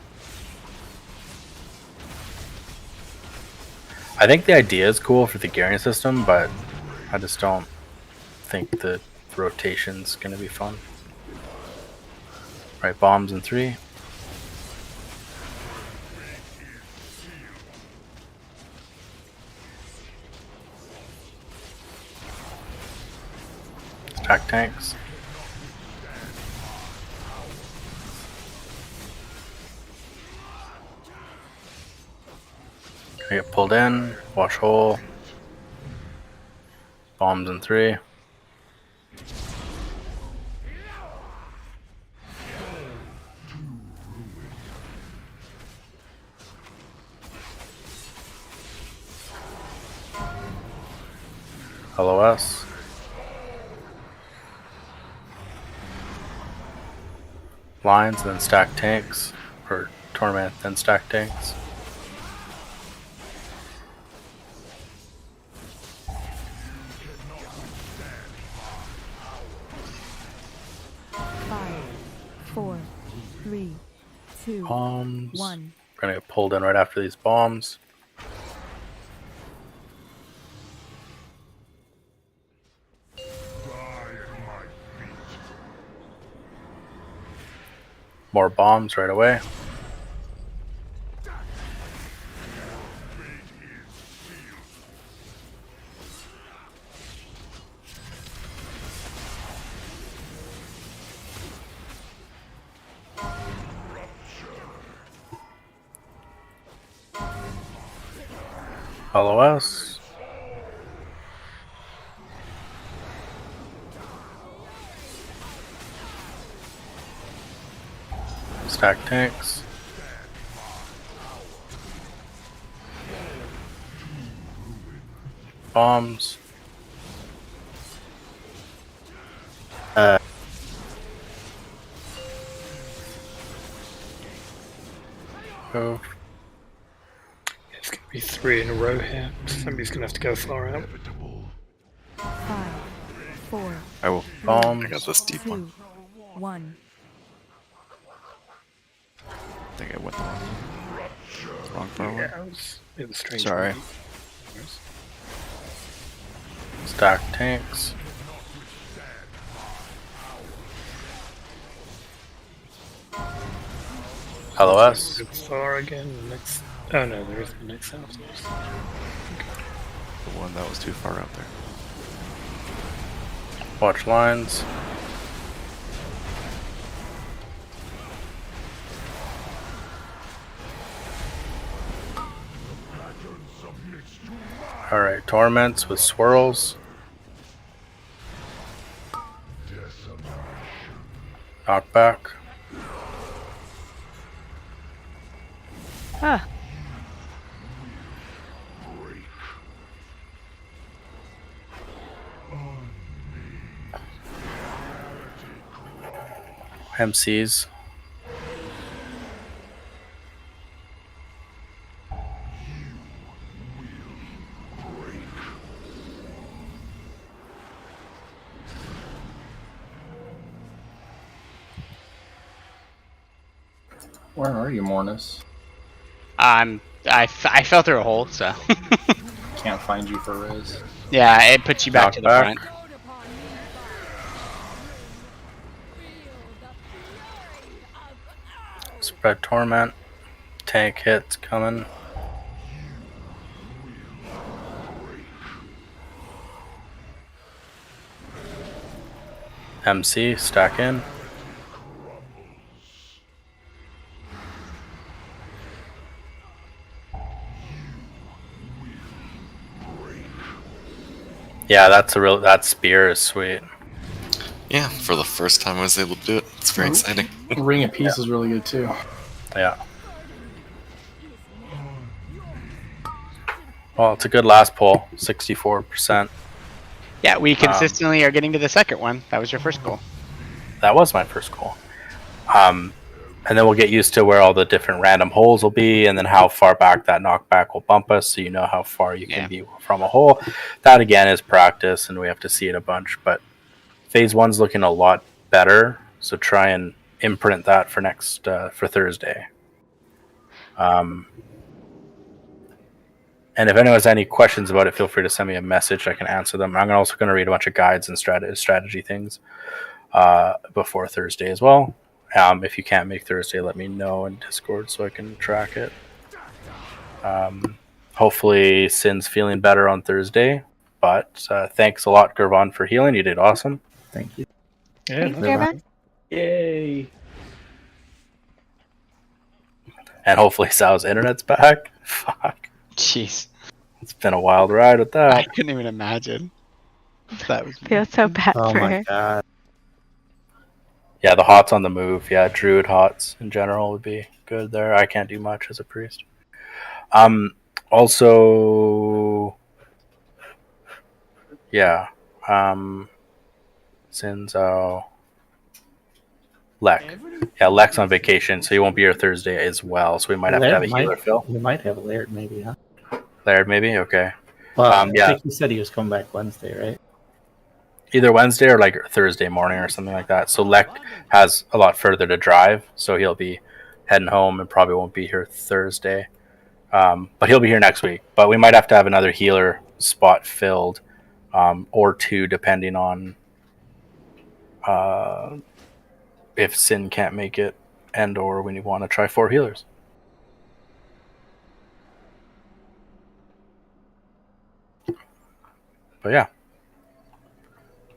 I think the idea is cool for the gearing system, but I just don't think the rotation's gonna be fun. Right, bombs in 3. Stack tanks. Get pulled in, wash hole. Bombs in 3. LOS. Lines, then stack tanks. Or torment, then stack tanks. Five, 4, 3, 2, Bombs. 1. We're gonna get pulled in right after these bombs. More bombs right away. LOS. Stack tanks. Bombs. Move. It's going to be 3 in a row here. Somebody's going to have to go far out. 5, 4, I will. Bombs. I got this deep 2, one. 1. I think I went the wrong far one. Yeah, it was strange. Sorry. Stack tanks. LOS. Far again. The next. Oh no, there is the next house. The one that was too far out there. Watch lines. Alright, torments with swirls. Knockback. Huh. MCs. Where are you, Mornis? I fell through a hole, so. Can't find you for Riz. Yeah, it puts you back Knock to the back. front. Spread Torment. Tank hits coming. MC, stack in. Yeah, that spear is sweet. Yeah, for the first time I was able to do it. It's very exciting. Ring of Peace is really good too. Yeah. Well, it's a good last pull, 64%. Yeah, we consistently are getting to the second one. That was your first goal. That was my first goal. And then we'll get used to where all the different random holes will be, and then how far back that knockback will bump us, so you know how far you can be from a hole. That again is practice, and we have to see it a bunch. But phase one's looking a lot better, so try and imprint that for for Thursday. And if anyone has any questions about it, feel free to send me a message. I can answer them. I'm also going to read a bunch of guides and strategy things before Thursday as well. If you can't make Thursday, let me know in Discord so I can track it. Hopefully, Sin's feeling better on Thursday. But thanks a lot, Gurvan, for healing. You did awesome. Thank you. Yeah, thanks, Gurvan. Yay. And hopefully Sal's internet's back. Fuck. Jeez. It's been a wild ride with that. I couldn't even imagine. That was Feel so bad Oh for my her. god. Yeah, the hots on the move. Yeah, druid hots in general would be good there. I can't do much as a priest. Also, yeah, Sinzo, Lek. Yeah, Lek's on vacation, so he won't be here Thursday as well. So we might have to have a healer fill. We might have Laird, maybe, huh? Laird, maybe. Okay. Well, I yeah. think he said he was coming back Wednesday, right? Either Wednesday or like Thursday morning or something like that. So Lek has a lot further to drive, so he'll be heading home and probably won't be here Thursday. But he'll be here next week. But we might have to have another healer spot filled, or two, depending on if Sin can't make it, and or we want to try 4 healers. But yeah.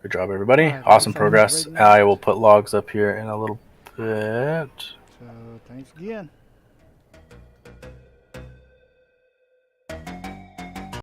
Good job, everybody. Alright, Awesome thanks, progress. right now. I will put logs up here in a little bit. So thanks again.